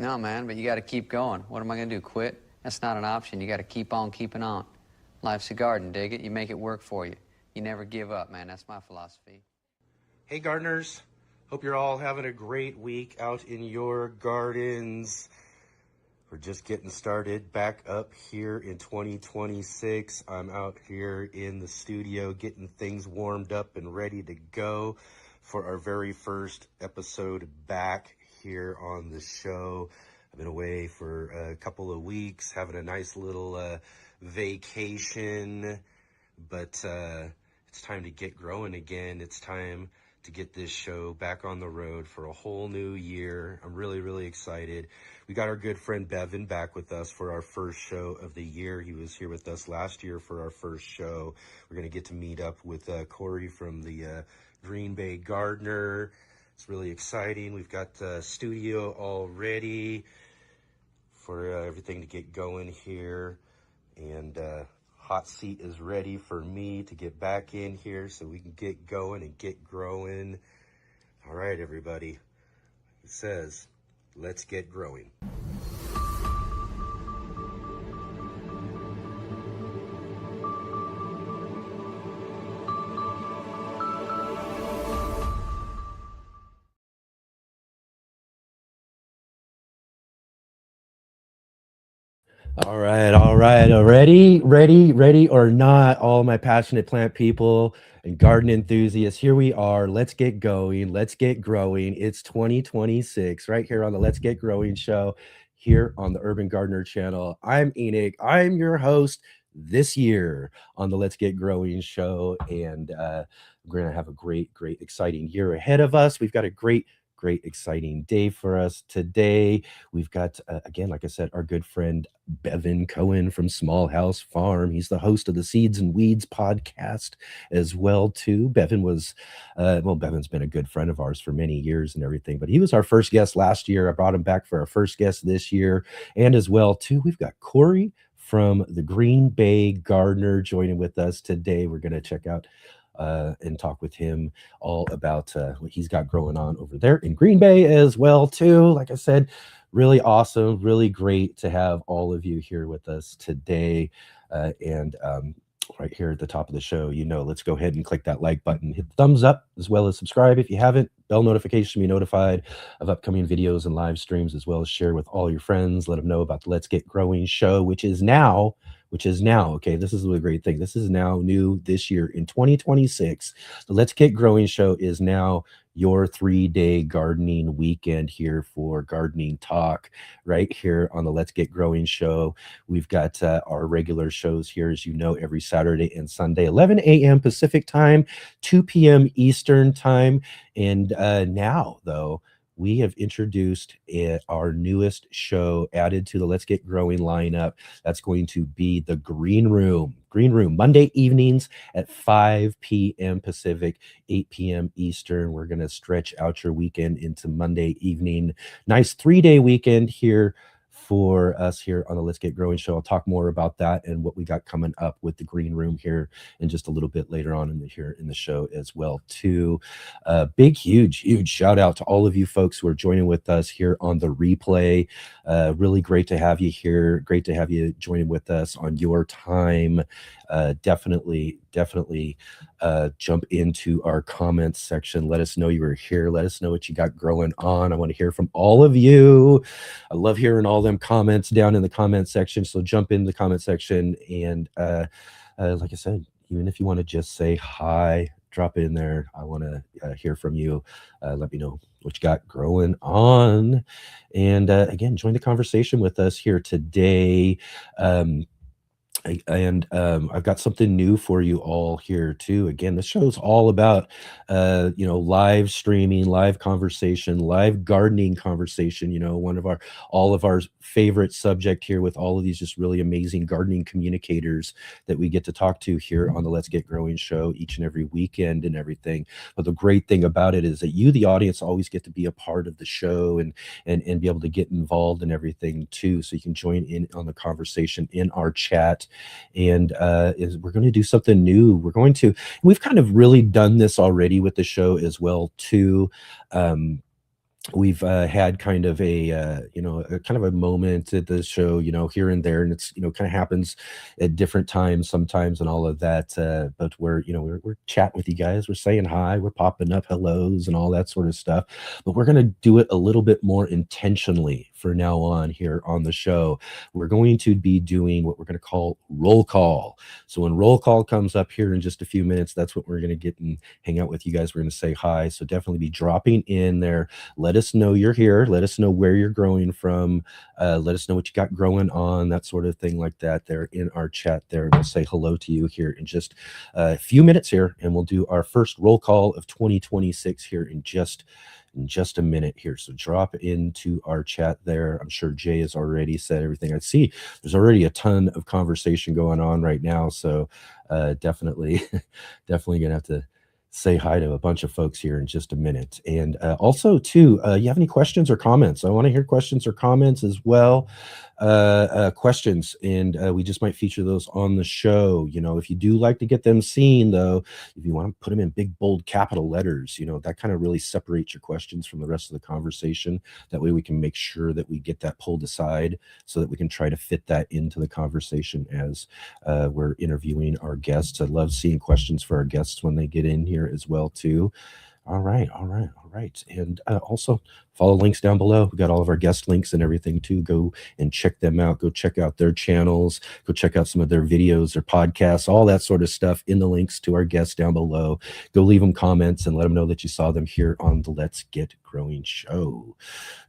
No, man, but you got to keep going. What am I going to do, quit? That's not an option. You got to keep on keeping on. Life's a garden, dig it. You make it work for you. You never give up, man. That's my philosophy. Hey, gardeners. Hope you're all having a great week out in your gardens. We're just getting started back up here in 2026. I'm out here in the studio getting things warmed up and ready to go for our very first episode back here on the show. I've been away for a couple of weeks, having a nice little vacation, but it's time to get growing again. It's time to get this show back on the road for a whole new year. I'm really, really excited. We got our good friend Bevin back with us for our first show of the year. He was here with us last year for our first show. We're going to get to meet up with Corey from the Greenbay Gardener. It's really exciting. We've got the studio all ready for everything to get going here. And hot seat is ready for me to get back in here so we can get going and get growing. All right, everybody. It says, let's get growing. All right. Ready or not, all my passionate plant people and garden enthusiasts, here we are. Let's get going. Let's get growing. It's 2026 right here on the Let's Get Growing show here on the Urban Gardener channel. I'm Enoch. I'm your host this year on the Let's Get Growing show. And we're going to have a great, exciting year ahead of us. We've got a great, exciting day for us today. We've got, again, like I said, our good friend Bevin Cohen from Small House Farm. He's the host of the Seeds and Weeds podcast as well, too. Bevin was, Bevin's been a good friend of ours for many years and everything, but he was our first guest last year. I brought him back for our first guest this year. And as well, too, we've got Corey from the Greenbay Gardener joining with us today. We're going to check out and talk with him all about what he's got growing on over there in Greenbay as well, too. Like I said, really awesome, really great to have all of you here with us today. And right here at the top of the show, let's go ahead and click that like button, hit the thumbs up, as well as subscribe if you haven't. Bell notification to be notified of upcoming videos and live streams, as well as share with all your friends. Let them know about the Let's Get Growing show, which is now, okay, this is a great thing. This is now new this year in 2026. The Let's Get Growing show is now your 3-day gardening weekend here for gardening talk right here on the Let's Get Growing show. We've got our regular shows here, as you know, every Saturday and Sunday, 11 a.m. Pacific time, 2 p.m. Eastern time. And now, though, we have introduced our newest show added to the Let's Get Growing lineup. That's going to be the Green Room. Monday evenings at 5 p.m. Pacific, 8 p.m. Eastern. We're going to stretch out your weekend into Monday evening. Nice 3-day weekend here for us here on the Let's Get Growing show. I'll talk more about that and what we got coming up with the Green Room here in just a little bit later on in the show as well, too. Big, huge shout out to all of you folks who are joining with us here on the replay. Really great to have you here. Great to have you joining with us on your time. Definitely jump into our comments section. Let us know you were here. Let us know what you got growing on. I want to hear from all of you. I love hearing all them comments down in the comment section. So jump in the comment section. And like I said, even if you want to just say hi, drop it in there. I want to hear from you. Let me know what you got growing on. And again, join the conversation with us here today. And I've got something new for you all here too. Again, this show's all about live streaming, live conversation, live gardening conversation. All of our favorite subject here with all of these just really amazing gardening communicators that we get to talk to here on the Let's Get Growing show each and every weekend and everything. But the great thing about it is that you, the audience, always get to be a part of the show and be able to get involved in everything too. So you can join in on the conversation in our chat. And we're going to do something new. We've kind of really done this already with the show as well too. we've had kind of a kind of a moment at the show, here and there, and it's kind of happens at different times sometimes and all of that. But we're chatting with you guys, we're saying hi, we're popping up hellos and all that sort of stuff. But we're going to do it a little bit more intentionally for now on here on the show. We're going to be doing what we're going to call roll call. So when roll call comes up here in just a few minutes, that's what we're going to get and hang out with you guys. We're going to say hi. So definitely be dropping in there. Let us know you're here. Let us know where you're growing from. Let us know what you got growing on, that sort of thing like that there in our chat there. And we'll say hello to you here in just a few minutes here. And we'll do our first roll call of 2026 here in just a minute here. So drop into our chat there. I'm sure Jay has already said everything. I see there's already a ton of conversation going on right now. So definitely gonna have to say hi to a bunch of folks here in just a minute. And also too, you have any questions or comments? I want to hear questions or comments as well. Questions, and we just might feature those on the show. If you do like to get them seen, though, if you want to put them in big bold capital letters, that kind of really separates your questions from the rest of the conversation. That way we can make sure that we get that pulled aside so that we can try to fit that into the conversation as we're interviewing our guests. I love seeing questions for our guests when they get in here as well too. All right. And also follow links down below. We got all of our guest links and everything too. Go and check them out. Go check out their channels. Go check out some of their videos, their podcasts, all that sort of stuff in the links to our guests down below. Go leave them comments and let them know that you saw them here on the Let's Get Growing show.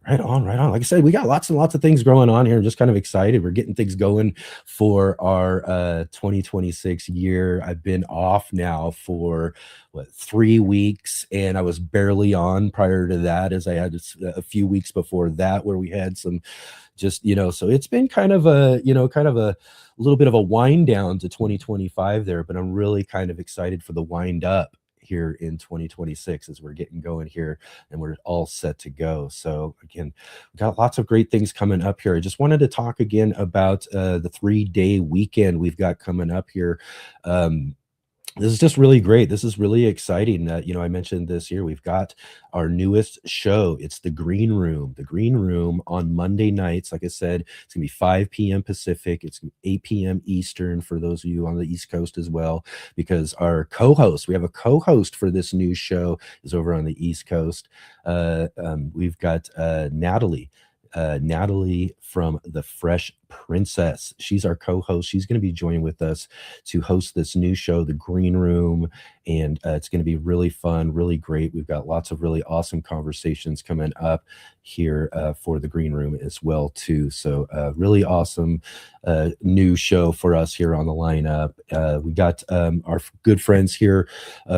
Right on. Like I said, we got lots and lots of things going on here. I'm just kind of excited. We're getting things going for our 2026 year. I've been off now for 3 weeks, and I was barely on prior to that, as I had a few weeks before that where we had some just so it's been kind of a little bit of a wind down to 2025 there, but I'm really kind of excited for the wind up here in 2026 as we're getting going here and we're all set to go. So again, we've got lots of great things coming up here. I just wanted to talk again about the 3-day weekend we've got coming up here. This is just really great. This is really exciting. I mentioned this here. We've got our newest show. It's the Green Room. The Green Room on Monday nights. Like I said, it's gonna be 5 p.m. Pacific. It's 8 p.m. Eastern for those of you on the East Coast as well, because our co-host, we have a co-host for this new show, is over on the East Coast. We've got Natalie from The Fresh Princess. She's our co-host. She's going to be joining with us to host this new show, The Green Room, and it's going to be really fun, really great. We've got lots of really awesome conversations coming up here for The Green Room as well too. So really awesome new show for us here on the lineup. We got our good friends here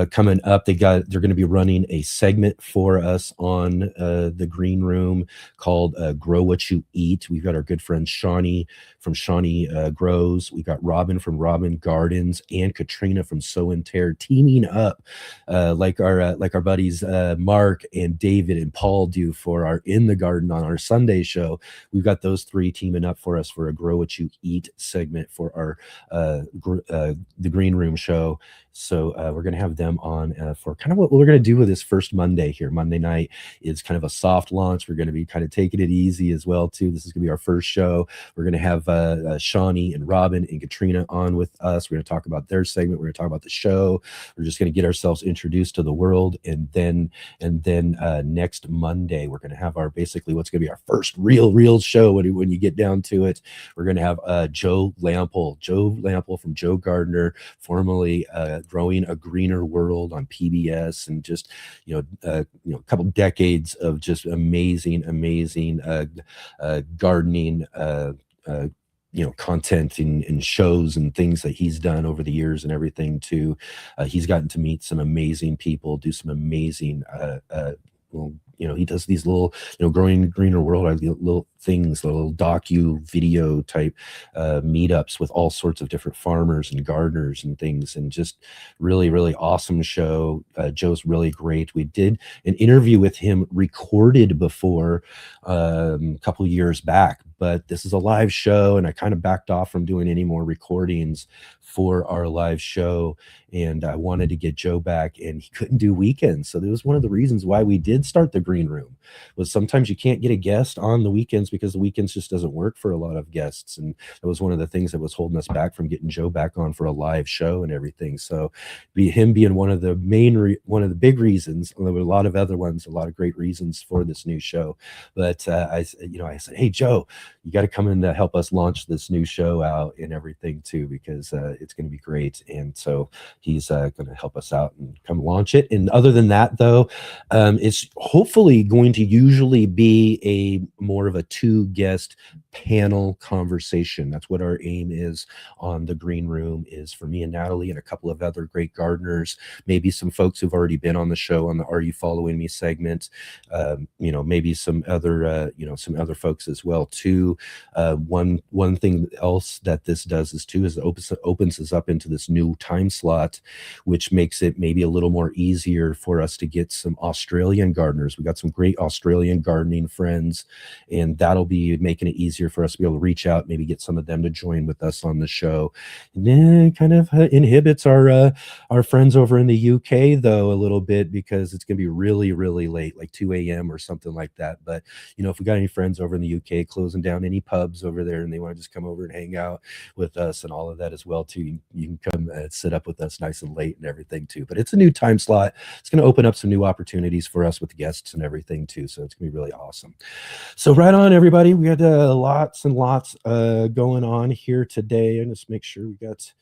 coming up. They're going to be running a segment for us on The Green Room called Grow What You Eat. We've got our good friend Shawnee from Shawnee Grows. We got Robin from Robin Gardens and Katrina from Sow and Tear teaming up like our buddies Mark and David and Paul do for our In the Garden on our Sunday show. We've got those three teaming up for us for a Grow What You Eat segment for our the Green Room show. So we're going to have them on for kind of what we're going to do with this first Monday here. Monday night is kind of a soft launch. We're going to be kind of taking it easy as well too. This is going to be our first show. We're going to have Shawnee and Robin and Katrina on with us. We're going to talk about their segment. We're going to talk about the show. We're just going to get ourselves introduced to the world, and then next Monday we're going to have our basically what's going to be our first real show. When you get down to it, we're going to have Joe Lample from Joe Gardner, formerly Growing a Greener World on PBS, and just a couple decades of just amazing gardening content and shows and things that he's done over the years and everything too. He's gotten to meet some amazing people, do some amazing he does these little Growing Greener World little things, little docu video type meetups with all sorts of different farmers and gardeners and things, and just really awesome show. Joe's really great. We did an interview with him recorded before a couple years back, but this is a live show, and I kind of backed off from doing any more recordings for our live show, and I wanted to get Joe back, and he couldn't do weekends. So that was one of the reasons why we did start the green room, was sometimes you can't get a guest on the weekends because the weekends just doesn't work for a lot of guests. And that was one of the things that was holding us back from getting Joe back on for a live show and everything. So him being one of the one of the big reasons. There were a lot of other ones, a lot of great reasons for this new show. But I said, hey, Joe, you got to come in to help us launch this new show out and everything too, because it's going to be great. And so he's going to help us out and come launch it. And other than that, though, it's hopefully going to usually be a more of a 2-guest panel conversation. That's what our aim is on the green room, is for me and Natalie and a couple of other great gardeners, maybe some folks who've already been on the show on the Are You Following Me segment, maybe some other folks as well too. One thing else that this does is it opens us up into this new time slot, which makes it maybe a little more easier for us to get some Australian gardeners. We got some great Australian gardening friends, and that'll be making it easier for us to be able to reach out, maybe get some of them to join with us on the show. And then it kind of inhibits our friends over in the UK though a little bit, because it's gonna be really, really late, like 2 a.m. or something like that. But if we got any friends over in the UK closing down any pubs over there and they want to just come over and hang out with us and all of that as well too, you can come sit up with us nice and late and everything too. But it's a new time slot. It's going to open up some new opportunities for us with guests and everything too. So it's going to be really awesome. So right on, everybody. We had lots and lots going on here today. And just make sure we got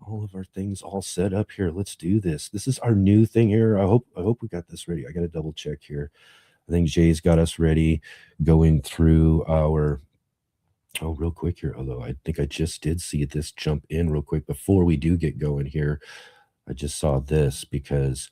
all of our things all set up here. Let's do this. This is our new thing here. I hope we got this ready. I got to double check here. I think Jay's got us ready, going through our real quick here. Although I think I just did see this jump in real quick before we do get going here. I just saw this because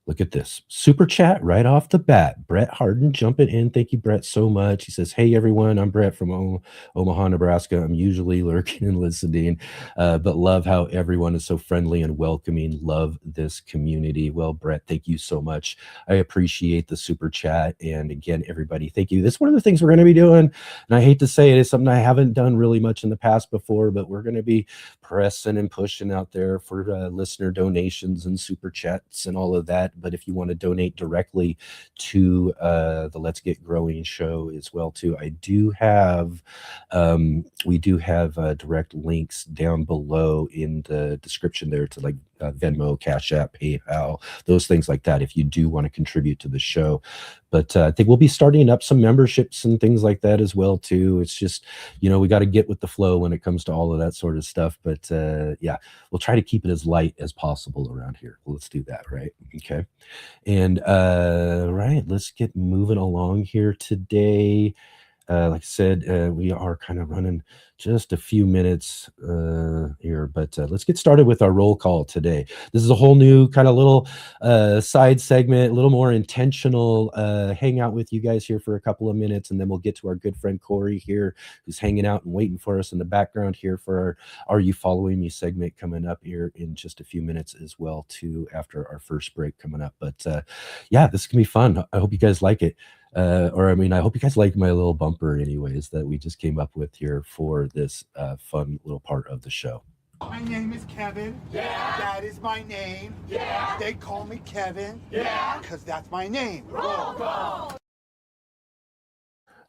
look at this super chat right off the bat. Brett Harden jumping in. Thank you, Brett, so much. He says, hey, everyone, I'm Brett from Omaha, Nebraska. I'm usually lurking and listening, but love how everyone is so friendly and welcoming. Love this community. Well, Brett, thank you so much. I appreciate the super chat. And again, everybody, thank you. This is one of the things we're going to be doing. And I hate to say it, it's something I haven't done really much in the past before, but we're going to be pressing and pushing out there for listener donations and super chats and all of that. But if you want to donate directly to the Let's Get Growing show as well too, we do have direct links down below in the description there to like Venmo, Cash App, PayPal, those things like that if you do want to contribute to the show. But I think we'll be starting up some memberships and things like that as well too. It's just, we got to get with the flow when it comes to all of that sort of stuff. But yeah, we'll try to keep it as light as possible around here. Let's do that, right? Okay. And right, let's get moving along here today. Like I said, we are kind of running just a few minutes here, but let's get started with our roll call today. This is a whole new kind of little side segment, a little more intentional hang out with you guys here for a couple of minutes, and then we'll get to our good friend Corey here, who's hanging out and waiting for us in the background here for our Are You Following Me segment coming up here in just a few minutes as well too, after our first break coming up. But yeah, this can be fun. I hope you guys like it. I hope you guys like my little bumper anyways that we just came up with here for this fun little part of the show. My name is Kevin. Yeah. That is my name. Yeah. They call me Kevin. Yeah. Because that's my name. Roll call.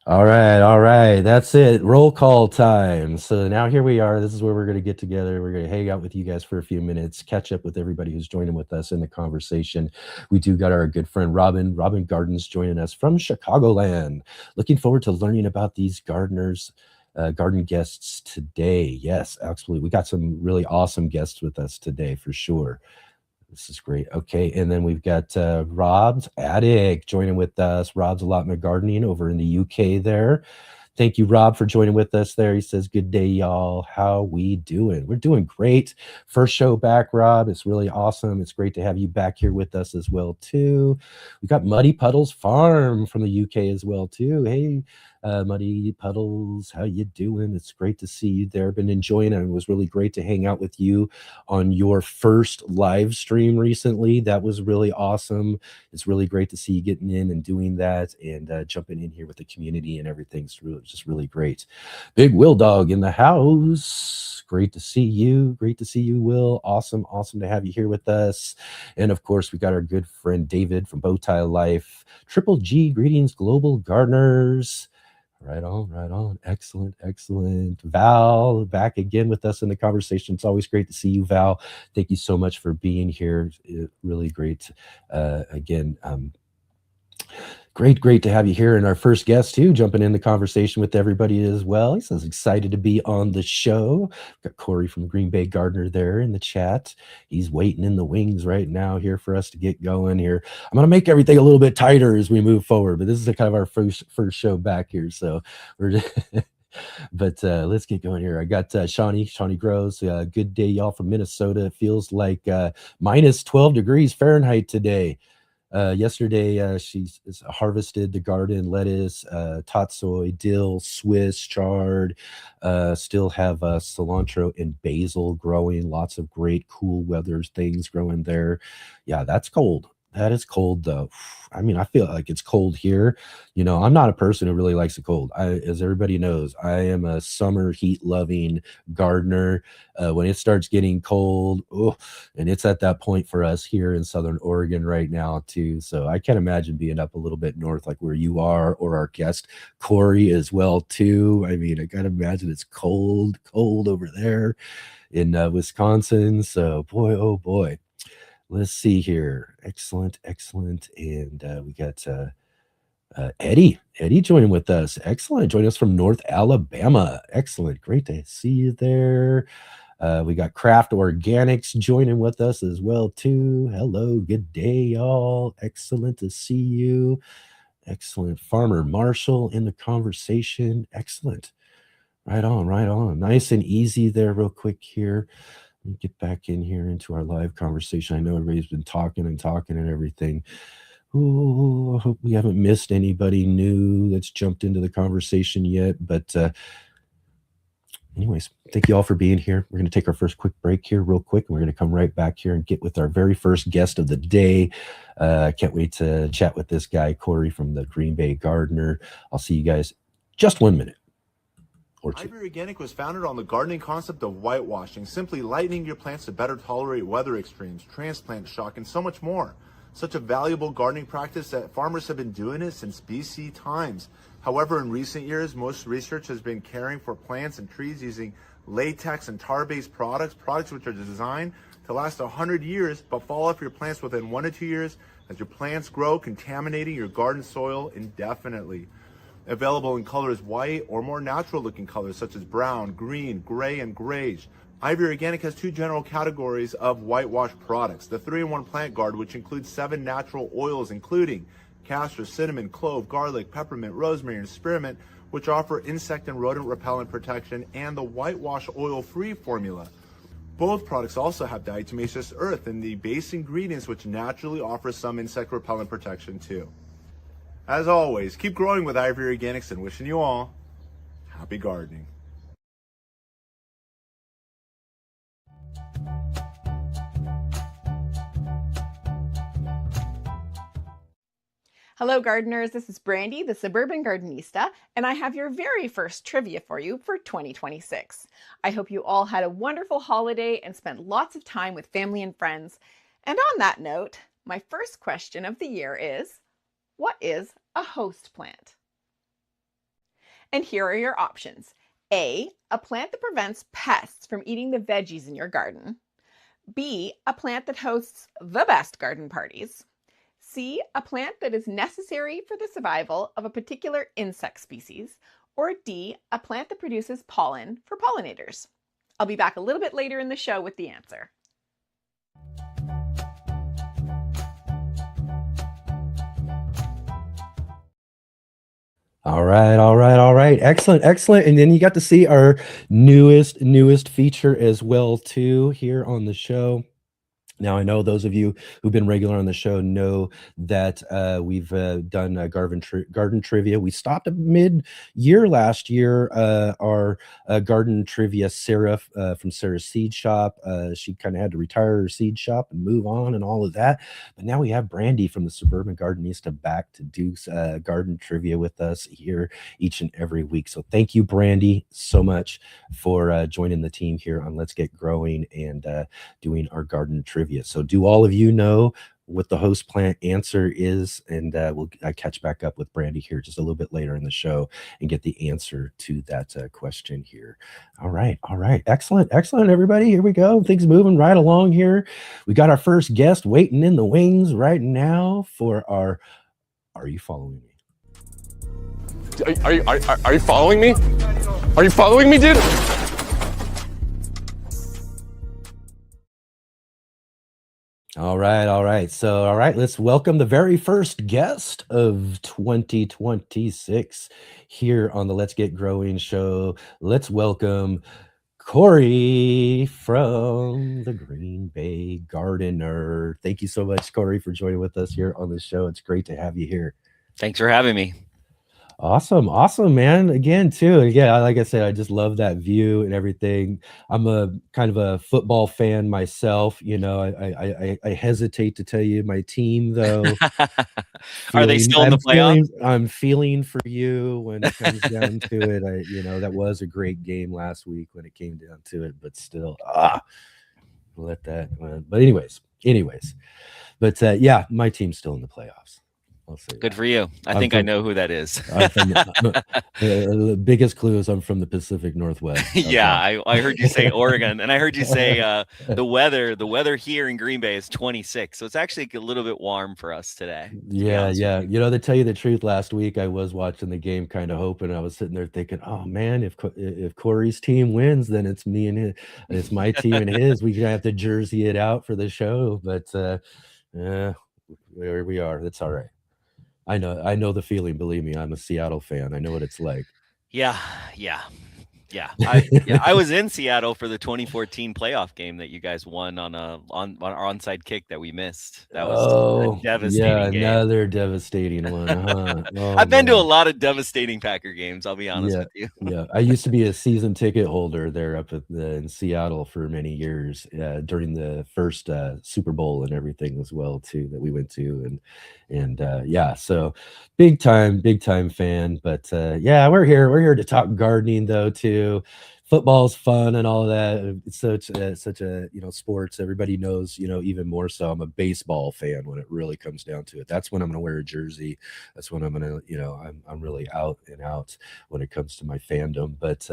All right. That's it. Roll call time. So now here we are. This is where we're going to get together. We're going to hang out with you guys for a few minutes, catch up with everybody who's joining with us in the conversation. We do got our good friend Robin Gardens joining us from Chicagoland. Looking forward to learning about these gardeners, garden guests today. Yes, absolutely. We got some really awesome guests with us today for sure. This is great. Okay, and then we've got Rob's Attic joining with us. Rob's Allotment Gardening over in the UK there. Thank you, Rob, for joining with us there. He says, good day, y'all. How we doing? We're doing great. First show back, Rob. It's really awesome. It's great to have you back here with us as well, too. We got Muddy Puddles Farm from the UK as well, too. Hey, Muddy Puddles, how you doing? It's great to see you there. Been enjoying it. It was really great to hang out with you on your first live stream recently. That was really awesome. It's really great to see you getting in and doing that and jumping in here with the community and everything. It's which is really great. Big Will Dog in the house. Great to see you. Great to see you, Will. Awesome to have you here with us. And of course, we got our good friend David from Bowtie Life. Triple G, greetings, global gardeners. Right on. Excellent. Val, back again with us in the conversation. It's always great to see you, Val. Thank you so much for being here. Really great. Again, great to have you here. And our first guest too, jumping in the conversation with everybody as well. He says excited to be on the show. Got Corey from Greenbay Gardener there in the chat. He's waiting in the wings right now here for us to get going here. I'm going to make everything a little bit tighter as we move forward, but this is kind of our first show back here. So we're but let's get going here. I got Shawnee Grows. Good day, y'all, from Minnesota. It feels like minus 12 degrees Fahrenheit today. Yesterday, she's harvested the garden lettuce, tatsoi, dill, Swiss chard, still have cilantro and basil growing. Lots of great cool weather things growing there. Yeah, that's cold. That is cold, though. I mean, I feel like it's cold here. You know, I'm not a person who really likes the cold. As everybody knows, I am a summer heat-loving gardener. When it starts getting cold, and it's at that point for us here in Southern Oregon right now, too. So I can't imagine being up a little bit north like where you are, or our guest Corey as well, too. I mean, I got to imagine it's cold over there in Wisconsin. So, boy, oh, boy. Let's see here. Excellent. And we got Eddie joining with us. Excellent. Joining us from North Alabama. Excellent. Great to see you there. We got Craft Organics joining with us as well, too. Hello. Good day, y'all. Excellent to see you. Excellent. Farmer Marshall in the conversation. Excellent. Right on. Nice and easy there real quick here. Let me get back in here into our live conversation. I know everybody's been talking and everything. Ooh, I hope we haven't missed anybody new that's jumped into the conversation yet. But anyways, thank you all for being here. We're going to take our first quick break here real quick, and we're going to come right back here and get with our very first guest of the day. Can't wait to chat with this guy, Corey from the Greenbay Gardener. I'll see you guys just 1 minute. Ivory Organic was founded on the gardening concept of whitewashing, simply lightening your plants to better tolerate weather extremes, transplant shock, and so much more. Such a valuable gardening practice that farmers have been doing it since BC times. However, in recent years, most research has been caring for plants and trees using latex and tar-based products which are designed to last 100 years, but fall off your plants within 1 to 2 years as your plants grow, contaminating your garden soil indefinitely. Available in colors white or more natural looking colors such as brown, green, gray, and grayish. Ivory Organic has 2 general categories of whitewash products. The 3-in-1 Plant Guard, which includes 7 natural oils including castor, cinnamon, clove, garlic, peppermint, rosemary, and spearmint, which offer insect and rodent repellent protection, and the whitewash oil-free formula. Both products also have diatomaceous earth in the base ingredients, which naturally offer some insect repellent protection too. As always, keep growing with Ivory Organics, and wishing you all happy gardening. Hello gardeners, this is Brandy, the Suburban Gardenista, and I have your very first trivia for you for 2026. I hope you all had a wonderful holiday and spent lots of time with family and friends. And on that note, my first question of the year is, what is a host plant? And here are your options. A plant that prevents pests from eating the veggies in your garden. B, a plant that hosts the best garden parties. C, a plant that is necessary for the survival of a particular insect species. Or D, a plant that produces pollen for pollinators. I'll be back a little bit later in the show with the answer. All right. Excellent. And then you got to see our newest feature as well, too, here on the show. Now, I know those of you who've been regular on the show know that we've done garden trivia. We stopped at mid-year last year. Our garden trivia, Sarah from Sarah's Seed Shop, she kind of had to retire her seed shop and move on and all of that. But now we have Brandy from the Suburban Gardenista back to do garden trivia with us here each and every week. So thank you, Brandy, so much for joining the team here on Let's Get Growing and doing our garden trivia. So do all of you know what the host plant answer is? And we'll catch back up with Brandy here just a little bit later in the show and get the answer to that question here. All right. Excellent, everybody. Here we go. Things moving right along here. We got our first guest waiting in the wings right now for our Are You Following Me? Are you following me? Are you following me, dude? All right. So, let's welcome the very first guest of 2026 here on the Let's Get Growing show. Let's welcome Corey from the Greenbay Gardener. Thank you so much, Corey, for joining with us here on the show. It's great to have you here. Thanks for having me. Awesome, man. Again, too. Yeah, like I said, I just love that view and everything. I'm a kind of a football fan myself. You know, I hesitate to tell you my team though. Are they still in the playoffs? I'm feeling for you when it comes down to it. That was a great game last week when it came down to it, but still, let that. But anyways. But yeah, my team's still in the playoffs. Good for you. I think I know who that is. The biggest clue is I'm from the Pacific Northwest. Okay. Yeah, I heard you say Oregon, and I heard you say the weather here in Green Bay is 26, so it's actually a little bit warm for us today. Yeah. To tell you the truth, last week I was watching the game, kind of hoping. I was sitting there thinking, oh man, if Corey's team wins, then it's me and his, it's my team and his. We're gonna have to jersey it out for the show, but there we are. That's all right. I know the feeling. Believe me, I'm a Seattle fan. I know what it's like. Yeah. I was in Seattle for the 2014 playoff game that you guys won on our onside kick that we missed. That was a devastating game. Another devastating one. Huh? I've been to a lot of devastating Packer games. I'll be honest with you. Yeah, I used to be a season ticket holder there up in Seattle for many years during the first Super Bowl and everything as well too that we went to and yeah, so big time fan. But yeah, we're here to talk gardening though too. Football's fun and all of that. It's such a sports. Everybody knows, even more so. I'm a baseball fan when it really comes down to it. That's when I'm gonna wear a jersey. That's when I'm gonna, I'm really out and out when it comes to my fandom. But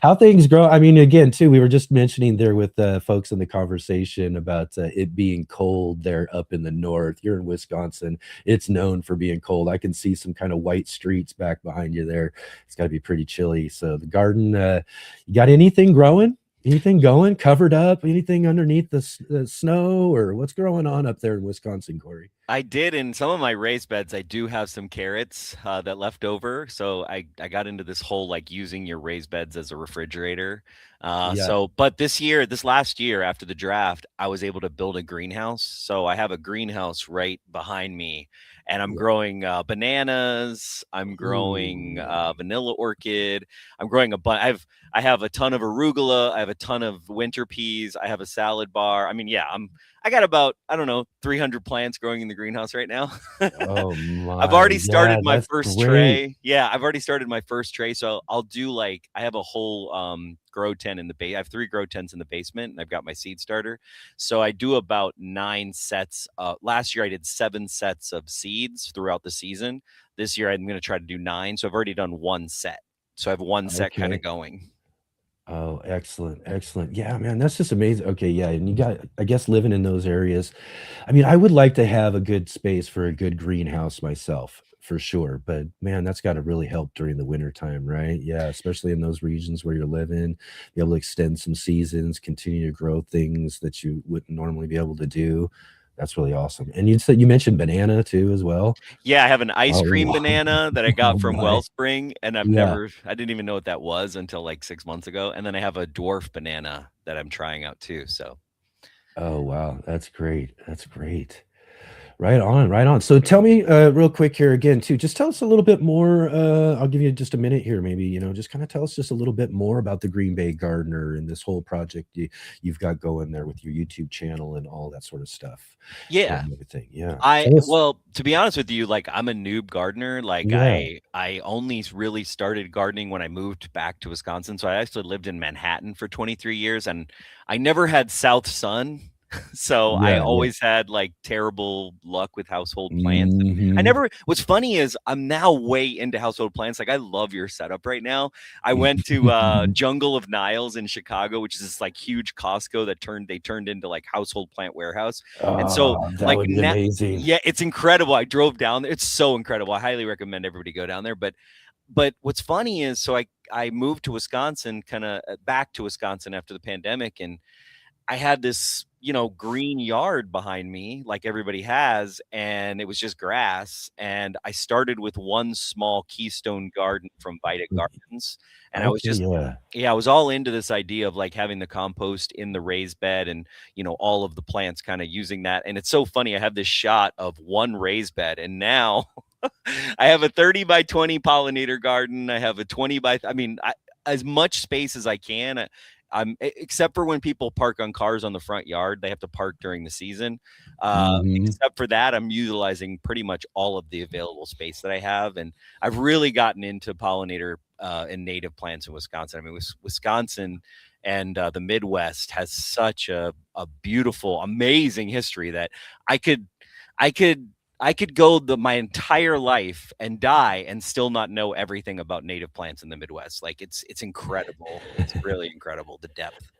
how things grow. I mean, again, too, we were just mentioning there with folks in the conversation about it being cold there up in the north. You're in Wisconsin. It's known for being cold. I can see some kind of white streets back behind you there. It's got to be pretty chilly. So the garden, you got anything growing? Anything going? Covered up? Anything underneath the snow? Or what's growing on up there in Wisconsin, Corey? I did in some of my raised beds. I do have some carrots that left over. So I got into this whole like using your raised beds as a refrigerator. But this last year after the draft, I was able to build a greenhouse. So I have a greenhouse right behind me and I'm growing bananas. I'm growing vanilla orchid. I'm growing I have a ton of arugula. I have a ton of winter peas. I have a salad bar. I mean, yeah, I got about, 300 plants growing in the greenhouse right now. Oh my. I've already started my first tray. Yeah, I've already started my first tray. So I'll do I have a whole grow tent in the base. I have 3 grow tents in the basement and I've got my seed starter. So I do about 9 sets. Last year I did 7 sets of seeds throughout the season. This year I'm going to try to do 9. So I've already done 1 set. So I have 1 set kind of going. Oh, excellent. Yeah, man, that's just amazing. Okay, yeah, and you got, I guess, living in those areas. I mean, I would like to have a good space for a good greenhouse myself, for sure. But man, that's got to really help during the winter time, right? Yeah, especially in those regions where you're living, be able to extend some seasons, continue to grow things that you wouldn't normally be able to do. That's really awesome. And you mentioned banana too as well. Yeah, I have an ice cream banana that I got from Wellspring, and I didn't even know what that was until like 6 months ago. And then I have a dwarf banana that I'm trying out too. So Oh, wow. That's great. That's great. Right on, right on. So tell me, real quick here again too, just tell us a little bit more, I'll give you just a minute here maybe, just kinda tell us just a little bit more about the Green Bay Gardener and this whole project you've got going there with your YouTube channel and all that sort of stuff, Yeah. and everything. Yeah. I Tell us. well, to be honest with you, like, I'm a noob gardener, like, Yeah. I only really started gardening when I moved back to Wisconsin, so I actually lived in Manhattan for 23 years, and I never had south sun, so I Yeah, yeah. always had, like, terrible luck with household plants, and I Mhm. never what's funny is I'm now way into household plants, like, I love your setup right now. I went to, Jungle of Niles in Chicago, which is this, like, huge Costco that they turned into, like, household plant warehouse, and so, Oh, that like, would be now amazing. yeah, it's incredible. I drove down there. It's so incredible. I highly recommend everybody go down there. But what's funny is so I moved to Wisconsin, kind of back to Wisconsin after the pandemic, and I had this, green yard behind me like everybody has, and it was just grass. And I started with one small keystone garden from Vita Gardens, and I was Okay, just yeah. yeah, I was all into this idea of like having the compost in the raised bed and, all of the plants kind of using that. And it's so funny. I have this shot of one raised bed and now I have a 30 by 20 pollinator garden. I have a 20 by, I mean, as much space as I can. Except for when people park on cars on the front yard, they have to park during the season. Mhm. Except for that, I'm utilizing pretty much all of the available space that I have. And I've really gotten into pollinator and native plants in Wisconsin. I mean, Wisconsin and the Midwest has such a beautiful, amazing history that I could, I could, I could go my entire life and die and still not know everything about native plants in the Midwest. Like it's incredible. It's really incredible the depth.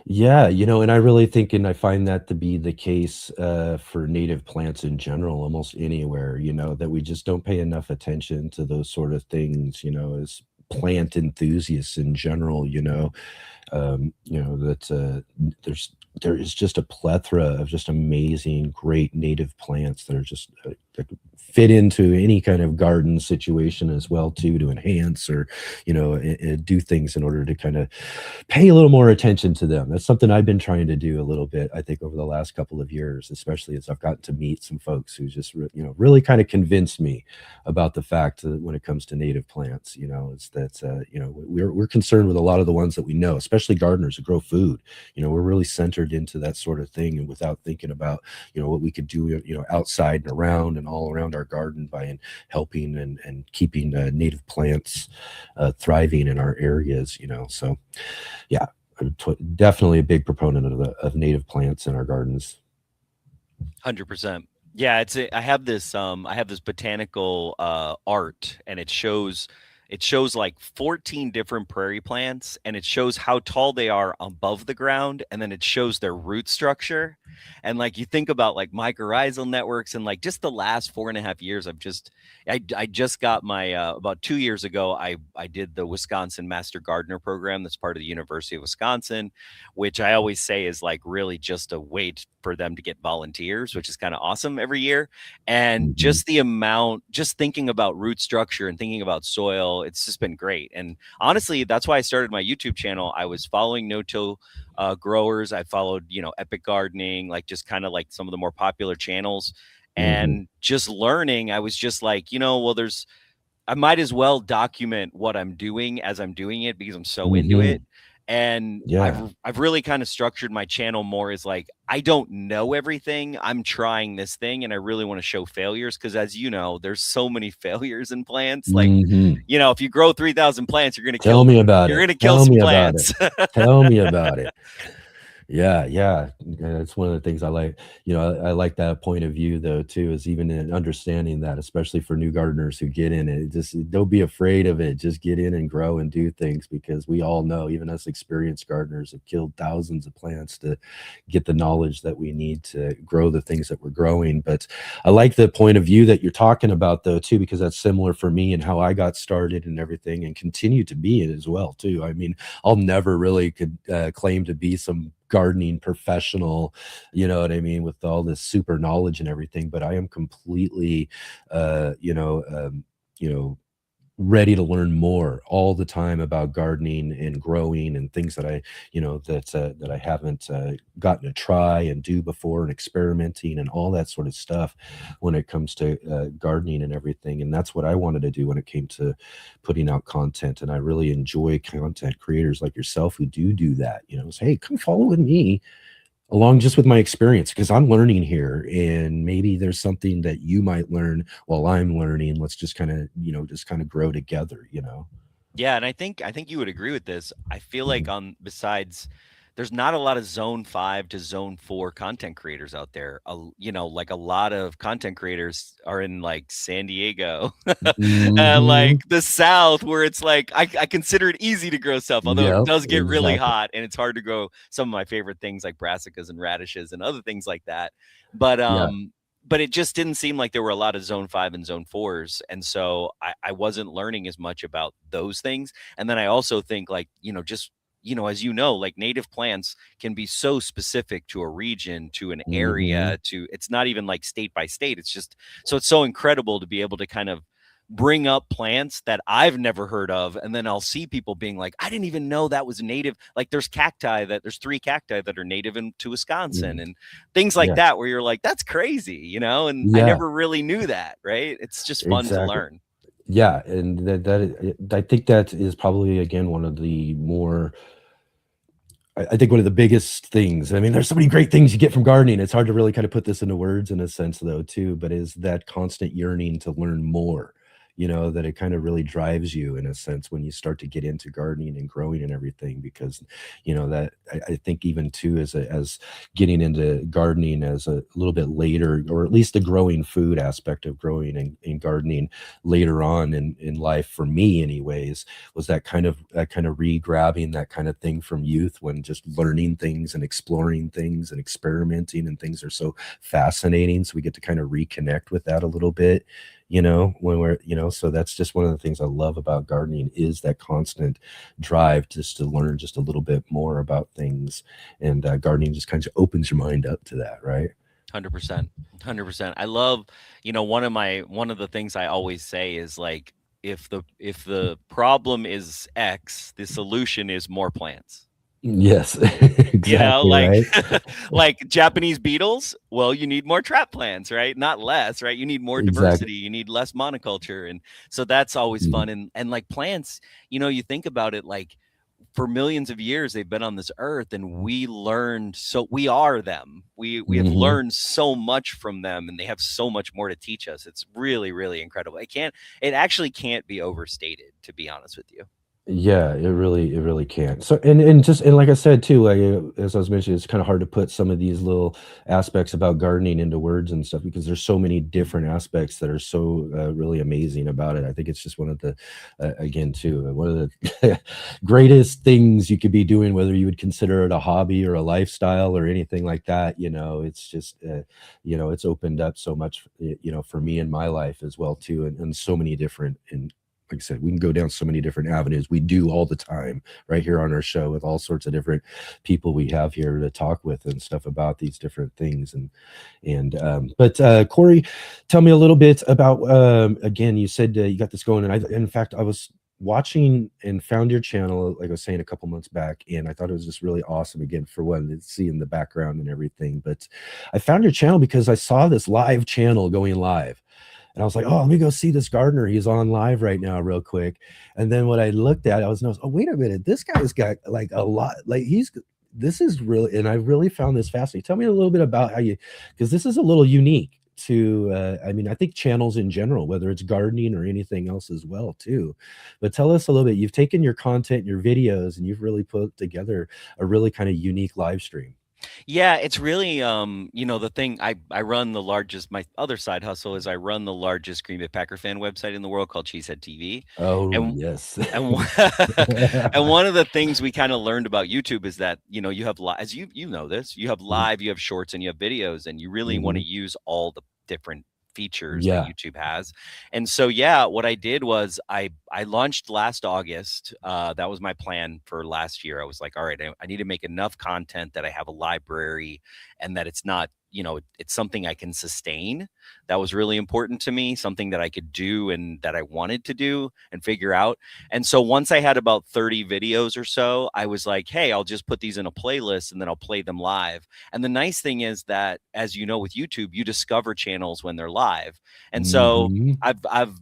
Yeah, and I really think and I find that to be the case, for native plants in general, almost anywhere, that we just don't pay enough attention to those sort of things, as plant enthusiasts in general, that there is just a plethora of just amazing, great native plants that are just that fit into any kind of garden situation as well too to enhance or do things in order to kind of pay a little more attention to them. That's something I've been trying to do a little bit, I think, over the last couple of years, especially as I've gotten to meet some folks who just, really kind of convinced me about the fact that when it comes to native plants, is that, we're concerned with a lot of the ones that we know, especially gardeners who grow food. We're really centered into that sort of thing and without thinking about, what we could do, outside and around and all around our garden by helping and keeping native plants thriving in our areas, so yeah, I'm definitely a big proponent of native plants in our gardens. 100%. Yeah, I have this botanical art, and it shows like 14 different prairie plants, and it shows how tall they are above the ground, and then it shows their root structure. And like you think about like mycorrhizal networks, and like just the last 4.5 years, I just got my about 2 years ago, I did the Wisconsin Master Gardener program that's part of the University of Wisconsin, which I always say is like really just a way for them to get volunteers, which is kind of awesome every year. And Mhm. just thinking about root structure and thinking about soil, it's just been great. And honestly, that's why I started my YouTube channel. I was following no-till growers. I followed, Epic Gardening, like just kind of like some of the more popular channels, Mhm. and just learning. I was just like, well, I might as well document what I'm doing as I'm doing it because I'm so into it. Mhm. And Yeah. I've really kind of structured my channel more as like, I don't know everything. I'm trying this thing and I really want to show failures because as you know, there's so many failures in plants. Like, Mhm. if you grow 3,000 plants, Tell me about you're it. gonna kill Tell some me about it. plants. Tell me about it. Yeah, yeah. It's one of the things I like. I like that point of view though too, is even in understanding that, especially for new gardeners who get in it, just don't be afraid of it. Just get in and grow and do things because we all know, even us experienced gardeners have killed thousands of plants to get the knowledge that we need to grow the things that we're growing. But I like the point of view that you're talking about though too, because that's similar for me and how I got started and everything and continue to be it as well too. I mean, I'll never really could claim to be some gardening professional, you know what I mean, with all this super knowledge and everything, but I am completely uh you know um you know ready to learn more all the time about gardening and growing and things that I, that I haven't gotten to try and do before, and experimenting and all that sort of stuff when it comes to gardening and everything. And that's what I wanted to do when it came to putting out content. And I really enjoy content creators like yourself who do that. Say, hey, come follow with me along just with my experience, because I'm learning here, and maybe there's something that you might learn while I'm learning. Let's just kind of grow together. Yeah, and I think you would agree with this. I feel like besides, there's not a lot of zone 5 to zone 4 content creators out there. Like a lot of content creators are in like San Diego, like the South, where it's like I consider it easy to grow stuff, although it does get really hot and it's hard to grow some of my favorite things like brassicas and radishes and other things like that. But it just didn't seem like there were a lot of zone 5 and zone 4s. And so I wasn't learning as much about those things. And then I also think like, as like native plants can be so specific to a region, to an area, it's not even like state by state. It's just, so it's so incredible to be able to kind of bring up plants that I've never heard of. And then I'll see people being like, I didn't even know that was native. Like there's 3 cacti that are native to Wisconsin and things like that, where you're like, that's crazy, and I never really knew that. Right. It's just fun to learn. Yeah. And that I think that is probably, again, one of the more, I think one of the biggest things. I mean, there's so many great things you get from gardening. It's hard to really kind of put this into words in a sense, though, too, but is that constant yearning to learn more, that it kind of really drives you in a sense when you start to get into gardening and growing and everything, because, that I think even too, as getting into gardening as a little bit later, or at least the growing food aspect of growing and gardening later on in life, for me anyways, was that kind of re-grabbing that kind of thing from youth, when just learning things and exploring things and experimenting, and things are so fascinating. So we get to kind of reconnect with that a little bit, when we're, so that's just one of the things I love about gardening, is that constant drive just to learn just a little bit more about things. And gardening just kind of opens your mind up to that, right? 100%. I love, one of the things I always say is like, if the problem is X, the solution is more plants. Yes, exactly, like right? like Japanese beetles, well, you need more trap plants, right? Not less, right? You need more diversity, you need less monoculture. And so that's always fun. And like plants, you think about it, like for millions of years they've been on this earth, and we learned, so we are them. We have learned so much from them, and they have so much more to teach us. It's really, really incredible. It actually can't be overstated, to be honest with you. Yeah, it really can. So, and like I said too, like as I was mentioning, it's kind of hard to put some of these little aspects about gardening into words and stuff, because there's so many different aspects that are so really amazing about it. I think it's just one of the, again too, one of the greatest things you could be doing, whether you would consider it a hobby or a lifestyle or anything like that. It's just, it's opened up so much, for me in my life as well too, and so many different, and like I said, we can go down so many different avenues. We do all the time right here on our show with all sorts of different people we have here to talk with and stuff about these different things. But Corey, tell me a little bit about, again, you said you got this going, and in fact, I was watching and found your channel, like I was saying, a couple months back, and I thought it was just really awesome, again, for one, to see in the background and everything. But I found your channel because I saw this live channel going live. And I was like, oh, let me go see this gardener. He's on live right now real quick. And then what I looked at, oh, wait a minute. This guy's got like a lot, like this is really, and I really found this fascinating. Tell me a little bit about how because this is a little unique to, I think channels in general, whether it's gardening or anything else as well too. But tell us a little bit. You've taken your content, your videos, and you've really put together a really kind of unique live stream. Yeah, it's really, the thing, I run the largest, my other side hustle is I run the largest Green Bay Packer fan website in the world called Cheesehead TV. Oh, yes. And one of the things we kind of learned about YouTube is that, you have, as you know this, you have live, you have shorts, and you have videos, and you really want to use all the different features that YouTube has. And so, what I did was I launched last August. That was my plan for last year. I was like, all right, I need to make enough content that I have a library and that it's not it's something I can sustain. That was really important to me, something that I could do and that I wanted to do and figure out. And so once I had about 30 videos or so, I was like, hey, I'll just put these in a playlist and then I'll play them live. And the nice thing is that, as you know, with YouTube, you discover channels when they're live. And so I've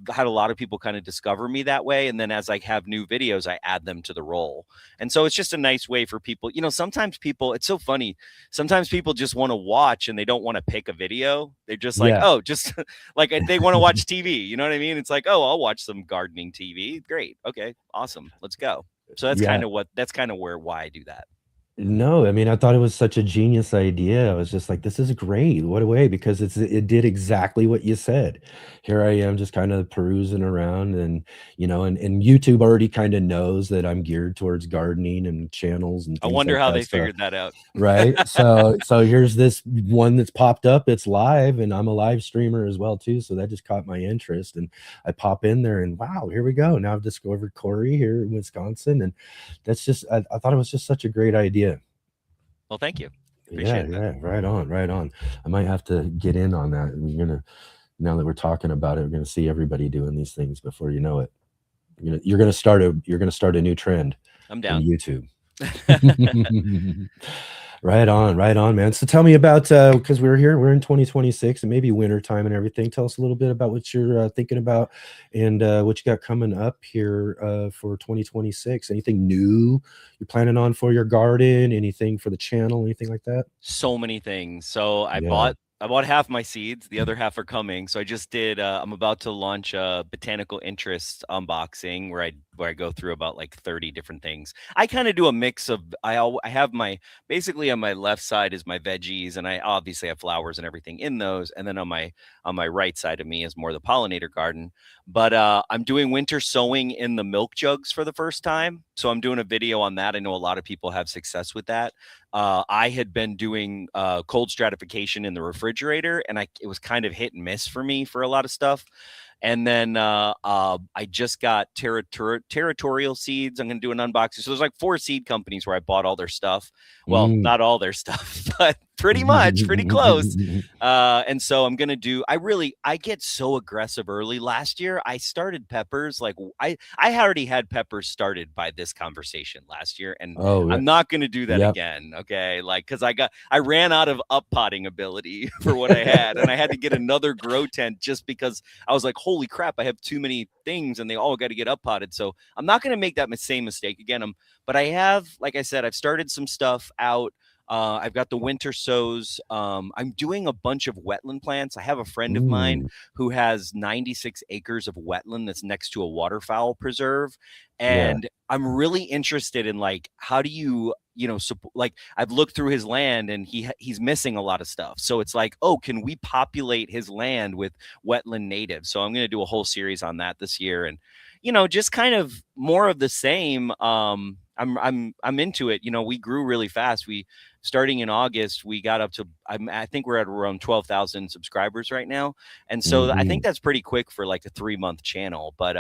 had a lot of people kind of discover me that way. And then as I have new videos, I add them to the roll. And so it's just a nice way for people. Sometimes people, it's so funny. Sometimes people just want to watch and they don't want to pick a video. They're just like, oh, just like they want to watch TV. You know what I mean? It's like, oh, I'll watch some gardening TV. Great. Okay, awesome. Let's go. So that's kind of why I do that. No, I mean, I thought it was such a genius idea. I was just like, this is great. What a way, because it did exactly what you said. Here I am just kind of perusing around, and and YouTube already kind of knows that I'm geared towards gardening and channels and I things wonder like how that they figured that out. Right. So here's this one that's popped up. It's live, and I'm a live streamer as well too. So that just caught my interest, and I pop in there, and wow, here we go. Now I've discovered Corey here in Wisconsin, and that's just I thought it was just such a great idea. Well, thank you. Appreciate Yeah, right on. I might have to get in on that. And now that we're talking about it, we're gonna see everybody doing these things before you know it. You're gonna start a new trend. I'm down. On YouTube. Right on, man. So tell me about, because we're in 2026 and maybe winter time and everything. Tell us a little bit about what you're thinking about and what you got coming up here for 2026. Anything new you're planning on for your garden? Anything for the channel? Anything like that? So many things. So I bought half my seeds. The other half are coming. So I just did. I'm about to launch a botanical interest unboxing where I go through about like 30 different things. I kind of do a mix of. I have basically on my left side is my veggies, and I obviously have flowers and everything in those. And then on my right side of me is more the pollinator garden. But I'm doing winter sowing in the milk jugs for the first time. So I'm doing a video on that. I know a lot of people have success with that. I had been doing cold stratification in the refrigerator, and it was kind of hit and miss for me for a lot of stuff. And then I just got territorial seeds. I'm going to do an unboxing. So there's like 4 seed companies where I bought all their stuff. Well, not all their stuff, but pretty much, pretty close. And so I'm going to do, I get so aggressive early. Last year, I started peppers. Like I already had peppers started by this conversation last year. And I'm not going to do that again. Okay. Like, cause I ran out of up potting ability for what I had. And I had to get another grow tent just because I was like, holy crap, I have too many things and they all got to get up potted. So I'm not going to make that same mistake again. But I have, like I said, I've started some stuff out. I've got the winter sows. I'm doing a bunch of wetland plants. I have a friend of mine who has 96 acres of wetland that's next to a waterfowl preserve. And I'm really interested in like, how do you, like I've looked through his land and he's missing a lot of stuff. So it's like, oh, can we populate his land with wetland natives? So I'm going to do a whole series on that this year. And, just kind of more of the same. I'm into it. We grew really fast. Starting in August, we got up to, I think we're at around 12,000 subscribers right now. And so I think that's pretty quick for like a 3-month channel, but,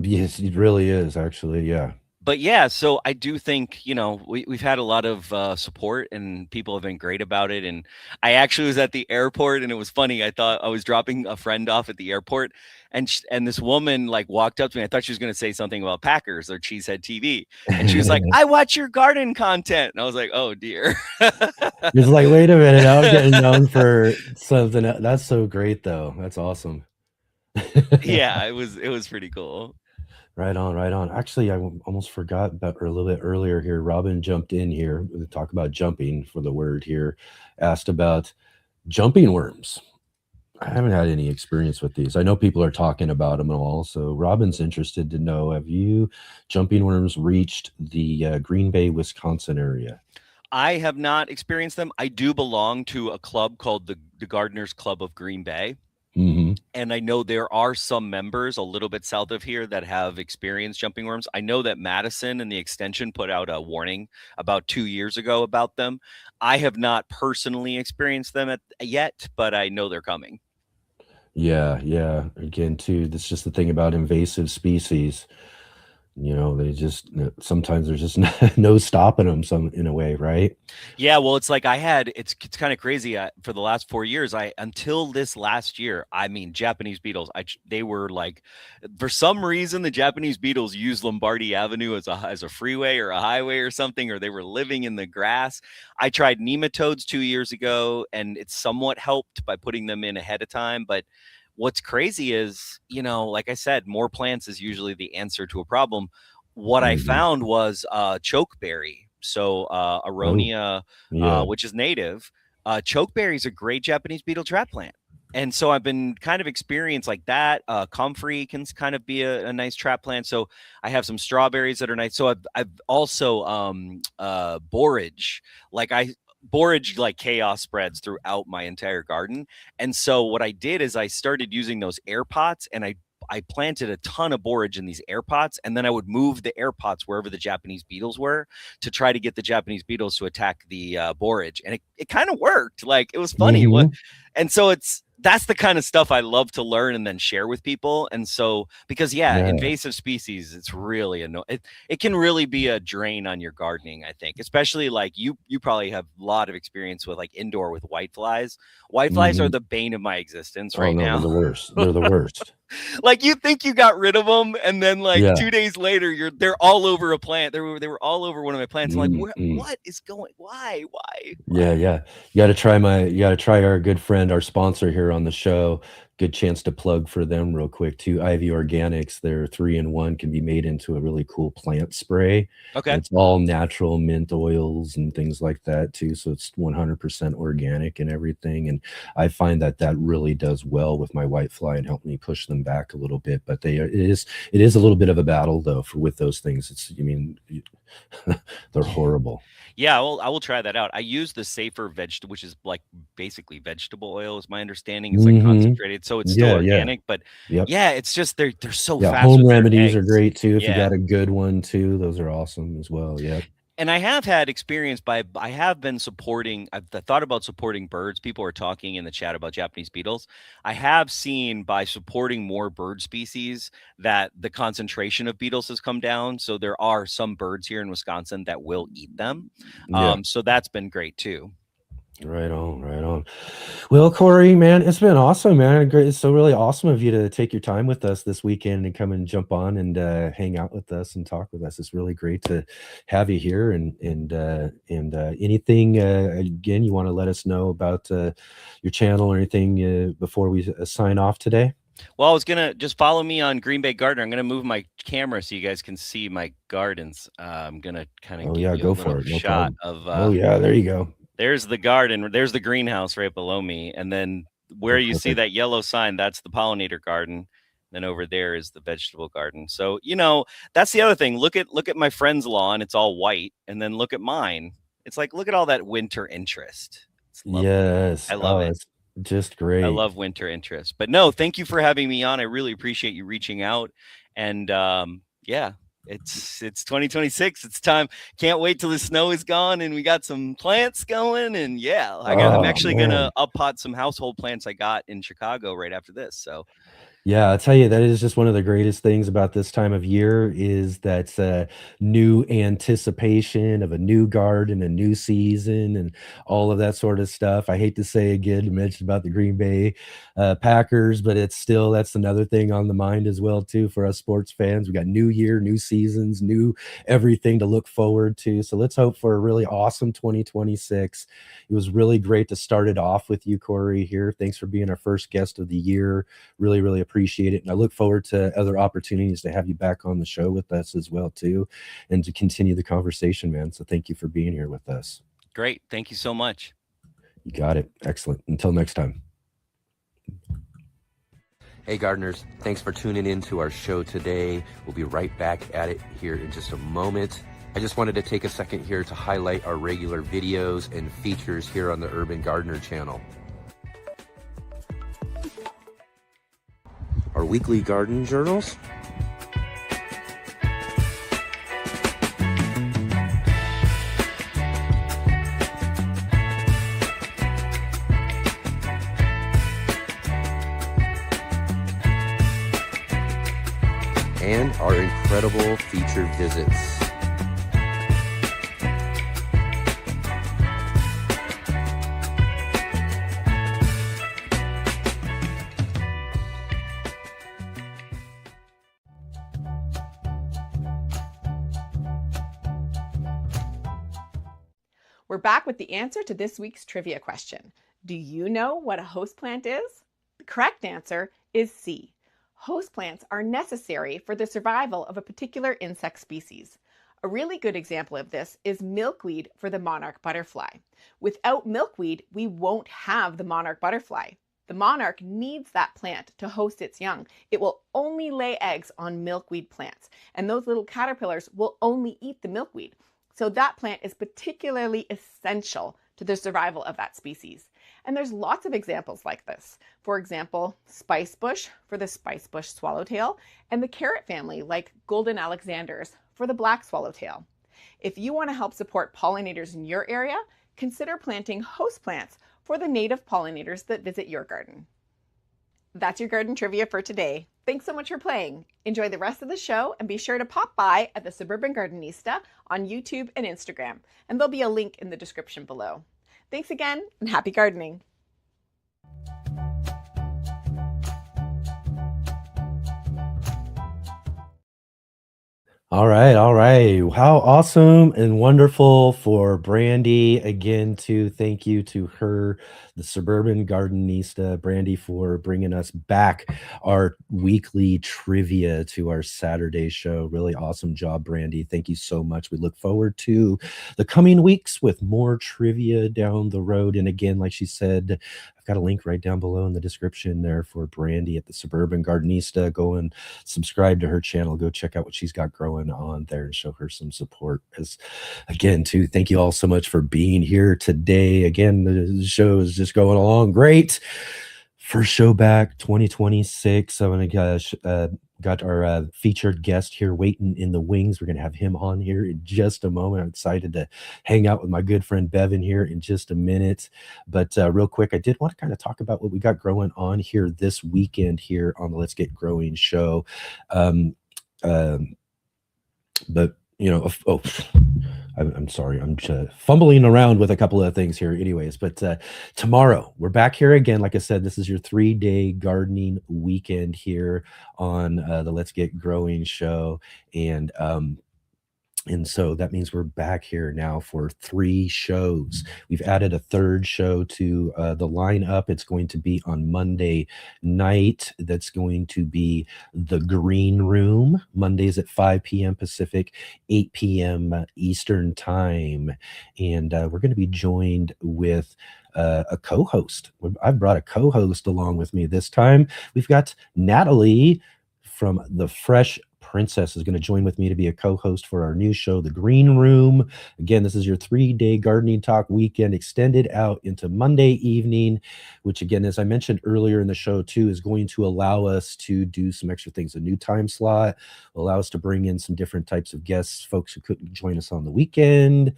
yes, it really is actually. Yeah. But yeah, so I do think, we've had a lot of support and people have been great about it. And I actually was at the airport and it was funny. I thought I was dropping a friend off at the airport and this woman like walked up to me. I thought she was going to say something about Packers or Cheesehead TV. And she was like, I watch your garden content. And I was like, oh dear. It's like, wait a minute. I'm getting known for something. That's so great though. That's awesome. Yeah, it was pretty cool. Right on. Actually, I almost forgot about a little bit earlier here. Robin jumped in here to talk about jumping for the word here. Asked about jumping worms. I haven't had any experience with these. I know people are talking about them all. So Robin's interested to know, have you jumping worms reached the Greenbay, Wisconsin area? I have not experienced them. I do belong to a club called the Gardeners Club of Greenbay. And I know there are some members a little bit south of here that have experienced jumping worms. I know that Madison and the extension put out a warning about 2 years ago about them. I have not personally experienced them yet, but I know they're coming. Yeah. Again, too, that's just the thing about invasive species. They just sometimes there's just no stopping them in a way, right? Yeah, well, it's like it's kind of crazy. For the last 4 years, until this last year, I mean, Japanese beetles, they were like, for some reason, the Japanese beetles used Lombardy Avenue as a freeway or a highway or something, or they were living in the grass. I tried nematodes 2 years ago, and it somewhat helped by putting them in ahead of time. But what's crazy is, like I said, more plants is usually the answer to a problem. What I found was chokeberry. So Aronia, which is native. Chokeberry is a great Japanese beetle trap plant. And so I've been kind of experienced like that. Comfrey can kind of be a nice trap plant. So I have some strawberries that are nice. So I've also borage. Borage like chaos spreads throughout my entire garden. And so what I did is I started using those air pots, and I planted a ton of borage in these air pots, and then I would move the air pots wherever the Japanese beetles were to try to get the Japanese beetles to attack the borage. And it kind of worked. Like, it was funny. And so that's the kind of stuff I love to learn and then share with people. And so, because invasive species, it's really annoying. It can really be a drain on your gardening, I think, especially like you probably have a lot of experience with like indoor with whiteflies. Whiteflies are the bane of my existence now. They're the worst. They're the worst. Like, you think you got rid of them, and then 2 days later, they're all over a plant. They were all over one of my plants. I'm like, what is going? Why? Yeah. You got to try our good friend, our sponsor here on the show. Good chance to plug for them real quick too. Ivy Organics, their 3-in-1 can be made into a really cool plant spray. Okay. And it's all natural mint oils and things like that too. So it's 100% organic and everything. And I find that really does well with my whitefly and help me push them back a little bit. But it is a little bit of a battle though with those things. They're horrible. Yeah, well, I will try that out. I use the safer vegetable, which is like basically vegetable oil, is my understanding. It's like concentrated, so it's still organic. But it's just they're so fast. Home remedies are great too. If you got a good one too, those are awesome as well. Yeah. And I have had experience I have been supporting, I've thought about supporting birds. People are talking in the chat about Japanese beetles. I have seen by supporting more bird species that the concentration of beetles has come down. So there are some birds here in Wisconsin that will eat them. So that's been great too. Right on. Well, Corey, man, it's been awesome, man. It's so really awesome of you to take your time with us this weekend and come and jump on and hang out with us and talk with us. It's really great to have you here. And anything again you want to let us know about your channel or anything before we sign off today? Well, I was gonna just follow me on Greenbay Gardener. I'm gonna move my camera so you guys can see my gardens. I'm gonna kind of give you a shot of. There you go. There's the garden. There's the greenhouse right below me. And then where you see that yellow sign, that's the pollinator garden. Then over there is the vegetable garden. So, that's the other thing. Look at my friend's lawn. It's all white. And then look at mine. It's like, look at all that winter interest. Yes. I love it. It's just great. I love winter interest. But no, thank you for having me on. I really appreciate you reaching out. And it's 2026. It's time. Can't wait till the snow is gone and we got some plants going. And I'm actually gonna up-pot some household plants I got in Chicago right after this. So Yeah, I'll tell you, that is just one of the greatest things about this time of year is that new anticipation of a new garden, a new season, and all of that sort of stuff. I hate to say again, you mentioned about the Green Bay Packers, but that's another thing on the mind as well too for us sports fans. We got new year, new seasons, new everything to look forward to. So let's hope for a really awesome 2026. It was really great to start it off with you, Corey, here. Thanks for being our first guest of the year. Really, really appreciate it. And I look forward to other opportunities to have you back on the show with us as well too, and to continue the conversation, man. So thank you for being here with us. Great. Thank you so much. You got it. Excellent. Until next time. Hey gardeners, thanks for tuning in to our show today. We'll be right back at it here in just a moment. I just wanted to take a second here to highlight our regular videos and features here on the Urban Gardener channel. Our weekly garden journals, and our incredible featured visits. We're back with the answer to this week's trivia question. Do you know what a host plant is? The correct answer is C. Host plants are necessary for the survival of a particular insect species. A really good example of this is milkweed for the monarch butterfly. Without milkweed, we won't have the monarch butterfly. The monarch needs that plant to host its young. It will only lay eggs on milkweed plants, and those little caterpillars will only eat the milkweed. So that plant is particularly essential to the survival of that species. And there's lots of examples like this. For example, spice bush for the spice bush swallowtail, and the carrot family like golden alexanders for the black swallowtail. If you want to help support pollinators in your area, consider planting host plants for the native pollinators that visit your garden. That's your garden trivia for today. Thanks so much for playing. Enjoy the rest of the show and be sure to pop by at the Suburban Gardenista on YouTube and Instagram, and there'll be a link in the description below. Thanks again and happy gardening. All right. How awesome and wonderful for Brandy. Again, to thank you to her, the Suburban Gardenista, Brandy, for bringing us back our weekly trivia to our Saturday show. Really awesome job, Brandy. Thank you so much. We look forward to the coming weeks with more trivia down the road. And again, like she said, I've got a link right down below in the description there for Brandy at the Suburban Gardenista. Go and subscribe to her channel. Go check out what she's got growing on there and show her some support. As again, too, thank you all so much for being here today. Again, the show is just going along great. First show back, 2026. Oh my gosh, got our featured guest here waiting in the wings. We're going to have him on here in just a moment. I'm excited to hang out with my good friend Bevin here in just a minute. But real quick, I did want to kind of talk about what we got growing on here this weekend here on the Let's Get Growing show. But you know, I'm sorry, I'm fumbling around with a couple of things here anyways. But tomorrow we're back here again. Like I said, this is your 3-day gardening weekend here on the Let's Get Growing show. And so that means we're back here now for 3 shows. We've added a 3rd show to the lineup. It's going to be on Monday night. That's going to be the Green Room, Mondays at 5 p.m. Pacific, 8 p.m. Eastern Time. And we're going to be joined with a co-host. I've brought a co-host along with me this time. We've got Natalie from the Fresh Princess is going to join with me to be a co-host for our new show, The Green Room. Again, this is your 3-day gardening talk weekend extended out into Monday evening, which again, as I mentioned earlier in the show too, is going to allow us to do some extra things. A new time slot will allow us to bring in some different types of guests, folks who couldn't join us on the weekend,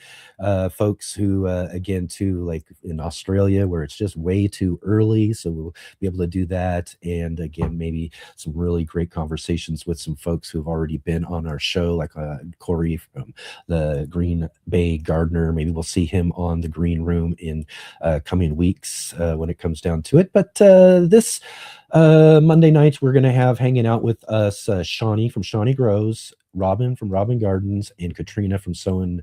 folks who, again, too, like in Australia where it's just way too early. So we'll be able to do that. And again, maybe some really great conversations with some folks who've already been on our show, like Corey from the Greenbay Gardener. Maybe we'll see him on the Green Room in coming weeks when it comes down to it. But this Monday night, we're going to have hanging out with us Shawnee from Shawnee Grows, Robin from Robin Gardens, and Katrina from Sow and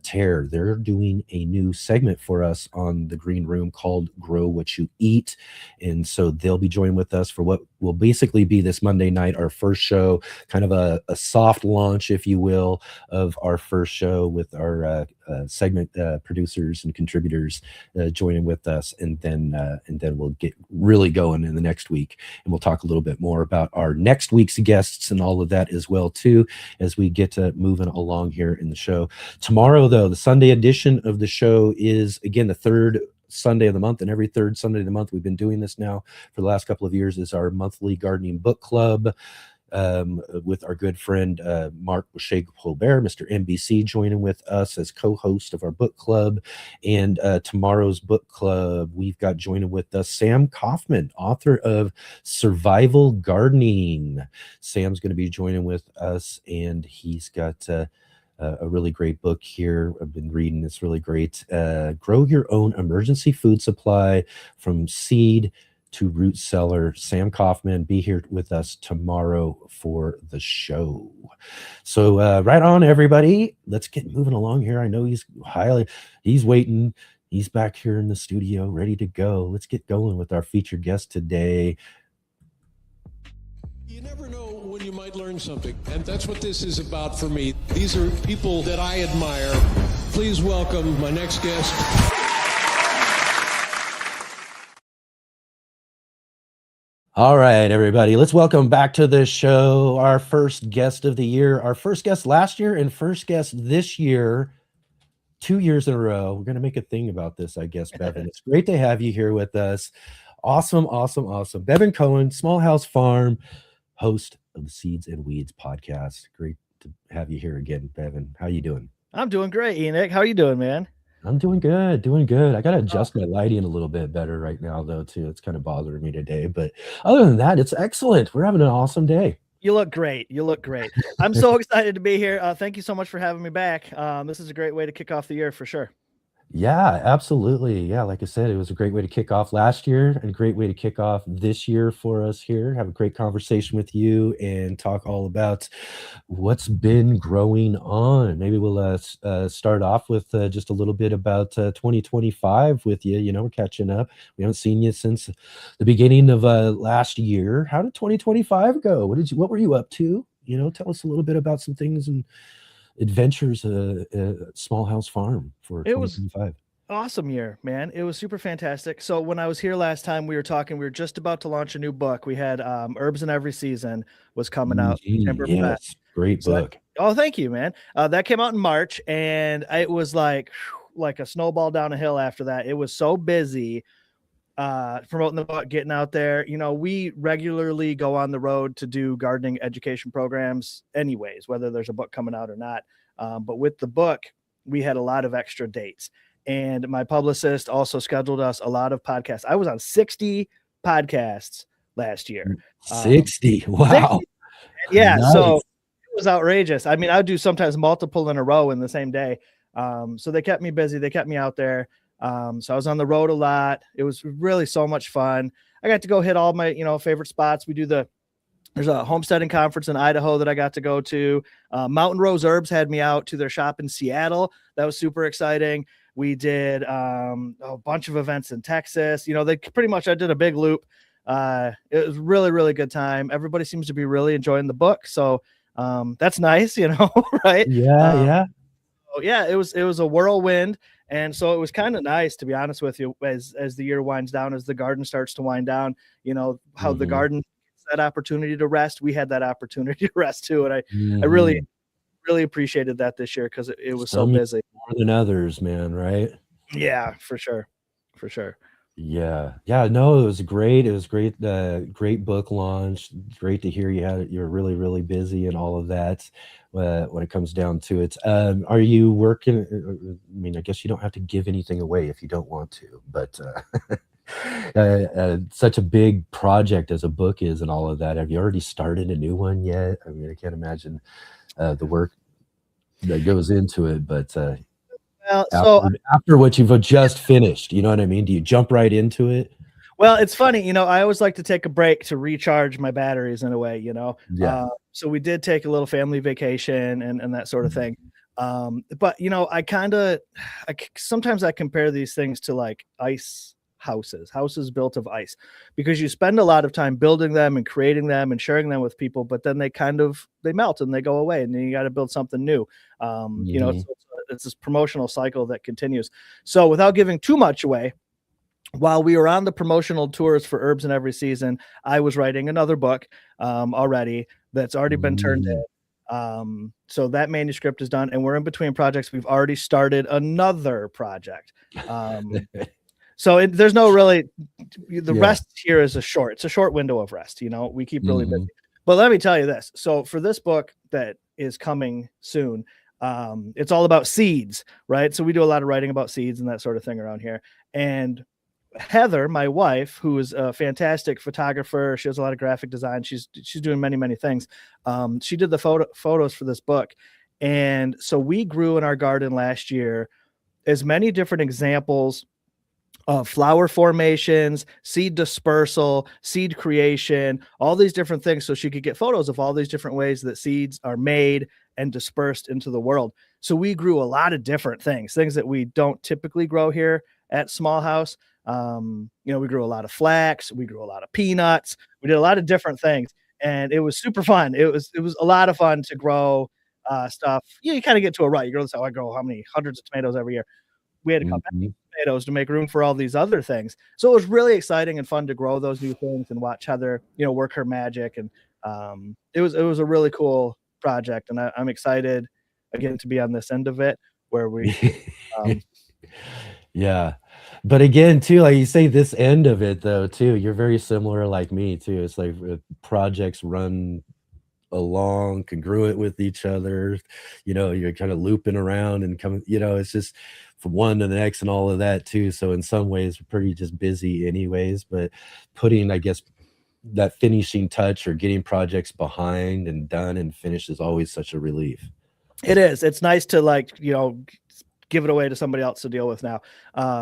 Tear. They're doing a new segment for us on the Green Room called Grow What You Eat. And so they'll be joining with us for what will basically be this Monday night, our first show, kind of a soft launch, if you will, of our first show with our segment producers and contributors joining with us. And then we'll get really going in the next week. And we'll talk a little bit more about our next week's guests and all of that as well, too, as we get moving along here in the show. Tomorrow, though, the Sunday edition of the show is, again, the 3rd Sunday of the month, and every 3rd Sunday of the month, we've been doing this now for the last couple of years, is our monthly gardening book club. with our good friend Mark Shea-Colbert, Mr. NBC, joining with us as co-host of our book club. And tomorrow's book club, we've got joining with us Sam Kaufman, author of Survival Gardening. Sam's going to be joining with us, and he's got a really great book here. I've been reading. It's really great. Grow Your Own Emergency Food Supply from Seed to Root Cellar. Sam Kaufman, be here with us tomorrow for the show. So right on, everybody. Let's get moving along here. I know he's waiting. He's back here in the studio, ready to go. Let's get going with our featured guest today. You never know when you might learn something, and that's what this is about for me. These are people that I admire. Please welcome my next guest. All right, everybody, let's welcome back to the show our first guest of the year, our first guest last year and first guest this year, 2 years in a row. We're going to make a thing about this, I guess, Bevin. It's great to have you here with us. Awesome. Bevin Cohen, Small House Farm, host of the Seeds and Weeds podcast. Great to have you here again, Bevin. How you doing? I'm doing great, Enoch. How are you doing, man? I'm doing good. I got to adjust my lighting a little bit better right now, though, too. It's kind of bothering me today. But other than that, it's excellent. We're having an awesome day. You look great. I'm so excited to be here. Thank you so much for having me back. This is a great way to kick off the year for sure. Yeah, absolutely. Yeah, like I said, it was a great way to kick off last year and a great way to kick off this year for us here. Have a great conversation with you and talk all about what's been growing on. Maybe we'll start off with just a little bit about 2025 with you. You know, we're catching up. We haven't seen you since the beginning of last year. How did 2025 go? What were you up to? You know, tell us a little bit about some things and adventures Small House Farm for 2025. Awesome year, man. It was super fantastic. So when I was here last time, we were just about to launch a new book. We had Herbs in Every Season was coming out. Yes, great book. Thank you, man. That came out in March, and it was like a snowball down a hill after that. It was so busy promoting the book, getting out there. You know, we regularly go on the road to do gardening education programs anyways, whether there's a book coming out or not. But with the book, we had a lot of extra dates. And my publicist also scheduled us a lot of podcasts. I was on 60 podcasts last year. 60. Wow. 60. Yeah. Nice. So it was outrageous. I mean, I would do sometimes multiple in a row in the same day. So they kept me busy. They kept me out there. So I was on the road a lot. It was really so much fun. I got to go hit all my, favorite spots. There's a homesteading conference in Idaho that I got to go to. Mountain Rose Herbs had me out to their shop in Seattle. That was super exciting. We did a bunch of events in Texas. I did a big loop. It was really, really good time. Everybody seems to be really enjoying the book. So that's nice, right? Yeah. Yeah, it was a whirlwind. And so it was kind of nice, to be honest with you, as the year winds down, as the garden starts to wind down, how the garden gets that opportunity to rest. We had that opportunity to rest too. And I really, really appreciated that this year because it was so busy. More than others, man, right? Yeah, for sure. Yeah. No, it was great. It was great. Great book launch. Great to hear you're really, really busy and all of that. When it comes down to it, are you working? I mean, I guess you don't have to give anything away if you don't want to, but such a big project as a book is and all of that. Have you already started a new one yet? I mean, I can't imagine the work that goes into it, but after what you've just finished, you know what I mean? Do you jump right into it? Well, it's funny, I always like to take a break to recharge my batteries in a way, Yeah. So we did take a little family vacation and that sort of thing. But sometimes I compare these things to like ice houses built of ice, because you spend a lot of time building them and creating them and sharing them with people, but then they melt and they go away, and then you got to build something new. It's this promotional cycle that continues. So without giving too much away, while we were on the promotional tours for Herbs in Every Season, I was writing another book already that's already been turned in. So that manuscript is done, and we're in between projects. We've already started another project. So there's no really, rest here is it's a short window of rest. We keep really busy. But let me tell you this. So for this book that is coming soon, it's all about seeds, right? So we do a lot of writing about seeds and that sort of thing around here. And Heather, my wife, who is a fantastic photographer, she does a lot of graphic design. She's doing many, many things. She did the photos for this book. And so we grew in our garden last year as many different examples of flower formations, seed dispersal, seed creation, all these different things. So she could get photos of all these different ways that seeds are made and dispersed into the world. So we grew a lot of different things that we don't typically grow here at Small House. We grew a lot of flax, we grew a lot of peanuts, we did a lot of different things, and it was super fun. It was a lot of fun to grow stuff. You kind of get to a rut. You grow this, I grow how many hundreds of tomatoes every year. We had to cut back tomatoes to make room for all these other things. So it was really exciting and fun to grow those new things and watch Heather, work her magic. And it was a really cool project. And I'm excited again to be on this end of it where we yeah. But again, too, like you say, this end of it though, too, you're very similar like me too. It's like projects run along congruent with each other, you're kind of looping around and coming, it's just from one to the next and all of that too. So in some ways we're pretty just busy anyways, but putting, I guess, that finishing touch or getting projects behind and done and finished is always such a relief. It is. It's nice to give it away to somebody else to deal with now.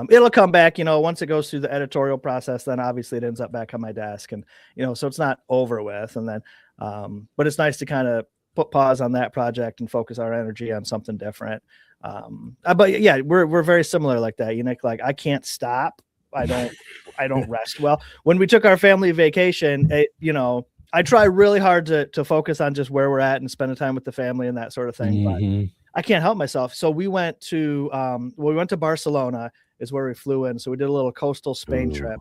It'll come back, once it goes through the editorial process, then obviously it ends up back on my desk and, so it's not over with. And then, but it's nice to kind of put pause on that project and focus our energy on something different. But yeah, we're very similar like that. Like I can't stop. I don't rest well. When we took our family vacation, I try really hard to focus on just where we're at and spending time with the family and that sort of thing. But I can't help myself. So we went to Barcelona is where we flew in. So we did a little coastal Spain trip.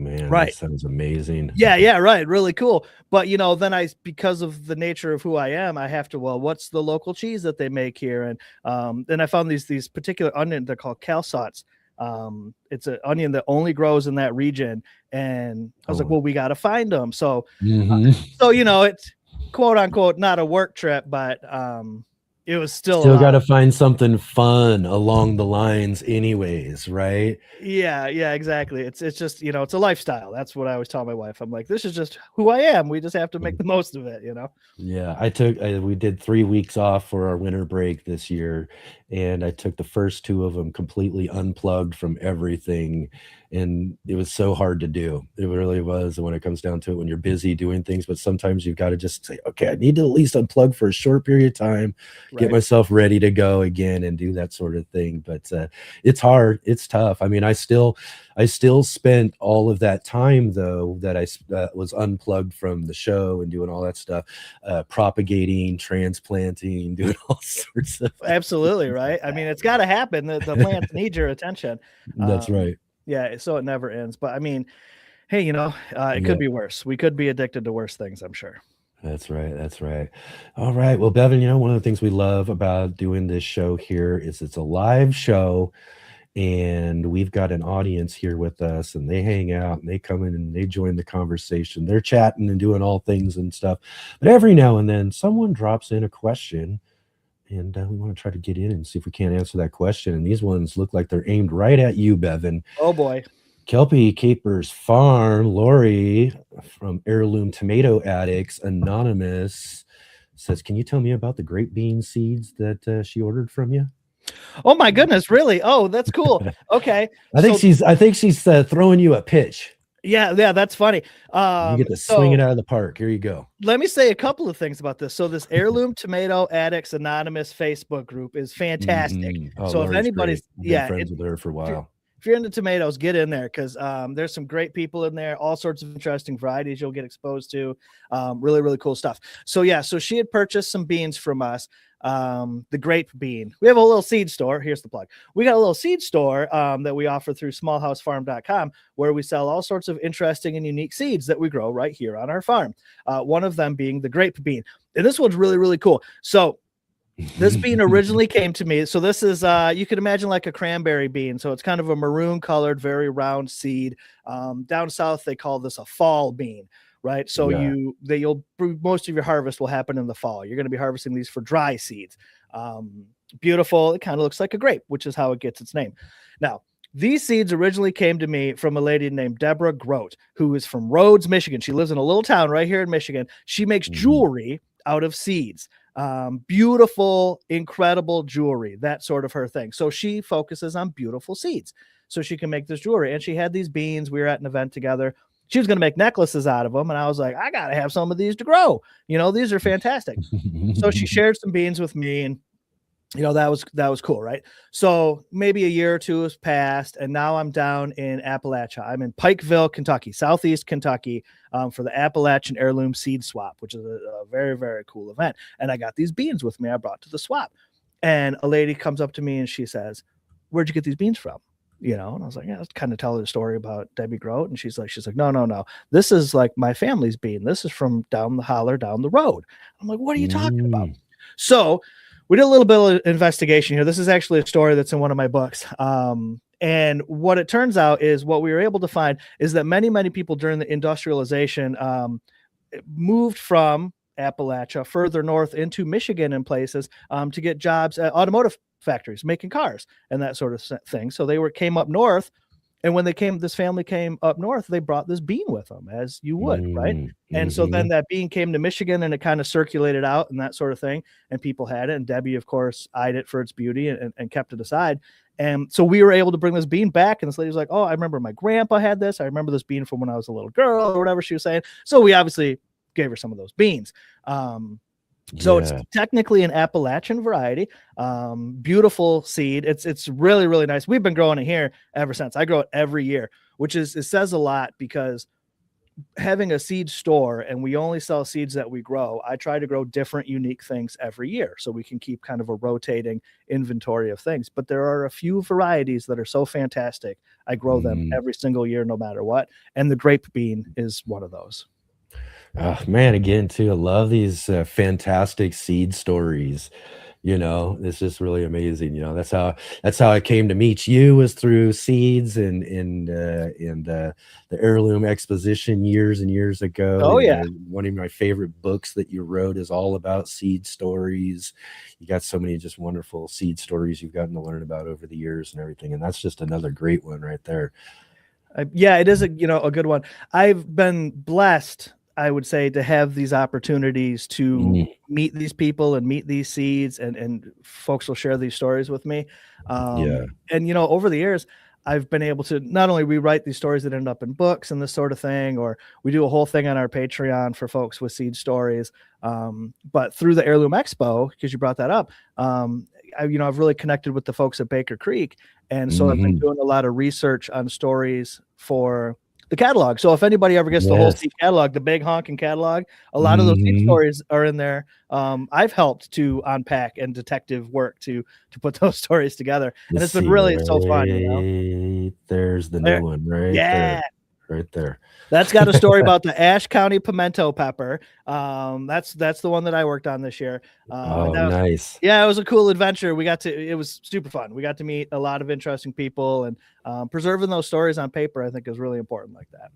Man, right. That sounds amazing. Yeah, right. Really cool. But then because of the nature of who I am, I have to, what's the local cheese that they make here? And then I found these particular onion, they're called calçots. It's an onion that only grows in that region. And I was like, we got to find them. So, it's quote unquote, not a work trip, but, it was still got to find something fun along the lines anyways, right? Yeah, exactly. It's just, it's a lifestyle. That's what I always tell my wife. I'm like, this is just who I am. We just have to make the most of it, Yeah, we did 3 weeks off for our winter break this year, and I took the first 2 of them completely unplugged from everything, and it was so hard to do. It really was. And when it comes down to it, when you're busy doing things, but sometimes you've got to just say, okay, I need to at least unplug for a short period of time, get myself ready to go again and do that sort of thing. But it's hard. It's tough. I mean, I still spent all of that time though that I was unplugged from the show and doing all that stuff, propagating, transplanting, doing all sorts of absolutely right. I mean, it's got to happen. The plants need your attention. That's right. Yeah, so it never ends. But I mean, hey, it could be worse. We could be addicted to worse things, I'm sure. That's right. All right. Well, Bevin, one of the things we love about doing this show here is it's a live show, and we've got an audience here with us, and they hang out and they come in and they join the conversation. They're chatting and doing all things and stuff. But every now and then someone drops in a question, and we want to try to get in and see if we can't answer that question. And these ones look like they're aimed right at you, Bevin. Oh boy. Kelpie Capers Farm, Lori from Heirloom Tomato Addicts Anonymous says, can you tell me about the grape bean seeds that she ordered from you? Oh my goodness, really? Oh, that's cool. Okay. I think she's throwing you a pitch. Yeah, that's funny. You get to swing it out of the park. Here you go. Let me say a couple of things about this. So this Heirloom Tomato Addicts Anonymous Facebook group is fantastic. Oh, so Lori's if anybody's friends with her for a while. If you're into tomatoes, get in there because there's some great people in there, all sorts of interesting varieties you'll get exposed to. Really, really cool stuff. So she had purchased some beans from us. The grape bean. We have a little seed store. Here's the plug. We got a little seed store that we offer through smallhousefarm.com where we sell all sorts of interesting and unique seeds that we grow right here on our farm. One of them being the grape bean. And this one's really, really cool. So this bean originally came to me. So this is, you could imagine like a cranberry bean. So it's kind of a maroon colored, very round seed. Down south, they call this a fall bean. right? So Yeah. most of your harvest will happen in the fall. You're going to be harvesting these for dry seeds. Beautiful. It kind of looks like a grape, which is how it gets its name. Now, these seeds originally came to me from a lady named Deborah Grote, who is from Rhodes, Michigan. She lives in a little town right here in Michigan. She makes jewelry out of seeds. Beautiful, incredible jewelry, that sort of her thing. So she focuses on beautiful seeds so she can make this jewelry. And she had these beans. We were at an event together. She was going to make necklaces out of them. And I was like, I got to have some of these to grow. These are fantastic. So she shared some beans with me, and that was cool, right? So maybe a year or two has passed, and now I'm down in Appalachia. I'm in Pikeville, Kentucky, southeast Kentucky, for the Appalachian Heirloom Seed Swap, which is a very, very cool event. And I got these beans with me I brought to the swap. And a lady comes up to me and she says, "Where'd you get these beans from?" And I was like, yeah, let's kind of tell her the story about Debbie Grote. And she's like, no. This is like my family's bean. This is from down the holler, down the road. I'm like, what are you talking about? So we did a little bit of investigation here. This is actually a story that's in one of my books. And what it turns out is what we were able to find is that many, many people during the industrialization moved from Appalachia further north into Michigan and places to get jobs at automotive factories making cars and that sort of thing. So they came up north. And when this family came up north, they brought this bean with them, as you would, right? And so then that bean came to Michigan, and it kind of circulated out and that sort of thing. And people had it. And Debbie, of course, eyed it for its beauty and kept it aside. And so we were able to bring this bean back. And this lady was like, "Oh, I remember my grandpa had this. I remember this bean from when I was a little girl," or whatever she was saying. So we obviously gave her some of those beans. So it's technically an Appalachian variety. Beautiful seed. It's really, really nice. We've been growing it here ever since. I grow it every year, it says a lot, because having a seed store and we only sell seeds that we grow, I try to grow different, unique things every year so we can keep kind of a rotating inventory of things. But there are a few varieties that are so fantastic. I grow them every single year, no matter what. And the grape bean is one of those. Oh, man, again, too, I love these fantastic seed stories. It's just really amazing. That's how I came to meet you, was through seeds and the Heirloom Exposition years and years ago. Oh, yeah. One of my favorite books that you wrote is all about seed stories. You got so many just wonderful seed stories you've gotten to learn about over the years and everything. And that's just another great one right there. Yeah, it is a good one. I've been blessed, I would say, to have these opportunities to meet these people and meet these seeds, and folks will share these stories with me. And, over the years, I've been able to not only rewrite these stories that end up in books and this sort of thing, or we do a whole thing on our Patreon for folks with seed stories. But through the Heirloom Expo, because you brought that up, I've really connected with the folks at Baker Creek. And so I've been doing a lot of research on stories for the catalog. So if anybody ever gets the whole seed catalog, the big honking catalog, a lot of those seed stories are in there. I've helped to unpack and detective work to put those stories together. And it's been really so fun. There's the new one, right? Yeah. Right there. That's got a story about the Ashe County pimento pepper. That's the one that I worked on this year. Nice. Yeah, it was a cool adventure. It was super fun. We got to meet a lot of interesting people, and preserving those stories on paper, I think, is really important like that.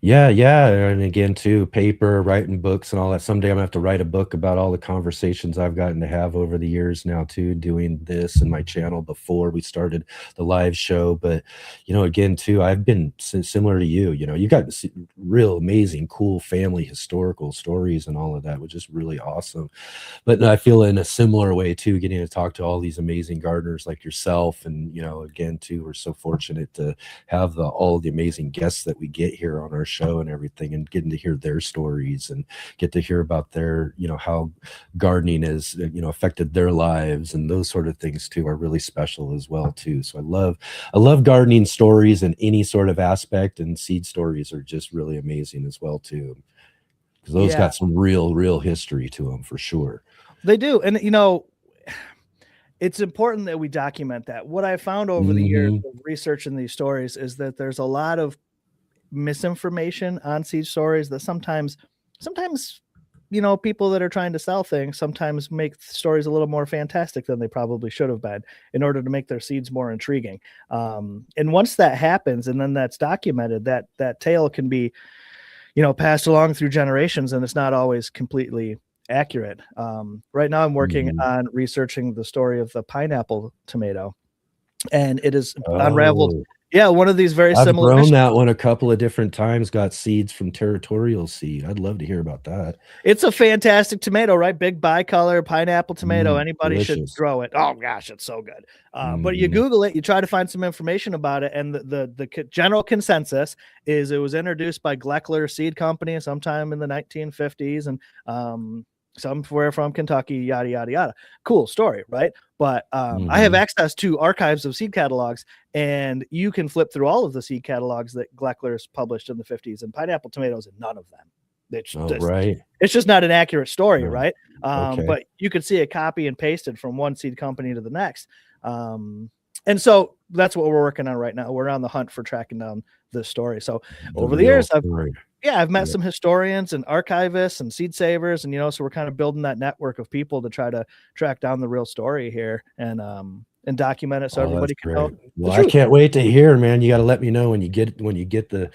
Yeah. And again, too, paper, writing books and all that. Someday I'm gonna have to write a book about all the conversations I've gotten to have over the years now, too, doing this and my channel before we started the live show. But, again, too, I've been similar to you. You got real amazing, cool family historical stories and all of that, which is really awesome. But I feel in a similar way, too, getting to talk to all these amazing gardeners like yourself. And, again, too, we're so fortunate to have all the amazing guests that we get here on our show and everything, and getting to hear their stories and get to hear about their, how gardening has, affected their lives, and those sort of things too are really special as well too. So I love gardening stories in any sort of aspect, and seed stories are just really amazing as well too, because those got some real history to them for sure. They do. And it's important that we document that. What I found over the years of researching these stories is that there's a lot of misinformation on seed stories that sometimes people that are trying to sell things sometimes make stories a little more fantastic than they probably should have been in order to make their seeds more intriguing. And once that happens and then that's documented, that tale can be passed along through generations, and it's not always completely accurate. Right now I'm working on researching the story of the pineapple tomato, and it is unraveled. Oh, Yeah, one of these very I've similar grown fish. that one a couple of different times, got seeds from Territorial Seed. I'd love to hear about that. It's a fantastic tomato, right? Big bicolor pineapple tomato. Mm, Anybody should delicious. grow it. Oh gosh, it's so good. But you Mhm. Google it, you try to find some information about it, and the general consensus is it was introduced by Gleckler Seed Company sometime in the 1950s, and somewhere from Kentucky, yada yada yada. Cool story, right? But I have Mhm. access to archives of seed catalogs, and you can flip through all of the seed catalogs that Gleckler's published in the 50s, and pineapple tomatoes in none of them. It's Oh, just, right. it's just not an accurate story, Right. right? Okay. But you could see it copy and pasted from one seed company to the next. And so that's what we're working on right now. We're on the hunt for tracking down this story. So The over the real years, story. I've met Yeah. some historians and archivists and seed savers, and so we're kind of building that network of people to try to track down the real story here and document it so Oh, that's everybody can know great. the Well, I truth. can't wait to hear, man. You gotta let me know when you get the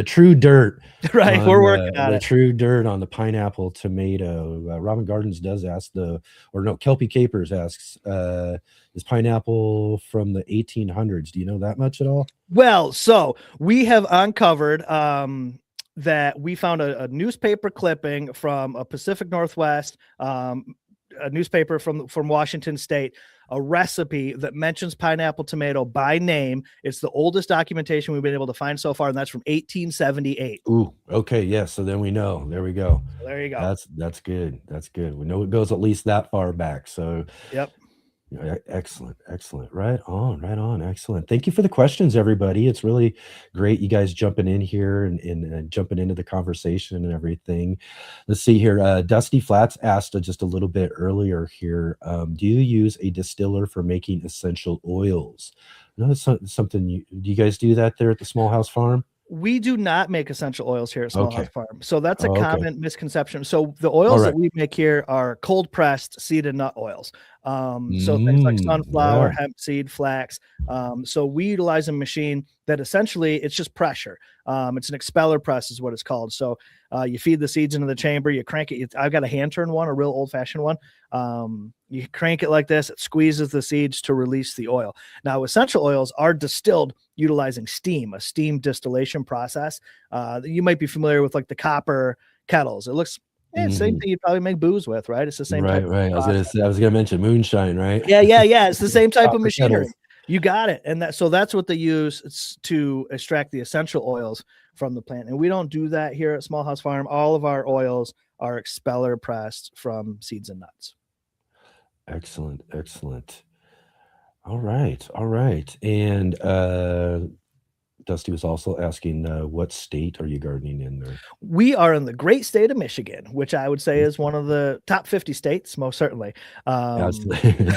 true dirt Right, on we're working on the it. true dirt on the pineapple tomato. Robin Gardens does ask Kelpie Capers asks, is pineapple from the 1800s? Do you know that much at all? Well, so we have uncovered that we found a newspaper clipping from a Pacific Northwest, a newspaper from Washington State, a recipe that mentions pineapple tomato by name. It's the oldest documentation we've been able to find so far, and that's from 1878. Ooh, okay, yeah. So then we know. There we go. So there you go. That's good. That's good. We know it goes at least that far back. So Yep. yeah, excellent, excellent. Right on, right on. Excellent. Thank you for the questions, everybody. It's really great you guys jumping in here and jumping into the conversation and everything. Let's see here. Dusty Flats asked just a little bit earlier here. Do you use a distiller for making essential oils? No, that's something do you guys do that there at the Small House Farm? We do not make essential oils here at Small House Okay. Farm. So that's a Oh, okay. common misconception. So the All oils right. that we make here are cold pressed seed and nut oils. So things like sunflower, Yeah. hemp seed, flax. So we utilize a machine that essentially it's just pressure. It's an expeller press is what it's called. So you feed the seeds into the chamber, you crank it. I've got a hand turn one, a real old fashioned one. You crank it like this, it squeezes the seeds to release the oil. Now, essential oils are distilled utilizing steam, a steam distillation process. You might be familiar with like the copper kettles. It looks same thing you'd probably make booze with, right? It's the same type Right, of right. process. I was gonna mention moonshine, right? Yeah. It's the same type of Copper machinery. kettles. You got it. And that's what they use to extract the essential oils from the plant. And we don't do that here at Small House Farm. All of our oils are expeller pressed from seeds and nuts. Excellent, excellent. All right, all right. And Dusty was also asking, what state are you gardening in there? We are in the great state of Michigan, which I would say is one of the top 50 states, most certainly. Absolutely.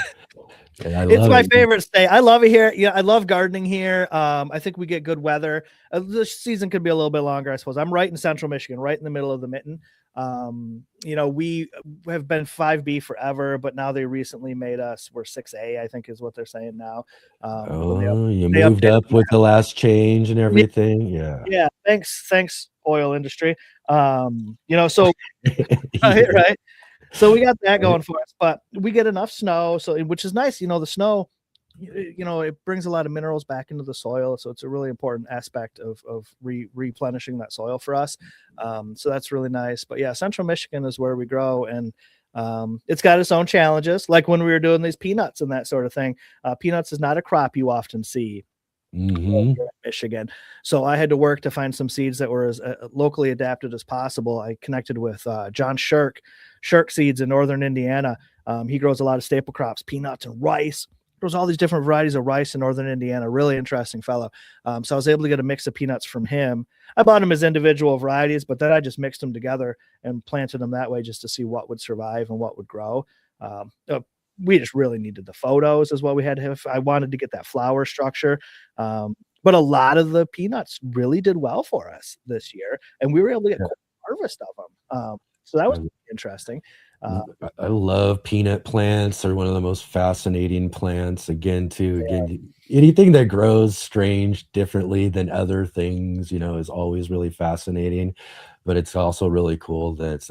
Yeah, I It's love my it. favorite state. I love it here. Yeah, I love gardening here. I think we get good weather. The season could be a little bit longer, I suppose. I'm right in central Michigan, right in the middle of the mitten. We have been 5B forever, but now they recently made we're 6A, I think is what they're saying now. Oh, you they moved updated up with the last change and everything. Yeah. Yeah, thanks, oil industry. So Yeah. right. So we got that going for us, but we get enough snow, which is nice. The snow, it brings a lot of minerals back into the soil, so it's a really important aspect of replenishing that soil for us. So that's really nice. But yeah, Central Michigan is where we grow, and it's got its own challenges. Like when we were doing these peanuts and that sort of thing. Peanuts is not a crop you often see Mhm. here in Michigan. So I had to work to find some seeds that were as locally adapted as possible. I connected with John Shirk Seeds in northern Indiana. He grows a lot of staple crops, peanuts and rice. Grows all these different varieties of rice in northern Indiana. Really interesting fellow. So I was able to get a mix of peanuts from him. I bought them as individual varieties, but then I just mixed them together and planted them that way just to see what would survive and what would grow. We just really needed the photos is what we had to have. I wanted to get that flower structure. But a lot of the peanuts really did well for us this year, and we were able to get quite a harvest of them. So that was interesting. I love peanut plants. They're one of the most fascinating plants. Again, anything that grows strange, differently than other things, is always really fascinating. But it's also really cool that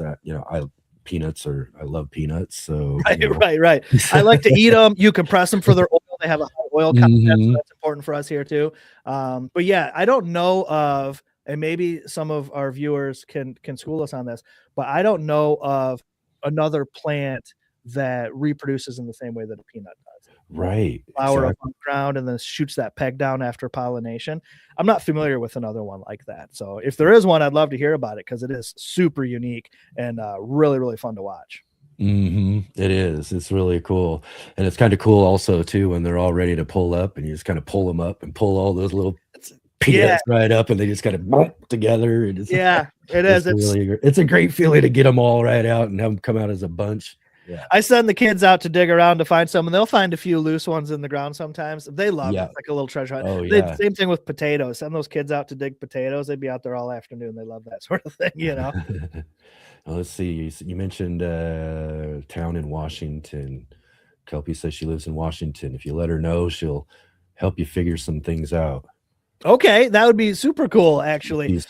I love peanuts. So Right. I like to eat them. You can press them for their oil. They have a high oil content, so that's important for us here too. But yeah, I don't know of, and maybe some of our viewers can school us on this, but I don't know of another plant that reproduces in the same way that a peanut does. Right. Flower up on the ground and then shoots that peg down after pollination. I'm not familiar with another one like that. So if there is one, I'd love to hear about it because it is super unique and really, really fun to watch. It is. It's really cool. And it's kind of cool also too when they're all ready to pull up and you just kind of pull them up and pull all those little peanuts right up and they just kind of bump together. And it is. It's a great feeling to get them all right out and have them come out as a bunch. Yeah. I send the kids out to dig around to find some, and they'll find a few loose ones in the ground sometimes. They love it. It's like a little treasure hunt. Oh, yeah. Same thing with potatoes. Send those kids out to dig potatoes. They'd be out there all afternoon. They love that sort of thing, Well, let's see. You mentioned town in Washington. Kelpie says she lives in Washington. If you let her know, she'll help you figure some things out. Okay, that would be super cool, actually. She's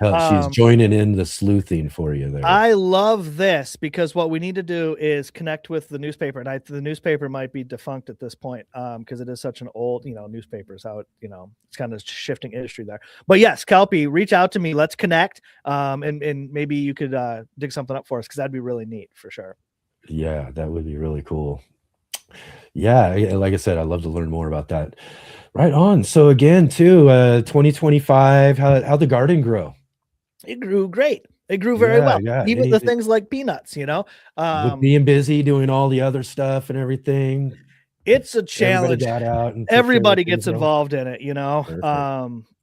joining in the sleuthing for you there. I love this because what we need to do is connect with the newspaper, and the newspaper might be defunct at this point because it is such an old, newspaper is how it's kind of shifting industry there. But yes, Kelpie, reach out to me. Let's connect, and maybe you could dig something up for us because that'd be really neat for sure. Yeah, that would be really cool. Yeah, like I said, I'd love to learn more about that. Right on. So again, too, 2025, how'd the garden grow? It grew great. It grew very well. Yeah. Even the things like peanuts, with being busy doing all the other stuff and everything. It's a challenge. Everybody gets involved in it,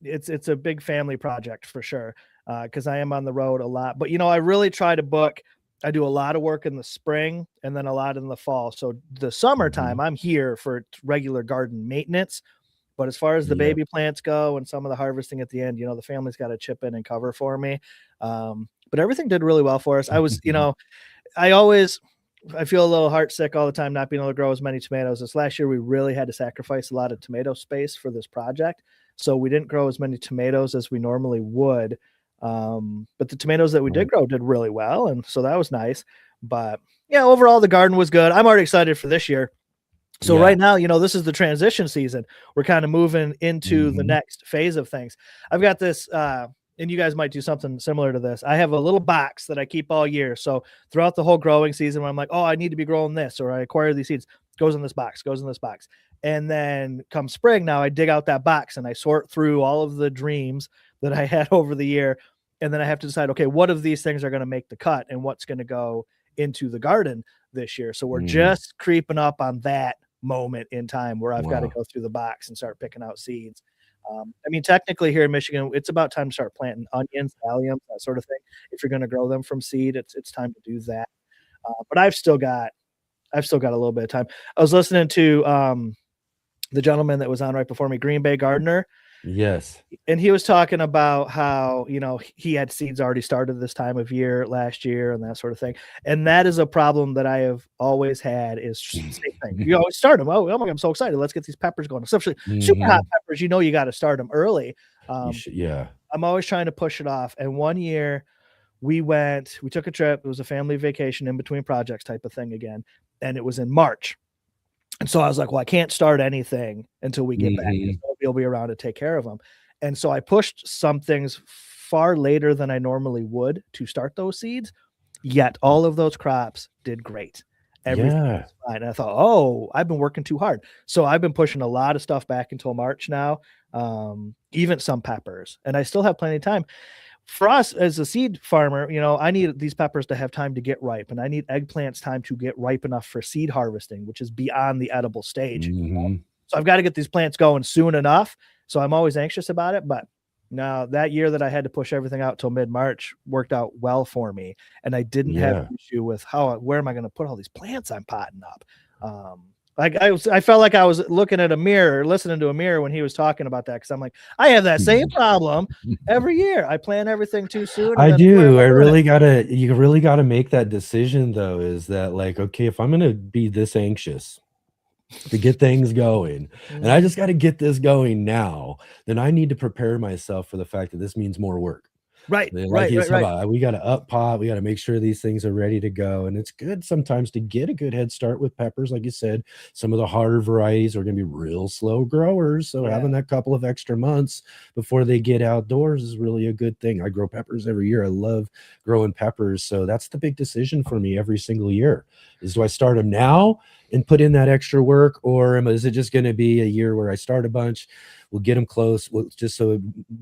It's a big family project for sure. Because I am on the road a lot. But I really try to book. I do a lot of work in the spring and then a lot in the fall. So the summertime, I'm here for regular garden maintenance. But as far as the baby plants go and some of the harvesting at the end, the family's got to chip in and cover for me. But everything did really well for us. I was, I feel a little heartsick all the time not being able to grow as many tomatoes. This last year, we really had to sacrifice a lot of tomato space for this project. So we didn't grow as many tomatoes as we normally would. But the tomatoes that we did grow did really well. And so that was nice. But yeah, overall, the garden was good. I'm already excited for this year. So right now, this is the transition season. We're kind of moving into the next phase of things. I've got this, and you guys might do something similar to this. I have a little box that I keep all year. So throughout the whole growing season, when I'm like, oh, I need to be growing this, or I acquire these seeds, goes in this box. And then come spring, now I dig out that box and I sort through all of the dreams that I had over the year. And then I have to decide, okay, what of these things are going to make the cut and what's going to go into the garden this year. So we're just creeping up on that moment in time where I've got to go through the box and start picking out seeds. Technically here in Michigan, it's about time to start planting onions, alliums, that sort of thing. If you're going to grow them from seed, it's time to do that. But I've still got a little bit of time. I was listening to the gentleman that was on right before me, Greenbay gardener. Yes. And he was talking about how, he had seeds already started this time of year last year and that sort of thing. And that is a problem that I have always had is same thing. You always start them. Oh my God, I'm so excited. Let's get these peppers going. Especially super hot peppers. You got to start them early. I'm always trying to push it off. And one year we took a trip. It was a family vacation in between projects type of thing again. And it was in March. And so I was like, well, I can't start anything until we get back. We'll be around to take care of them. And so I pushed some things far later than I normally would to start those seeds. Yet all of those crops did great. Everything was fine. And I thought, oh, I've been working too hard. So I've been pushing a lot of stuff back until March now, even some peppers. And I still have plenty of time. For us as a seed farmer, I need these peppers to have time to get ripe, and I need eggplants time to get ripe enough for seed harvesting, which is beyond the edible stage. So I've got to get these plants going soon enough. So I'm always anxious about it. But now that year that I had to push everything out till mid-March worked out well for me. And I didn't have an issue with where am I going to put all these plants I'm potting up? Like I felt like I was looking at a mirror, listening to a mirror when he was talking about that. Cause I'm like, I have that same problem every year. I plan everything too soon. And I then do. You it. really gotta make that decision though, is that like, okay, if I'm gonna be this anxious to get things going, and I just got to get this going now, then I need to prepare myself for the fact that this means more work. Right, Like you said, we got to up pot. We got to make sure these things are ready to go. And it's good sometimes to get a good head start with peppers. Like you said, some of the harder varieties are going to be real slow growers. So having that couple of extra months before they get outdoors is really a good thing. I grow peppers every year. I love growing peppers. So that's the big decision for me every single year is, do I start them now and put in that extra work, or is it just going to be a year where I start a bunch, we'll get them close, just so it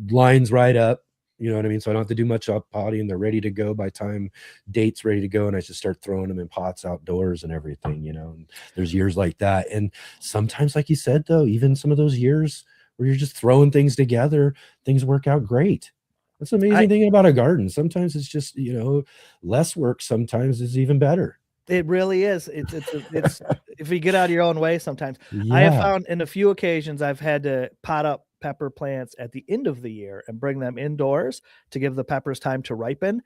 lines right up. You know what I mean? So I don't have to do much up potting, and they're ready to go by time date's ready to go. And I just start throwing them in pots outdoors and everything, you know, and there's years like that. And sometimes, like you said, though, even some of those years where you're just throwing things together, things work out great. That's the amazing thing about a garden. Sometimes it's just, you know, less work sometimes is even better. It really is. It's if you get out of your own way sometimes. I have found in a few occasions I've had to pot up pepper plants at the end of the year and bring them indoors to give the peppers time to ripen.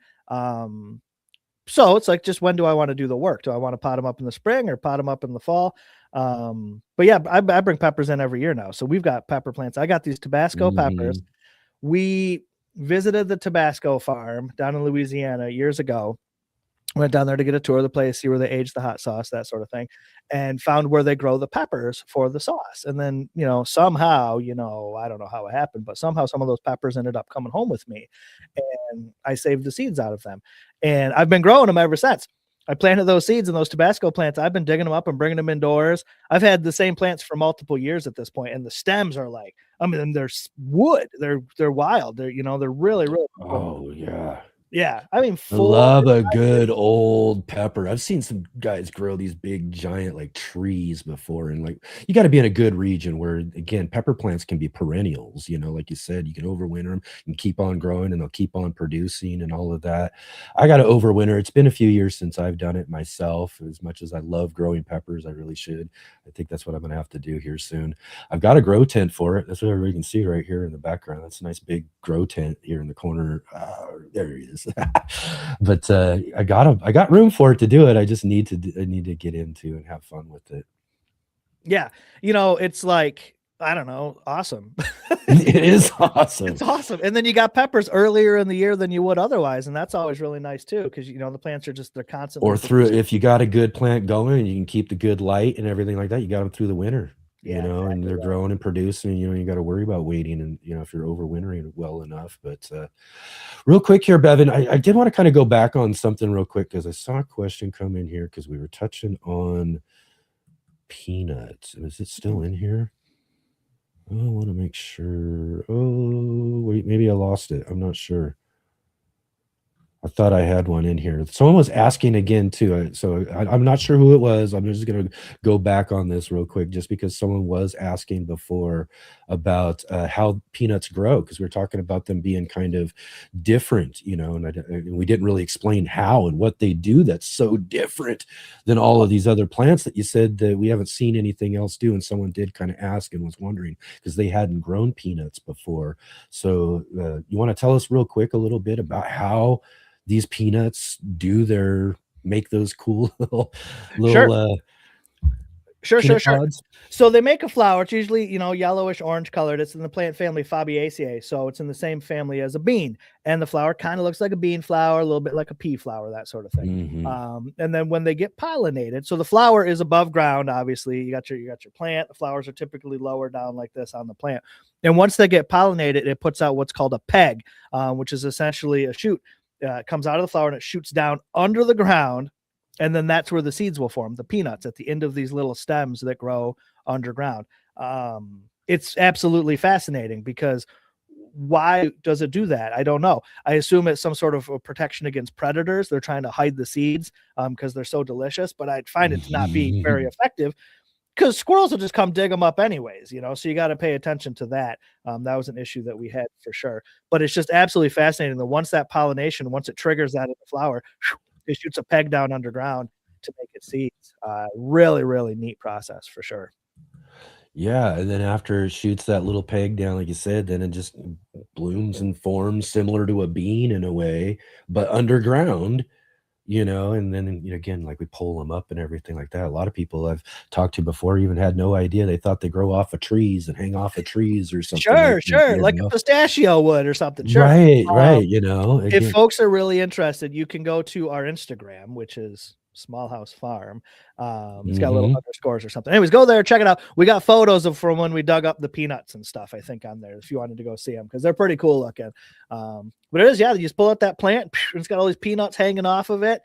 So it's like, just when do I want to do the work? Do I want to pot them up in the spring or pot them up in the fall? But yeah, I bring peppers in every year now. So we've got pepper plants. I got these Tabasco peppers. We visited the Tabasco farm down in Louisiana years ago. Went down there to get a tour of the place, see where they age the hot sauce, that sort of thing, and found where they grow the peppers for the sauce. And then, you know, somehow, you know, I don't know how it happened, but somehow some of those peppers ended up coming home with me, and I saved the seeds out of them. And I've been growing them ever since. I planted those seeds in those Tabasco plants. I've been digging them up and bringing them indoors. I've had the same plants for multiple years at this point, and the stems are like, I mean, they're wood. They're wild. They're, you know, they're really, really cool. Oh yeah. Yeah, I mean, I love a good old pepper. I've seen some guys grow these big giant like trees before, and like, you got to be in a good region where, again, pepper plants can be perennials, you know, like you said, you can overwinter them and keep on growing, and they'll keep on producing and all of that. I got to overwinter. It's been a few years since I've done it myself. As much as I love growing peppers, I really should. I think that's what I'm gonna have to do here soon. I've got a grow tent for it. That's what everybody can see right here in the background. That's a nice big grow tent here in the corner. There he is. But I got room for it to do it. I just need to get into and have fun with it. Yeah, you know, it's like, I don't know, awesome. It is awesome. It's awesome. And then you got peppers earlier in the year than you would otherwise, and that's always really nice too, because, you know, the plants are just, they're constantly. Or through, if you got a good plant going and you can keep the good light and everything like that, you got them through the winter. You know, exactly, and they're growing and producing, you know, you got to worry about waiting, and, you know, if you're overwintering well enough. But real quick here, Bevin, I did want to kind of go back on something real quick, because I saw a question come in here, because we were touching on peanuts. Is it still in here? Oh, I want to make sure. Oh, wait, maybe I lost it. I'm not sure. I thought I had one in here. Someone was asking again too. So I'm not sure who it was. I'm just going to go back on this real quick, just because someone was asking before about how peanuts grow, because we were talking about them being kind of different, you know, and we didn't really explain how and what they do that's so different than all of these other plants that you said that we haven't seen anything else do. And someone did kind of ask and was wondering, because they hadn't grown peanuts before. So you want to tell us real quick a little bit about how these peanuts make those cool little Sure. So they make a flower. It's usually, you know, yellowish orange colored. It's in the plant family Fabaceae, so it's in the same family as a bean, and the flower kind of looks like a bean flower, a little bit like a pea flower, that sort of thing. And then when they get pollinated, so the flower is above ground, obviously you got your plant. The flowers are typically lower down like this on the plant, and once they get pollinated, it puts out what's called a peg, which is essentially a shoot. It comes out of the flower and it shoots down under the ground, and then that's where the seeds will form, the peanuts, at the end of these little stems that grow underground. It's absolutely fascinating, because why does it do that? I don't know. I assume it's some sort of a protection against predators. They're trying to hide the seeds because they're so delicious, but I'd find it to not be very effective, because squirrels will just come dig them up anyways, you know, so you got to pay attention to that. That was an issue that we had for sure, but it's just absolutely fascinating that once that pollination, once it triggers that in the flower, it shoots a peg down underground, to make it seeds. Really, really neat process for sure. Yeah, and then after it shoots that little peg down, like you said, then it just blooms and forms similar to a bean in a way, but underground, and then, again, like we pull them up and everything like that. A lot of people I've talked to before even had no idea. They thought they grow off of trees and hang off of trees or something. Sure. Like a pistachio would or something. Sure. Right. If folks are really interested, you can go to our Instagram, which is Small House Farm. It's got little underscores or something. Anyways, go there, check it out. We got photos from when we dug up the peanuts and stuff, I think, on there, if you wanted to go see them, because they're pretty cool looking. But it is, you just pull out that plant, it's got all these peanuts hanging off of it.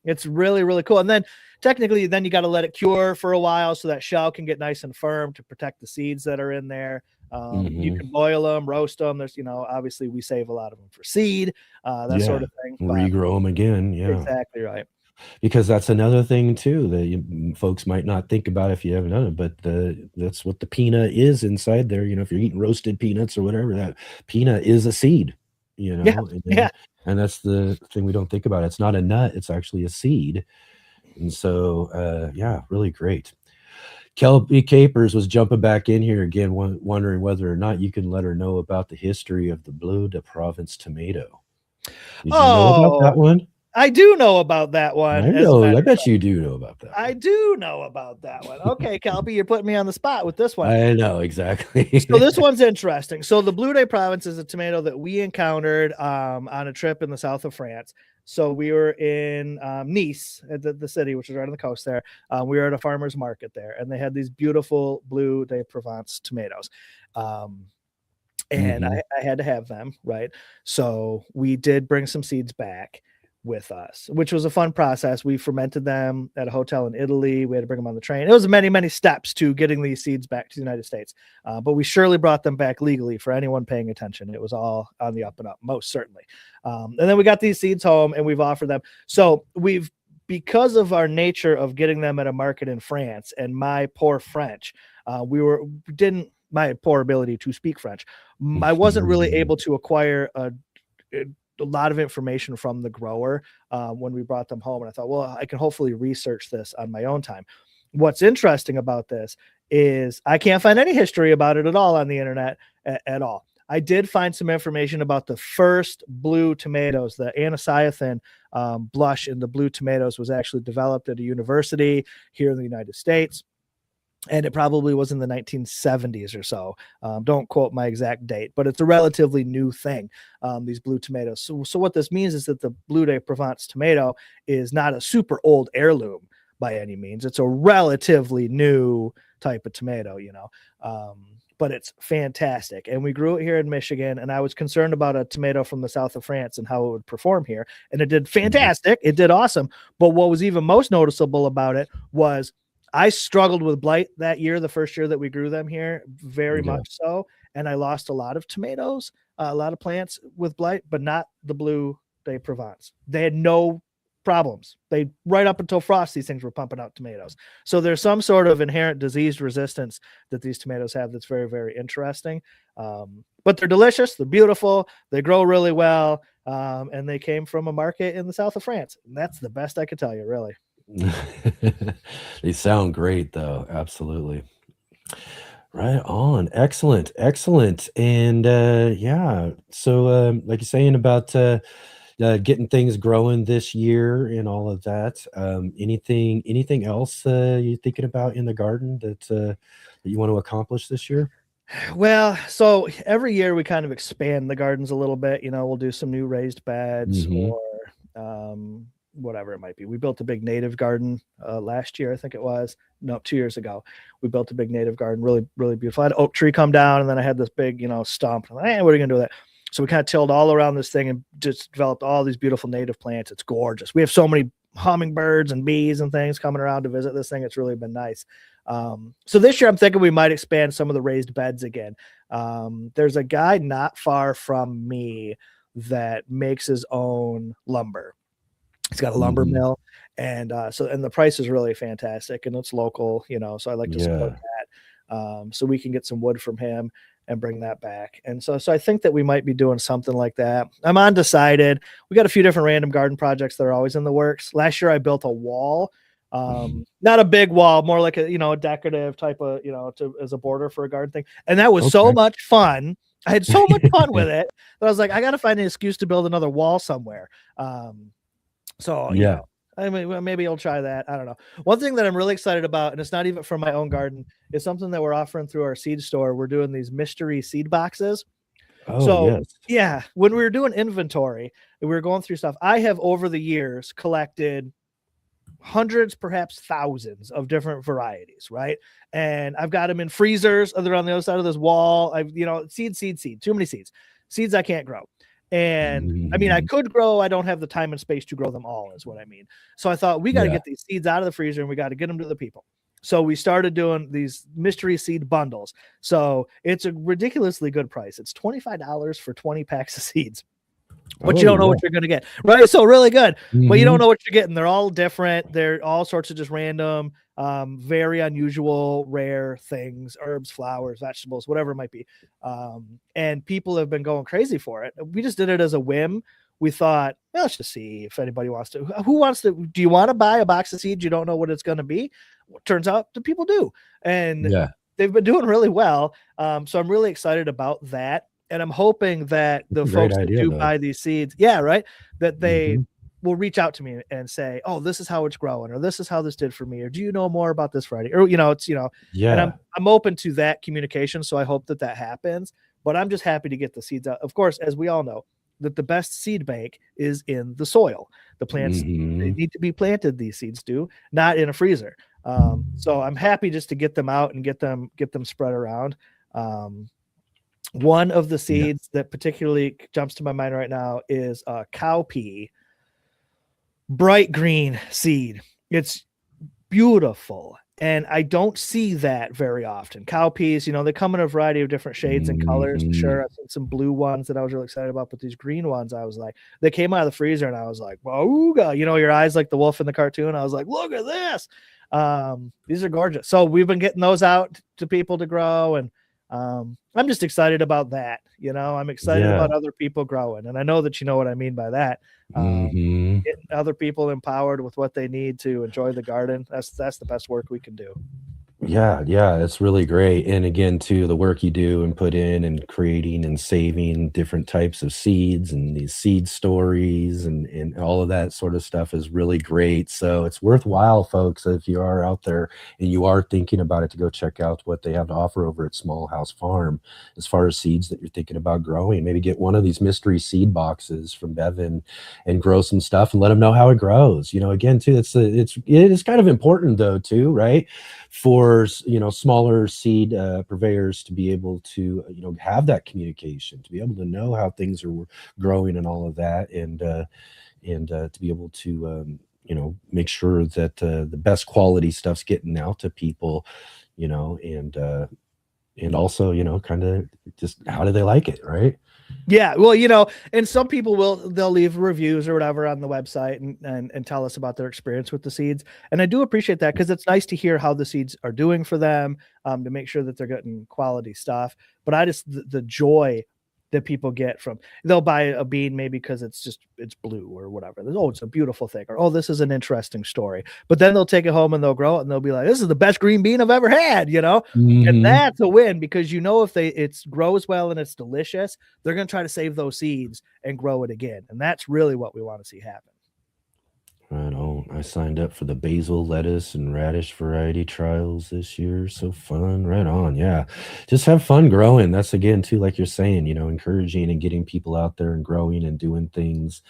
It's really, really cool. And then technically, then you got to let it cure for a while so that shell can get nice and firm to protect the seeds that are in there. You can boil them, roast them. There's, obviously we save a lot of them for seed, that sort of thing. Regrow them again. Yeah, exactly right. Because that's another thing too that folks might not think about if you haven't done it, but that's what the peanut is inside there. If you're eating roasted peanuts or whatever, that peanut is a seed. And that's the thing we don't think about. It's not a nut; it's actually a seed. And so, really great. Kelby Capers was jumping back in here again, wondering whether or not you can let her know about the history of the Bleu de Provence tomato. Did you know about that one? I do know about that one. I bet you do know about that. I do know about that one. Okay, Kelby, you're putting me on the spot with this one. I know, exactly. So this one's interesting. So the Bleu de Provence is a tomato that we encountered on a trip in the south of France. So we were in Nice, at the city, which is right on the coast there. We were at a farmer's market there, and they had these beautiful Bleu de Provence tomatoes. And I had to have them, right? So we did bring some seeds back with us, which was a fun process. We fermented them at a hotel in Italy. We had to bring them on the train. It was many, many steps to getting these seeds back to the United States. But we surely brought them back legally for anyone paying attention. It was all on the up and up, most certainly. And then we got these seeds home and we've offered them. So because of our nature of getting them at a market in France and my poor French, my poor ability to speak French, I wasn't really able to acquire a lot of information from the grower when we brought them home. And I thought, well, I can hopefully research this on my own time. What's interesting about this is I can't find any history about it at all on the internet at all. I did find some information about the first blue tomatoes. The anicyathin blush in the blue tomatoes was actually developed at a university here in the United States. And it probably was in the 1970s or so. Don't quote my exact date, but it's a relatively new thing, these blue tomatoes. So what this means is that the Bleu de Provence tomato is not a super old heirloom by any means. It's a relatively new type of tomato, but it's fantastic. And we grew it here in Michigan, and I was concerned about a tomato from the south of France and how it would perform here. And it did fantastic. It did awesome. But what was even most noticeable about it was I struggled with blight that year, the first year that we grew them here, very much so. And I lost a lot of tomatoes, a lot of plants with blight, but not the Bleu de Provence. They had no problems. Right up until frost, these things were pumping out tomatoes. So there's some sort of inherent disease resistance that these tomatoes have that's very, very interesting. But they're delicious. They're beautiful. They grow really well. And they came from a market in the south of France. And that's the best I could tell you, really. They sound great though. Absolutely. Right on. Excellent. And so like you're saying about getting things growing this year and all of that, anything else you're thinking about in the garden that you want to accomplish this year? Well, so every year we kind of expand the gardens a little bit. We'll do some new raised beds or whatever it might be. We built a big native garden last year, I think it was. No, 2 years ago. We built a big native garden, really, really beautiful. I had an oak tree come down, and then I had this big, stump. I'm like, what are you going to do with that? So we kind of tilled all around this thing and just developed all these beautiful native plants. It's gorgeous. We have so many hummingbirds and bees and things coming around to visit this thing. It's really been nice. So this year I'm thinking we might expand some of the raised beds again. There's a guy not far from me that makes his own lumber. He's got a lumber mill, and the price is really fantastic, and it's local, so I like to support that. so we can get some wood from him and bring that back. And so I think that we might be doing something like that. I'm undecided. We got a few different random garden projects that are always in the works. Last year I built a wall, not a big wall, more like a decorative type of, as a border for a garden thing. And that was so much fun. I had so much fun with it that I was like, I got to find an excuse to build another wall somewhere. I mean, maybe I'll try that. I don't know. One thing that I'm really excited about, and it's not even from my own garden, is something that we're offering through our seed store. We're doing these mystery seed boxes. Yeah, when we were doing inventory, we were going through stuff. I have over the years collected hundreds, perhaps thousands of different varieties, right? And I've got them in freezers. They're on the other side of this wall. Seed. Too many seeds I can't grow. And I mean, I could grow. I don't have the time and space to grow them all, is what I mean. So I thought we got to get these seeds out of the freezer and we got to get them to the people. So we started doing these mystery seed bundles. So it's a ridiculously good price. It's $25 for 20 packs of seeds, but you don't know what you're going to get, right? So really good, but you don't know what you're getting. They're all different. They're all sorts of just random, very unusual, rare things, herbs, flowers, vegetables, whatever it might be. And people have been going crazy for it. We just did it as a whim. We thought, well, let's just see if anybody wants to. Who wants to? Do you want to buy a box of seeds? You don't know what it's going to be. Well, turns out the people do, and they've been doing really well. So I'm really excited about that, and I'm hoping that the folks that do buy these seeds, that they will reach out to me and say, "Oh, this is how it's growing," or "This is how this did for me," or "Do you know more about this variety?" Or And I'm open to that communication. So I hope that happens. But I'm just happy to get the seeds out. Of course, as we all know, that the best seed bank is in the soil. The plants, they need to be planted, these seeds do, not in a freezer. So I'm happy just to get them out and get them spread around. One of the seeds that particularly jumps to my mind right now is a cowpea, bright green seed. It's beautiful. And I don't see that very often. Cowpeas, they come in a variety of different shades and colors. Sure, I've seen some blue ones that I was really excited about, but these green ones, I was like, they came out of the freezer and I was like, whoa, your eyes like the wolf in the cartoon. I was like, look at this. These are gorgeous. So we've been getting those out to people to grow, and I'm just excited about that. I'm excited about other people growing, and I know that you know what I mean by that. Getting other people empowered with what they need to enjoy the garden. That's the best work we can do. Yeah, it's really great. And again, too, the work you do and put in and creating and saving different types of seeds and these seed stories and all of that sort of stuff is really great. So it's worthwhile, folks, if you are out there and you are thinking about it, to go check out what they have to offer over at Small House Farm as far as seeds that you're thinking about growing. Maybe get one of these mystery seed boxes from Bevin and grow some stuff and let them know how it grows. Again, too, it is kind of important, though, too, right? For smaller seed purveyors to be able to have that communication, to be able to know how things are growing and all of that, and to be able to make sure that the best quality stuff's getting out to people, and also kind of just how do they like it, right? Yeah, well, and some people they'll leave reviews or whatever on the website and tell us about their experience with the seeds. And I do appreciate that, because it's nice to hear how the seeds are doing for them, to make sure that they're getting quality stuff. But the joy that people get from, they'll buy a bean maybe because it's blue or whatever. Oh, it's a beautiful thing, or, oh, this is an interesting story. But then they'll take it home and they'll grow it and they'll be like, this is the best green bean I've ever had, And that's a win, because if it grows well and it's delicious, they're going to try to save those seeds and grow it again. And that's really what we want to see happen. Right on. I signed up for the basil, lettuce, and radish variety trials this year. So fun. Right on. Yeah. Just have fun growing. That's, again, too, like you're saying, encouraging and getting people out there and growing and doing things.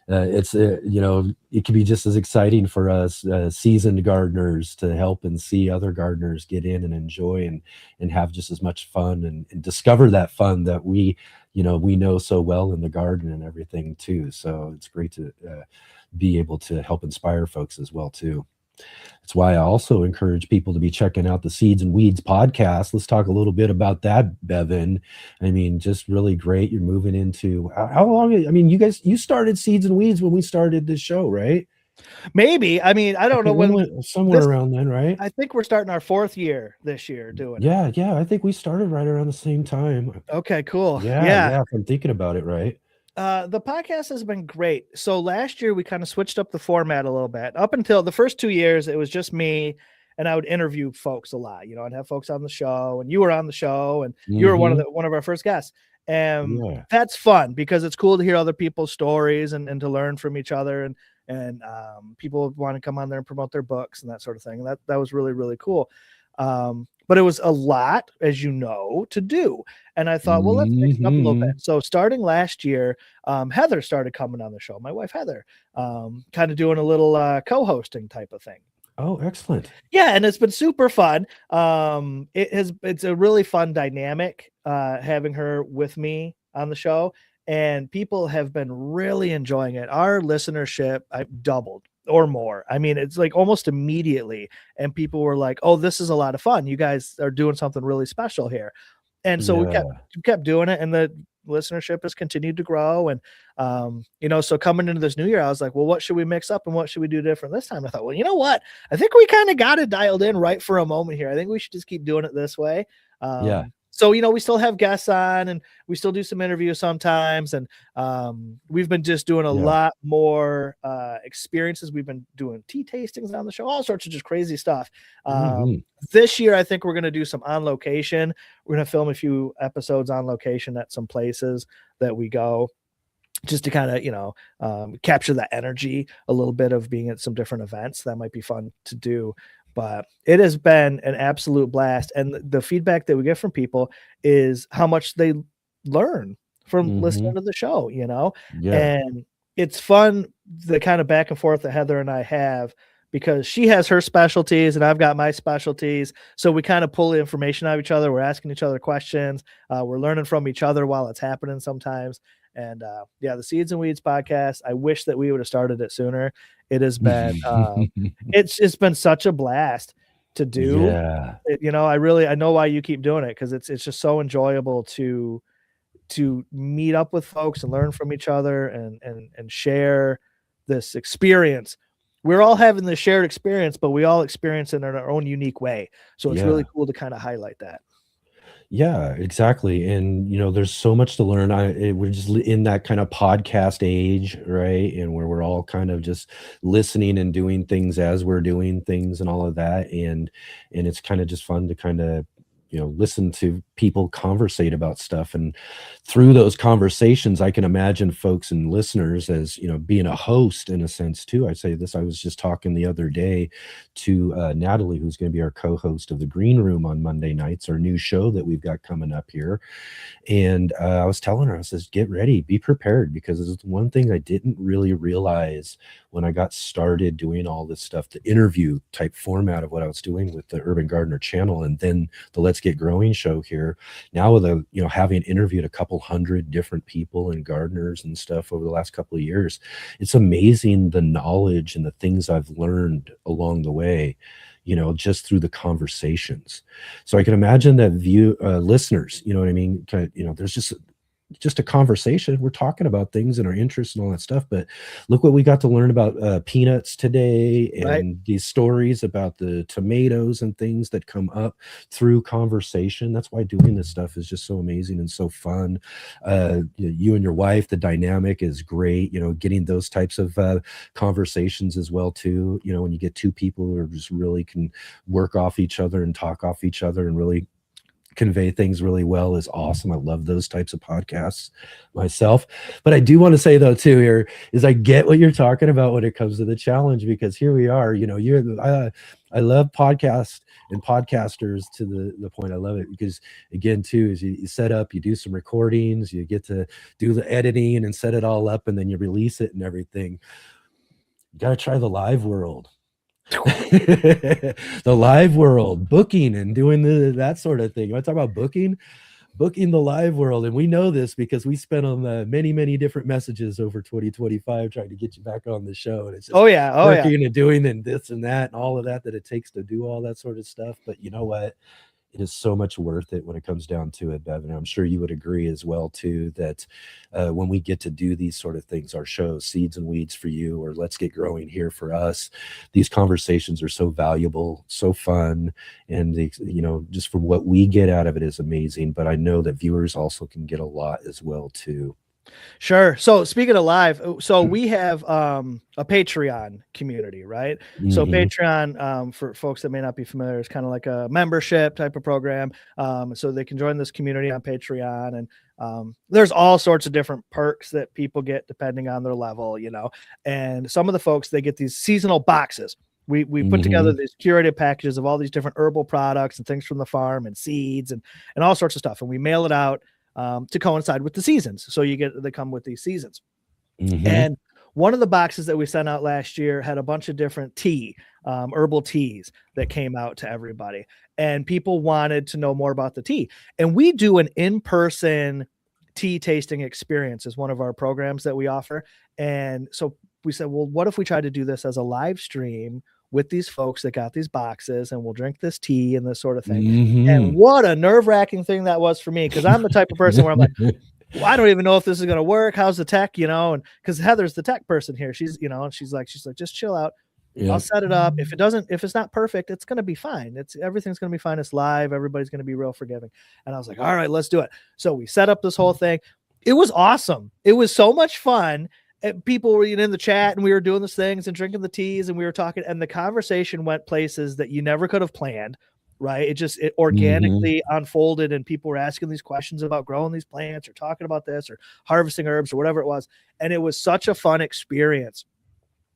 It can be just as exciting for us seasoned gardeners to help and see other gardeners get in and enjoy and have just as much fun and discover that fun that we know so well in the garden and everything, too. So it's great to be able to help inspire folks as well, too. That's why I also encourage people to be checking out the Seeds and Weeds podcast. Let's talk a little bit about that, Bevin. I mean, just really great. You're moving into how long? I mean, you started Seeds and Weeds when we started this show, right? Maybe. I mean, I don't know when. Somewhere around then, right? I think we're starting our 4th year this year doing it. Yeah. I think we started right around the same time. Okay, cool. Yeah. If I'm thinking about it, right? The podcast has been great. So last year we kind of switched up the format a little bit. Up until the first 2 years, it was just me, and I would interview folks a lot. I'd have folks on the show, and you were on the show, and you were one of our first guests. And that's fun because it's cool to hear other people's stories and to learn from each other. And people want to come on there and promote their books and that sort of thing. And that was really, really cool. But it was a lot, as you know, to do. And I thought, well, let's mix it up a little bit. So starting last year, Heather started coming on the show, my wife, Heather, kind of doing a little co-hosting type of thing. Oh, excellent. Yeah. And it's been super fun. It's a really fun dynamic having her with me on the show. And people have been really enjoying it. Our listenership doubled or more. I mean, it's like almost immediately. And people were like, oh, this is a lot of fun. You guys are doing something really special here. And so we kept doing it, and the listenership has continued to grow. And, so coming into this new year, I was like, well, what should we mix up and what should we do different this time? I thought, well, you know what? I think we kind of got it dialed in right for a moment here. I think we should just keep doing it this way. So, we still have guests on, and we still do some interviews sometimes. And we've been just doing a lot more experiences. We've been doing tea tastings on the show, all sorts of just crazy stuff. This year, I think we're going to do some on location. We're going to film a few episodes on location at some places that we go, just to kind of, capture that energy a little bit of being at some different events. That might be fun to do. But it has been an absolute blast. And the feedback that we get from people is how much they learn from listening to the show, and it's fun, the kind of back and forth that Heather and I have, because she has her specialties and I've got my specialties. So we kind of pull the information out of each other. We're asking each other questions. We're learning from each other while it's happening sometimes. And the Seeds and Weeds podcast, I wish that we would have started it sooner. It has been, it's been such a blast to do. Yeah. I know why you keep doing it, because it's just so enjoyable to meet up with folks and learn from each other and share this experience. We're all having this shared experience, but we all experience it in our own unique way. So it's really cool to kind of highlight that. Yeah, exactly. And there's so much to learn. We're just in that kind of podcast age, right? And where we're all kind of just listening and doing things as we're doing things and all of that. And it's kind of just fun to kind of listen to people conversate about stuff. And through those conversations, I can imagine folks and listeners as, being a host in a sense too. I say this, I was just talking the other day to Natalie, who's going to be our co-host of the Green Room on Monday nights, our new show that we've got coming up here. And I was telling her, I says, get ready, be prepared, because it's one thing I didn't really realize when I got started doing all this stuff, the interview type format of what I was doing with the Urban Gardener channel, and then the Let's Get Growing show here. Now with having interviewed a couple hundred different people and gardeners and stuff over the last couple of years, it's amazing the knowledge and the things I've learned along the way, just through the conversations. So I can imagine that listeners, you know what I mean? There's just a conversation. We're talking about things and our interests and all that stuff. But look what we got to learn about peanuts today, and these stories about the tomatoes and things that come up through conversation. That's why doing this stuff is just so amazing and so fun. You and your wife, the dynamic is great. Getting those types of conversations as well too. When you get two people who are just really can work off each other and talk off each other and really convey things really well is awesome. I love those types of podcasts myself. But I do want to say though too here is I get what you're talking about when it comes to the challenge, because here we are, I love podcasts and podcasters to the point. I love it because again too is you set up, you do some recordings, you get to do the editing and set it all up, and then you release it and everything. You got to try the live world. The live world, booking and doing that sort of thing. I talk about booking the live world, and we know this because we spent on many different messages over 2025 trying to get you back on the show, and it's just working and doing and this and that and all of that it takes to do all that sort of stuff. But you know what? it is so much worth it when it comes down to it, Bevin. I'm sure you would agree as well too that when we get to do these sort of things, our shows, Seeds and Weeds for you, or Let's Get Growing here for us, these conversations are so valuable, so fun, and just from what we get out of it is amazing. But I know that viewers also can get a lot as well too. Sure. So speaking of live, so we have a Patreon community, right? So Patreon, for folks that may not be familiar, is kind of like a membership type of program. So they can join this community on Patreon, and there's all sorts of different perks that people get depending on their level, and some of the folks, they get these seasonal boxes. We put together these curated packages of all these different herbal products and things from the farm and seeds and all sorts of stuff. And we mail it out to coincide with the seasons. So they come with these seasons. And one of the boxes that we sent out last year had a bunch of different herbal teas that came out to everybody. And people wanted to know more about the tea. And we do an in-person tea tasting experience as one of our programs that we offer. And so we said, well, what if we try to do this as a live stream with these folks that got these boxes, and we'll drink this tea and this sort of thing. And what a nerve-wracking thing that was for me, because I'm the type of person where I'm like, well, I don't even know if this is going to work. How's the tech, and because Heather's the tech person here. She's, and she's like, just chill out. I'll set it up. If it's not perfect, it's going to be fine. Everything's going to be fine. It's live. Everybody's going to be real forgiving. And I was like, all right, let's do it. So we set up this whole thing. It was awesome. It was so much fun. And people were in the chat, and we were doing these things and drinking the teas, and we were talking, and the conversation went places that you never could have planned, right? It organically unfolded, and people were asking these questions about growing these plants or talking about this or harvesting herbs or whatever it was. And it was such a fun experience.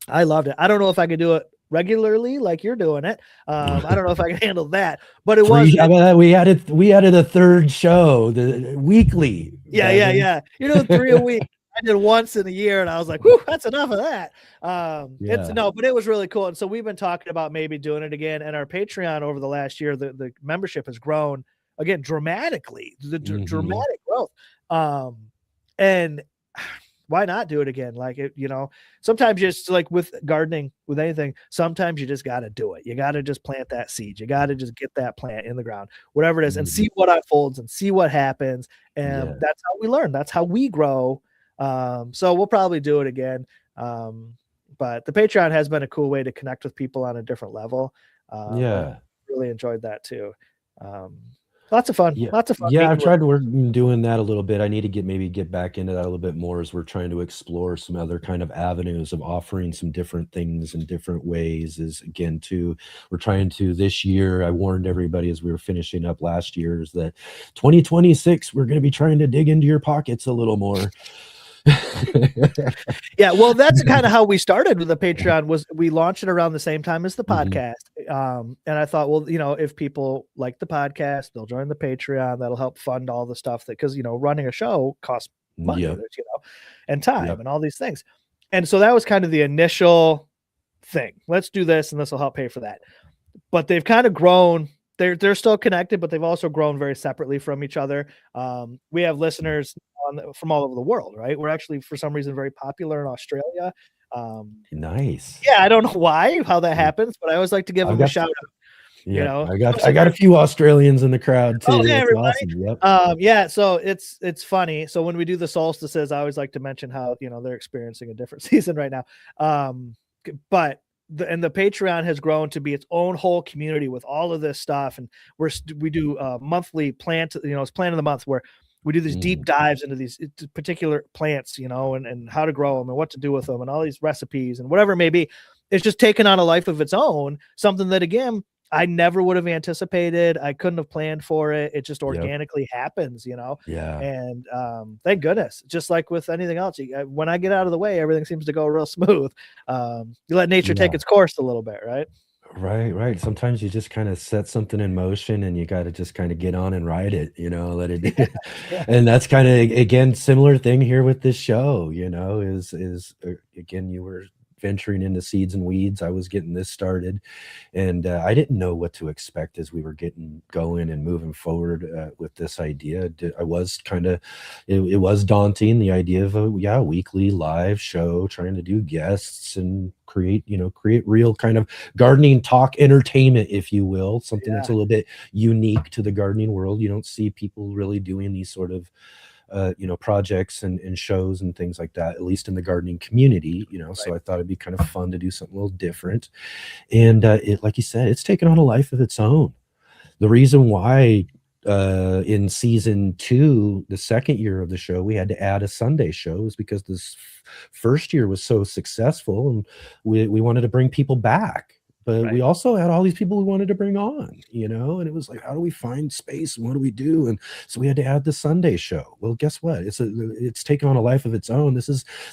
I loved it. I don't know if I could do it regularly like you're doing it. I don't know if I can handle that, but it was. We added a third show, the weekly. Yeah. You're doing 3 a week. I did once in a year, and I was like, whew, that's enough of that. But it was really cool. And so we've been talking about maybe doing it again. And our Patreon over the last year, the membership has grown again dramatically, dramatic growth. And why not do it again? Like, sometimes just like with gardening, with anything, sometimes you just got to do it. You got to just plant that seed. You got to just get that plant in the ground, whatever it is, and see what unfolds and see what happens. And that's how we learn. That's how we grow. So we'll probably do it again. But the Patreon has been a cool way to connect with people on a different level. Really enjoyed that too. Lots of fun. Lots of fun. I've tried to work doing that a little bit. I need to get back into that a little bit more as we're trying to explore some other kind of avenues of offering some different things in different ways. We're trying to this year, I warned everybody as we were finishing up last year, is that 2026, we're going to be trying to dig into your pockets a little more. Well, that's kind of how we started with the Patreon. Was we launched it around the same time as the podcast, and I thought, well, if people like the podcast, they'll join the Patreon. That'll help fund all the stuff because running a show costs money, and time and all these things. And so that was kind of the initial thing. Let's do this, and this will help pay for that. But they've kind of grown. They're still connected, but they've also grown very separately from each other. We have listeners from all over the world, right? We're actually, for some reason, very popular in Australia. Nice. I don't know how that happens, but I always like to give them a shout out. I got a few Australians in the crowd too. Oh, yeah, everybody. Awesome. Yep. So it's funny. So when we do the solstices, I always like to mention how they're experiencing a different season right now. But the Patreon has grown to be its own whole community with all of this stuff, and we do monthly plant, it's plant of the month, where we do these deep dives into these particular plants, and how to grow them and what to do with them and all these recipes and whatever it may be. It's just taken on a life of its own, something that, again, I never would have anticipated. I couldn't have planned for it. It just organically happens, And thank goodness, just like with anything else, when I get out of the way, everything seems to go real smooth. You let nature take its course a little bit, right? Right. Sometimes you just kind of set something in motion, and you got to just kind of get on and ride it, let it. And that's kind of, again, similar thing here with this show, is again, you were venturing into seeds and weeds. I was getting this started, and I didn't know what to expect as we were getting going and moving forward with this idea. I was kind of, it was daunting, the idea of a weekly live show, trying to do guests and create real kind of gardening talk entertainment, if you will, something that's a little bit unique to the gardening world. You don't see people really doing these sort of projects and shows and things like that, at least in the gardening community, so I thought it'd be kind of fun to do something a little different. And it, like you said, it's taken on a life of its own. The reason why in season 2, the second year of the show, we had to add a Sunday show is because this first year was so successful, and we wanted to bring people back. But we also had all these people we wanted to bring on, and it was like, how do we find space and what do we do? And so we had to add the Sunday show. Well, guess what? It's taken on a life of its own. This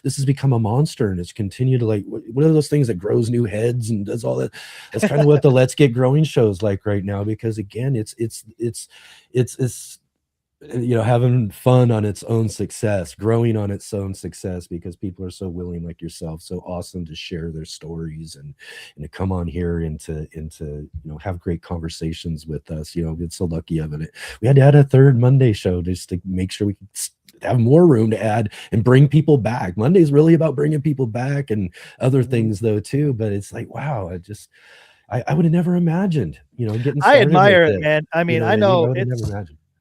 has become a monster, and it's continued to, like, one of those things that grows new heads and does all that. That's kind of what the Let's Get Growing show's like right now, because again, it's having fun on its own success, growing on its own success, because people are so willing, like yourself, so awesome, to share their stories and to come on here and to have great conversations with us. Get so lucky of it. We had to add a third Monday show just to make sure we could have more room to add and bring people back. Monday's really about bringing people back and other things though too, but it's like, wow, I would have never imagined, getting started. I admire it, man. I mean, I know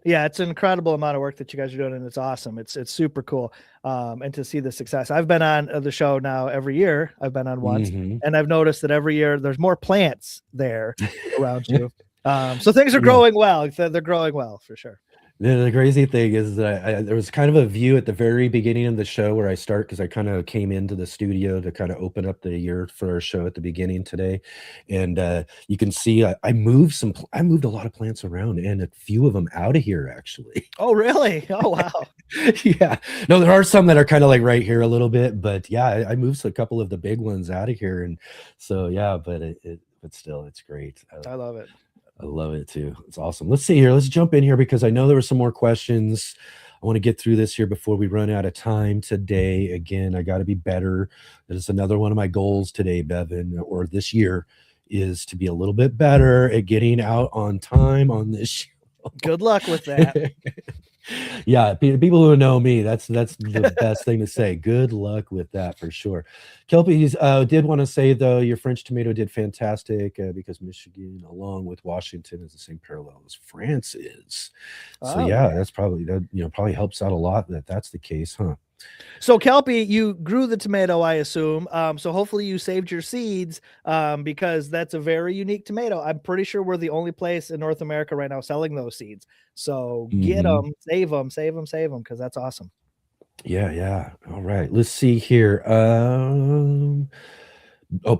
it's an incredible amount of work that you guys are doing, and it's awesome. It's super cool. And to see the success. I've been on the show now every year. I've been on once, and I've noticed that every year there's more plants there around you. So things are growing well. They're growing well for sure. The crazy thing is that there was kind of a view at the very beginning of the show where I start, because I kind of came into the studio to kind of open up the year for our show at the beginning today, and you can see I moved a lot of plants around, and a few of them out of here actually. Oh, really? Oh, wow. Yeah. No, there are some that are kind of like right here a little bit, but yeah, I moved a couple of the big ones out of here, and so yeah, but but still, it's great. I love it. I love it too. It's awesome. Let's see here. Let's jump in here, because I know there were some more questions. I want to get through this here before we run out of time today. Again, I got to be better. That is another one of my goals today, Bevin, or this year, is to be a little bit better at getting out on time on this show. Good luck with that. Yeah, people who know me, that's the best thing to say. Good luck with that for sure. Kelpie did want to say, though, your French tomato did fantastic because Michigan, along with Washington, is the same parallel as France is. So yeah, that's probably probably helps out a lot that's the case, huh? So Kelpie, you grew the tomato, I assume. So hopefully you saved your seeds because that's a very unique tomato. I'm pretty sure we're the only place in North America right now selling those seeds. So get them, save them, because that's awesome. Yeah. All right. Let's see here.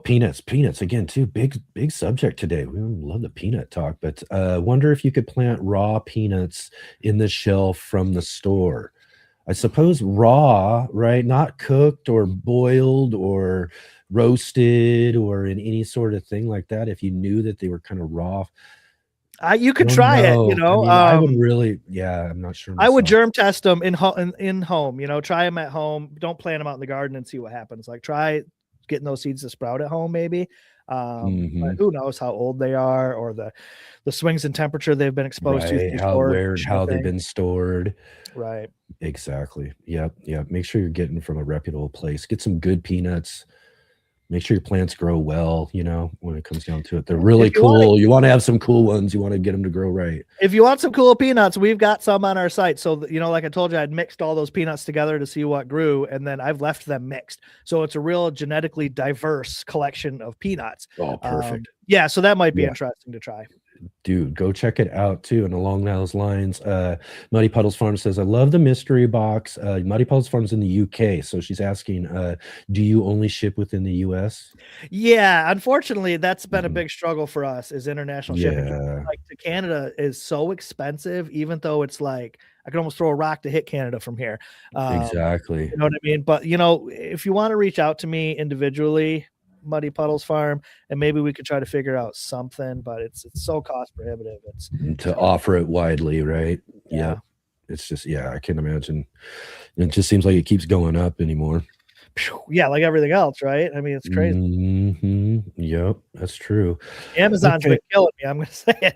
Peanuts again too. Big subject today. We love the peanut talk, but wonder if you could plant raw peanuts in the shelf from the store. I suppose raw, right? Not cooked or boiled or roasted or in any sort of thing like that. If you knew that they were kind of raw, you could try it. I would really, I'm not sure. I would germ test them in home. Try them at home. Don't plant them out in the garden and see what happens. Like try getting those seeds to sprout at home, maybe. But who knows how old they are or the swings in temperature they've been exposed to. How they've been stored. Right. Exactly. Yep. Make sure you're getting from a reputable place. Get some good peanuts. Make sure your plants grow well, when it comes down to it. They're really cool. You want to have some cool ones. You want to get them to grow right. If you want some cool peanuts, we've got some on our site. So, like I told you, I'd mixed all those peanuts together to see what grew, and then I've left them mixed. So it's a real genetically diverse collection of peanuts. Oh, perfect. So that might be interesting to try. Dude, go check it out too. And along those lines, Muddy Puddles Farm says, I love the mystery box. Muddy Puddles Farm's in the UK. So she's asking, do you only ship within the US? Yeah, unfortunately, that's been a big struggle for us is international shipping. Like to Canada is so expensive, even though it's like I could almost throw a rock to hit Canada from here. Exactly. You know what I mean? But if you want to reach out to me individually, Muddy Puddles Farm, and maybe we could try to figure out something, but it's so cost prohibitive. It's to offer it widely, right? Yeah. It's just I can't imagine. It just seems like it keeps going up anymore. yeah, like everything else, right? I mean, it's crazy. Yep, that's true. Amazon's Okay. been killing me. I'm gonna say it,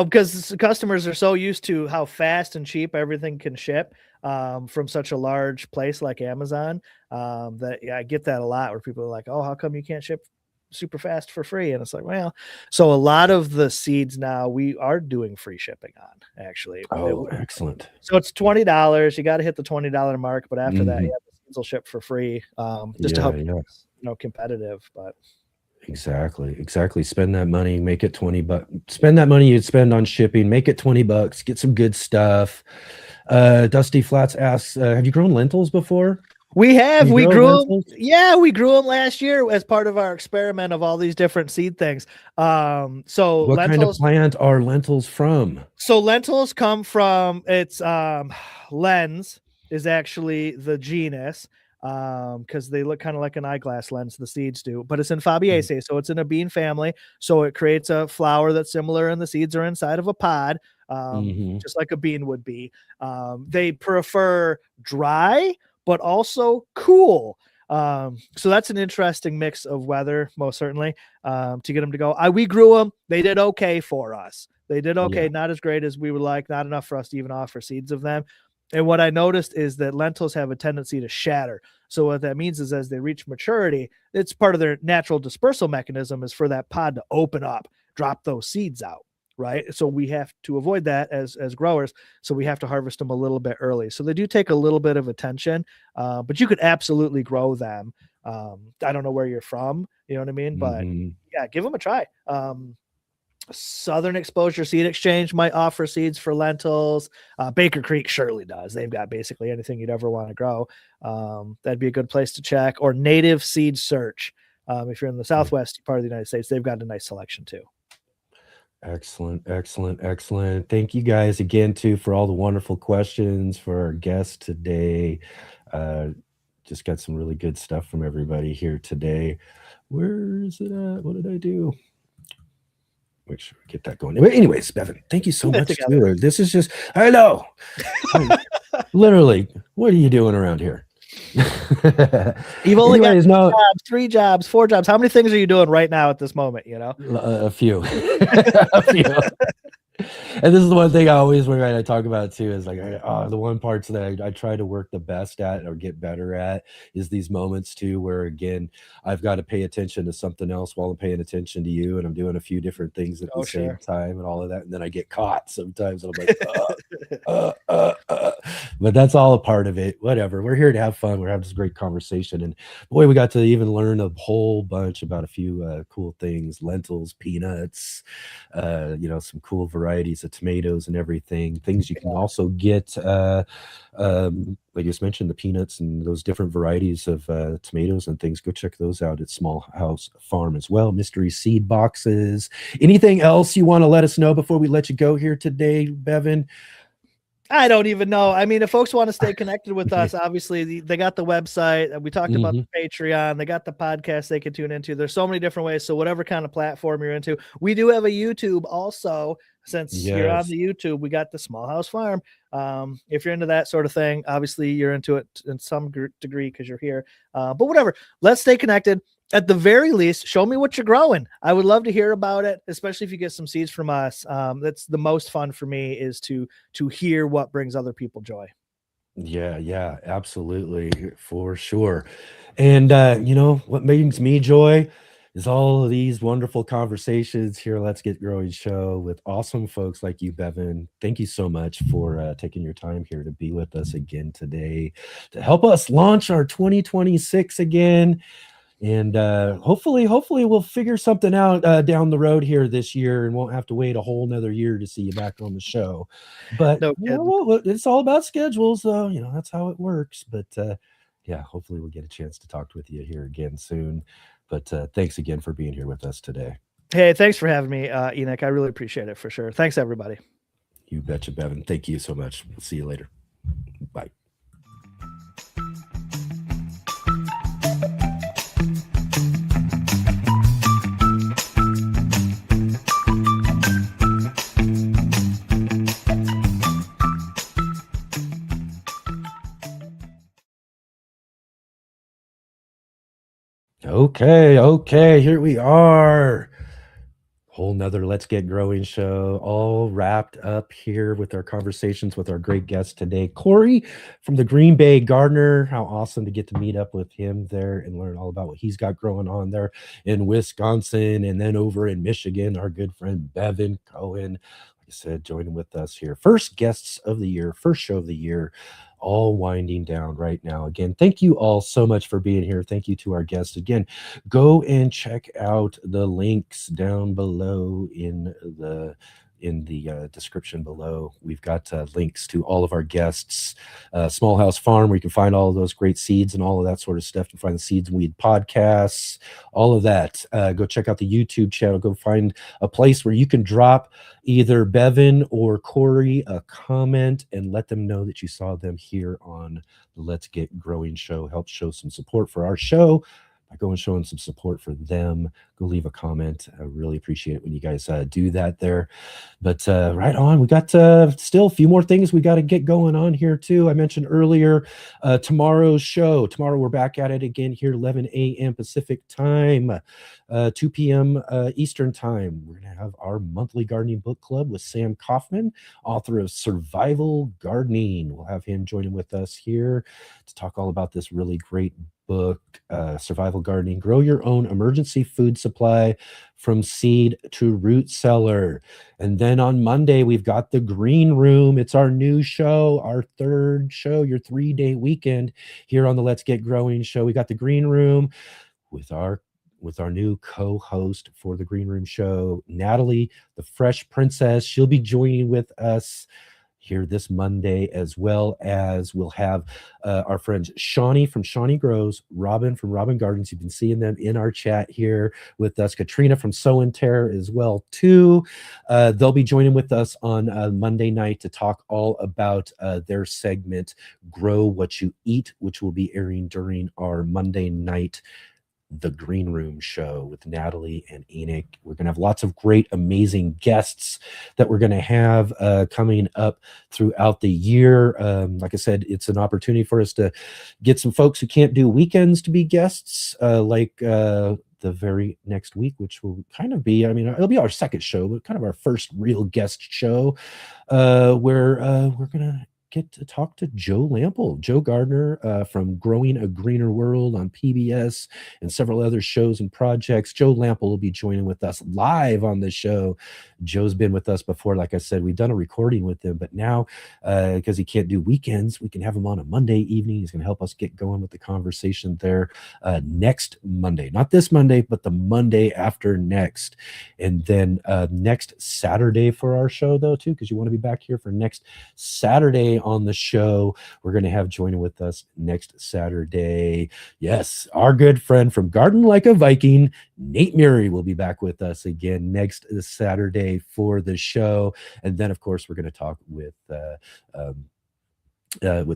because customers are so used to how fast and cheap everything can ship from such a large place like Amazon. That yeah, I get that a lot where people are like, "Oh, how come you can't ship super fast for free?" And it's like, well, so a lot of the seeds now we are doing free shipping on. Actually, Oh, excellent. so it's $20. You got to hit the $20 mark, but after that, Mhm. yeah, the seeds will ship for free, just to Yeah, help yeah. competitive. But Exactly. Spend that money, make it 20 bucks. Spend that money you'd spend on shipping, make it 20 bucks, get some good stuff. Dusty Flats asks, have you grown lentils before? we have You we grow grew them. lentils? Yeah, we grew them last year as part of our experiment of all these different seed things. So What kind of lentils. plant are lentils from? So lentils come from lens is actually the genus, because they look kind of like an eyeglass lens, the seeds do, but it's in Fabaceae, so it's in a bean family. So it creates a flower that's similar, and the seeds are inside of a pod, just like a bean would be. They prefer dry, but also cool. So that's an interesting mix of weather, most certainly, to get them to go. We grew them. They did okay for us. They did okay, Yeah. not as great as we would like, not enough for us to even offer seeds of them. And what I noticed is that lentils have a tendency to shatter. So what that means is as they reach maturity, it's part of their natural dispersal mechanism is for that pod to open up, drop those seeds out, right? So we have to avoid that as growers. So we have to harvest them a little bit early. So they do take a little bit of attention, but you could absolutely grow them. I don't know where you're from, you know what I mean? But yeah, give them a try. Southern Exposure Seed Exchange might offer seeds for lentils. Baker Creek surely does. They've got basically anything you'd ever want to grow. That'd be a good place to check. Or Native Seed Search. If you're in the Southwest part of the United States, they've got a nice selection too. Excellent. Thank you guys again too for all the wonderful questions for our guest today. Just got some really good stuff from everybody here today. Where is it at? What did I do? Make sure we get that going. But anyways, Bevin, thank you so much. Too. This is just, I know. Literally, what are you doing around here? You've only got 3 jobs, 4 jobs. How many things are you doing right now at this moment? A few. A few. And this is the one thing I always when I talk about too is like the one parts that I try to work the best at or get better at is these moments too where again I've got to pay attention to something else while I'm paying attention to you and I'm doing a few different things at the same time and all of that and then I get caught sometimes and I'm like but that's all a part of it. Whatever, we're here to have fun. We're having this great conversation and boy, we got to even learn a whole bunch about a few cool things, lentils, peanuts, some cool varieties of tomatoes and everything, things you can also get like you just mentioned, the peanuts and those different varieties of tomatoes and things. Go check those out at Small House Farm as well. Mystery seed boxes. Anything else you want to let us know before we let you go here today, Bevin? I don't even know. I mean, if folks want to stay connected with us, obviously they got the website. We talked about the Patreon. They got the podcast they can tune into. There's so many different ways. So whatever kind of platform you're into, we do have a YouTube also. Since you're on the YouTube, we got the Small House Farm. If you're into that sort of thing, obviously you're into it in some degree because you're here. But whatever, let's stay connected. At the very least, show me what you're growing. I would love to hear about it, especially if you get some seeds from us. That's the most fun for me is to hear what brings other people joy. Yeah, absolutely, for sure. And what brings me joy is all of these wonderful conversations here. Let's Get Growing show with awesome folks like you, Bevin. Thank you so much for taking your time here to be with us again today to help us launch our 2026 again. And hopefully we'll figure something out down the road here this year and won't have to wait a whole nother year to see you back on the show. But it's all about schedules, though. That's how it works. But hopefully we'll get a chance to talk with you here again soon. But thanks again for being here with us today. Hey, thanks for having me, Enoch. I really appreciate it for sure. Thanks, everybody. You betcha, Bevin. Thank you so much. We'll see you later. Bye. Okay, here we are. Whole nother Let's Get Growing show, all wrapped up here with our conversations with our great guest today, Corey from the Greenbay Gardener. How awesome to get to meet up with him there and learn all about what he's got growing on there in Wisconsin. And then over in Michigan, our good friend Bevin Cohen, like I said, joining with us here. First guests of the year, first show of the year, all winding down right now. Again, thank you all so much for being here. Thank you to our guests. Again, go and check out the links down below in the description below. We've got links to all of our guests, Small House Farm, where you can find all of those great seeds and all of that sort of stuff. You can find the Seeds and Weed podcasts, all of that. Go check out the YouTube channel. Go find a place where you can drop either Bevin or Corey a comment and let them know that you saw them here on the Let's Get Growing show. Help show some support for our show by going showing some support for them. Go leave a comment. I really appreciate it when you guys do that there. But right on, we got still a few more things we got to get going on here too. I mentioned earlier tomorrow's show. Tomorrow we're back at it again here, 11 a.m. Pacific time, 2 p.m. Eastern time. We're going to have our monthly gardening book club with Sam Kaufman, author of Survival Gardening. We'll have him joining with us here to talk all about this really great book, Survival Gardening, Grow Your Own Emergency Food Supply from Seed to Root Cellar. And then on Monday, we've got the Green Room. It's our new show, our third show, your 3-day weekend here on the Let's Get Growing show. We got the Green Room with our new co-host for the Green Room show, Natalie, the Fresh Princess. She'll be joining with us here this Monday, as well as we'll have our friends Shawnee from Shawnee Grows, Robin from Robin Gardens. You've been seeing them in our chat here with us. Katrina from Sow and Tear as well too. They'll be joining with us on Monday night to talk all about their segment, Grow What You Eat, which will be airing during our Monday night The Green Room show with Natalie and Enoch. We're going to have lots of great, amazing guests that we're going to have coming up throughout the year. Like I said, it's an opportunity for us to get some folks who can't do weekends to be guests, like the very next week, which will kind of be, it'll be our second show, but kind of our first real guest show, where we're going to get to talk to Joe Lample, Joe Gardner from Growing a Greener World on PBS and several other shows and projects. Joe Lample will be joining with us live on the show. Joe's been with us before. Like I said, we've done a recording with him, but now because he can't do weekends, we can have him on a Monday evening. He's going to help us get going with the conversation there next Monday, not this Monday, but the Monday after next. And then next Saturday for our show though, too, because you want to be back here for next Saturday on the show. We're going to have joining with us next Saturday. Yes, our good friend from Garden Like a Viking, Nate Murray, will be back with us again next Saturday for the show. And then, of course, we're going to talk with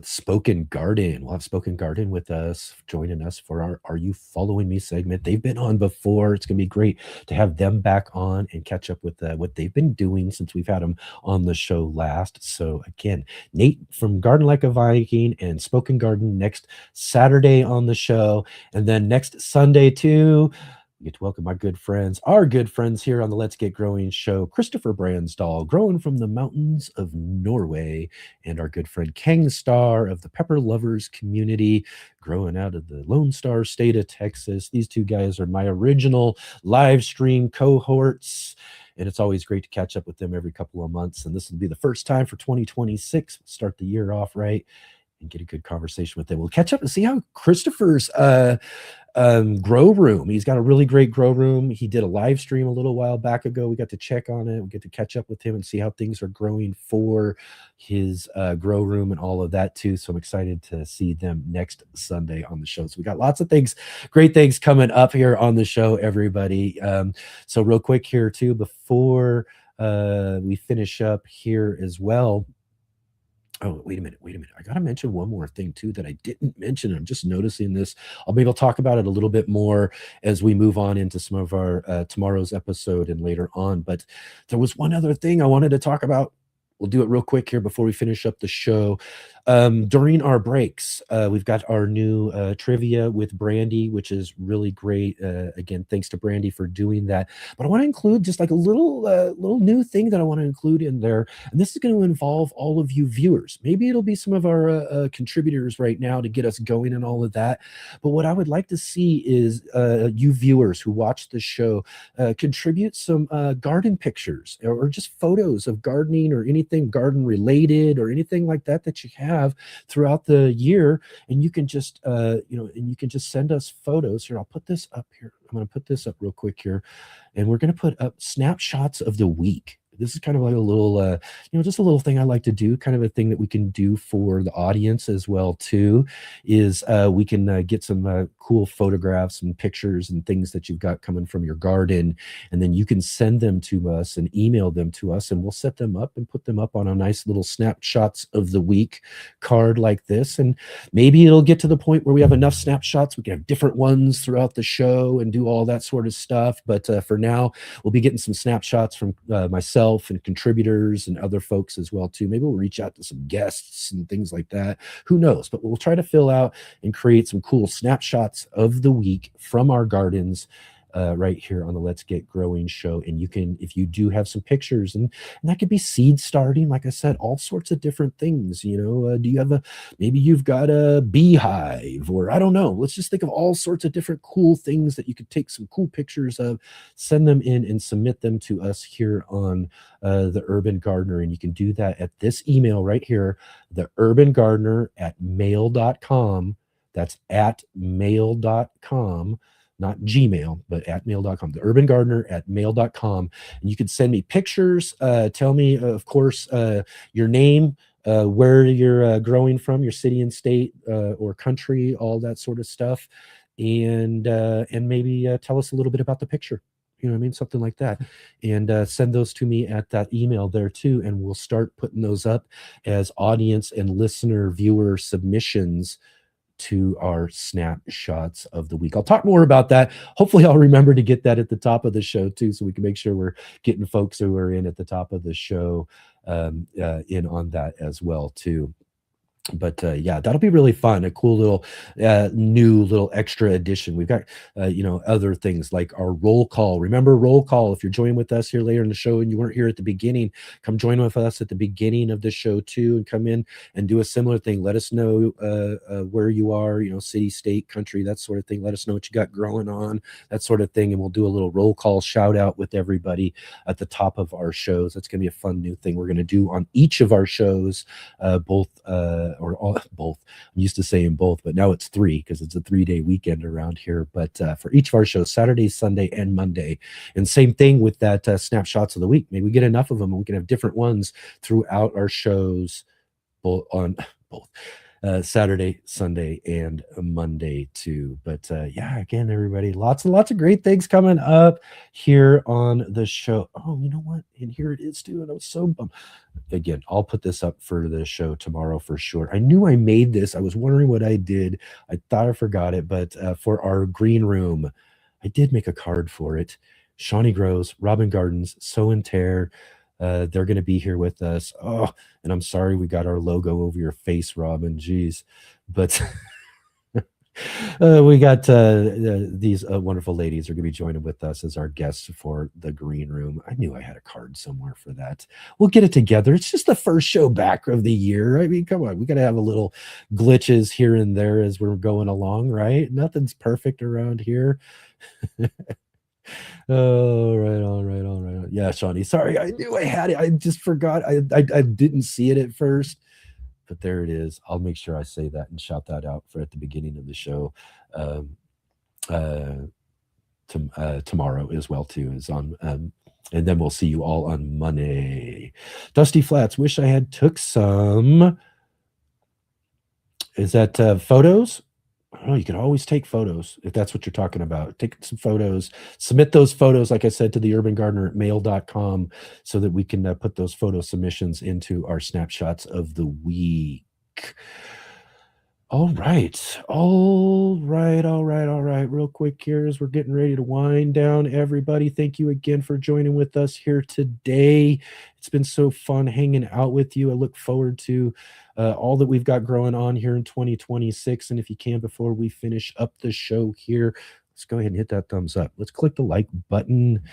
Spoken Garden. We'll have Spoken Garden with us, joining us for our Are You Following Me segment. They've been on before. It's going to be great to have them back on and catch up with what they've been doing since we've had them on the show last. So again, Nate from Garden Like a Viking and Spoken Garden next Saturday on the show. And then next Sunday too, we get to welcome our good friends here on the Let's Get Growing show, Christopher Bransdahl, growing from the mountains of Norway, and our good friend Kang Star of the Pepper Lovers community, growing out of the Lone Star State of Texas. These two guys are my original live stream cohorts, and it's always great to catch up with them every couple of months. And this will be the first time for 2026. We'll start the year off right and get a good conversation with them. We'll catch up and see how Christopher's grow room. He's got a really great grow room. He did a live stream a little while back ago. We got to check on it. We get to catch up with him and see how things are growing for his grow room and all of that too. So I'm excited to see them next Sunday on the show. So we got lots of things, great things coming up here on the show, everybody. So real quick here too, before we finish up here as well. Oh, wait a minute. I got to mention one more thing too that I didn't mention. I'm just noticing this. I'll talk about it a little bit more as we move on into some of our tomorrow's episode and later on. But there was one other thing I wanted to talk about. We'll do it real quick here before we finish up the show. During our breaks, we've got our new trivia with Brandy, which is really great. Again, thanks to Brandy for doing that. But I want to include just like a little new thing that I want to include in there, and this is going to involve all of you viewers. Maybe it'll be some of our contributors right now to get us going and all of that. But what I would like to see is you viewers who watch the show contribute some garden pictures or just photos of gardening or anything garden related or anything like that you have throughout the year, and you can just and you can just send us photos. Here, I'll put this up here. I'm going to put this up real quick here, and we're going to put up snapshots of the week. This is kind of like a little just a little thing I like to do, kind of a thing that we can do for the audience as well too, is we can get some cool photographs and pictures and things that you've got coming from your garden, and then you can send them to us and email them to us, and we'll set them up and put them up on a nice little snapshots of the week card like this. And maybe it'll get to the point where we have enough snapshots we can have different ones throughout the show and do all that sort of stuff. But for now, we'll be getting some snapshots from myself and contributors and other folks as well too. Maybe we'll reach out to some guests and things like that. Who knows? But we'll try to fill out and create some cool snapshots of the week from our gardens right here on the Let's Get Growing show. And you can, if you do have some pictures, and that could be seed starting, like I said, all sorts of different things. Do you have maybe you've got a beehive, or I don't know. Let's just think of all sorts of different cool things that you could take some cool pictures of, send them in and submit them to us here on the Urban Gardener. And you can do that at this email right here, theurbangardener@mail.com. That's at mail.com. Not Gmail, but at mail.com, theurbangardener@mail.com. And you can send me pictures. Tell me, of course, your name, where you're growing from, your city and state or country, all that sort of stuff. And maybe tell us a little bit about the picture. You know what I mean? Something like that. And send those to me at that email there too. And we'll start putting those up as audience and listener viewer submissions to our snapshots of the week. I'll talk more about that. Hopefully I'll remember to get that at the top of the show too, so we can make sure we're getting folks who are in at the top of the show in on that as well too. But yeah, that'll be really fun. A cool little new little extra edition. We've got other things like our roll call. Remember roll call. If you're joining with us here later in the show and you weren't here at the beginning, come join with us at the beginning of the show too, and come in and do a similar thing. Let us know where you are, city, state, country, that sort of thing. Let us know what you got growing on, that sort of thing, and we'll do a little roll call shout out with everybody at the top of our shows. That's going to be a fun new thing we're going to do on each of our shows, both both. I'm used to saying both, but now it's 3 because it's a 3-day weekend around here. But for each of our shows, Saturday, Sunday, and Monday. And same thing with that snapshots of the week. Maybe we get enough of them and we can have different ones throughout our shows, both Saturday, Sunday, and Monday too. But yeah, again, everybody, lots and lots of great things coming up here on the show. Oh, you know what? And here it is too. And I was so bummed. Again, I'll put this up for the show tomorrow for sure. I knew I made this. I was wondering what I did. I thought I forgot it, but for our green room, I did make a card for it. Shawnee Grows, Robin Gardens, Sow and Tear. They're going to be here with us. Oh, and I'm sorry we got our logo over your face, Robin. Jeez. But we got these wonderful ladies are going to be joining with us as our guests for the green room. I knew I had a card somewhere for that. We'll get it together. It's just the first show back of the year. I mean, come on. We got to have a little glitches here and there as we're going along, right? Nothing's perfect around here. Oh, right on. Yeah, Shawnee. Sorry, I knew I had it. I just forgot. I didn't see it at first, but there it is. I'll make sure I say that and shout that out for at the beginning of the show. Tomorrow as well too is on. And then we'll see you all on Monday. Dusty Flats. Wish I had took some. Is that photos? Oh, you can always take photos if that's what you're talking about. Take some photos, submit those photos, like I said, to the Urban Gardener at mail.com so that we can put those photo submissions into our snapshots of the week. All right. All right. All right. All right. Real quick here as we're getting ready to wind down, everybody. Thank you again for joining with us here today. It's been so fun hanging out with you. I look forward to all that we've got growing on here in 2026. And if you can, before we finish up the show here, let's go ahead and hit that thumbs up. Let's click the like button.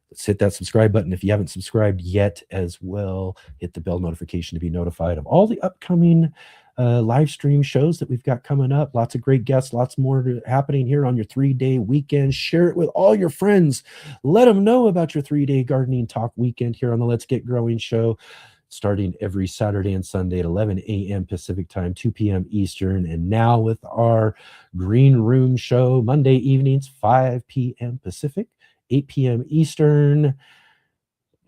Let's hit that subscribe button if you haven't subscribed yet as well. Hit the bell notification to be notified of all the upcoming live stream shows that we've got coming up. Lots of great guests, lots more happening here on your 3-day weekend. Share it with all your friends. Let them know about your 3-day gardening talk weekend here on the Let's Get Growing show, starting every Saturday and Sunday at 11 a.m. Pacific time, 2 p.m. Eastern. And now with our Green Room show, Monday evenings, 5 p.m. Pacific, 8 p.m. Eastern.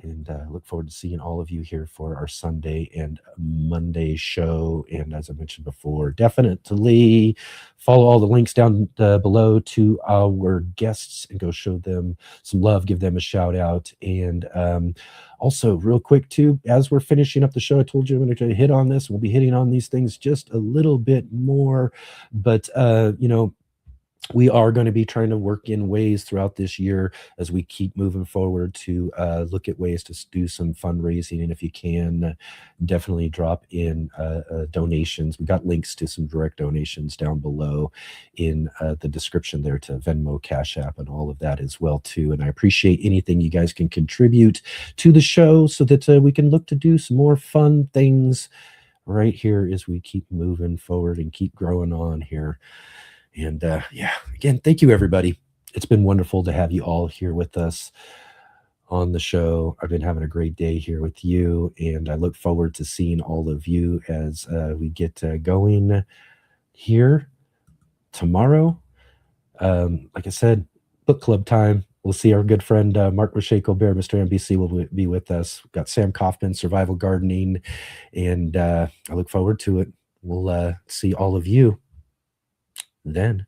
And look forward to seeing all of you here for our Sunday and Monday show. And as I mentioned before, definitely follow all the links down below to our guests and go show them some love, give them a shout out. And also, real quick, too, as we're finishing up the show, I told you I'm going to hit on this. We'll be hitting on these things just a little bit more. But, we are going to be trying to work in ways throughout this year as we keep moving forward to look at ways to do some fundraising. And if you can, definitely drop in donations. We got links to some direct donations down below in the description there to Venmo, Cash App, and all of that as well too. And I appreciate anything you guys can contribute to the show so that we can look to do some more fun things right here as we keep moving forward and keep growing on here. And again, thank you, everybody. It's been wonderful to have you all here with us on the show. I've been having a great day here with you, and I look forward to seeing all of you as we get going here tomorrow. Like I said, book club time. We'll see our good friend Mark Rochelle Bear, Mr. NBC, will be with us. We've got Sam Kaufman, Survival Gardening, and I look forward to it. We'll see all of you then.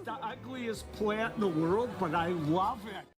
The ugliest plant in the world, but I love it.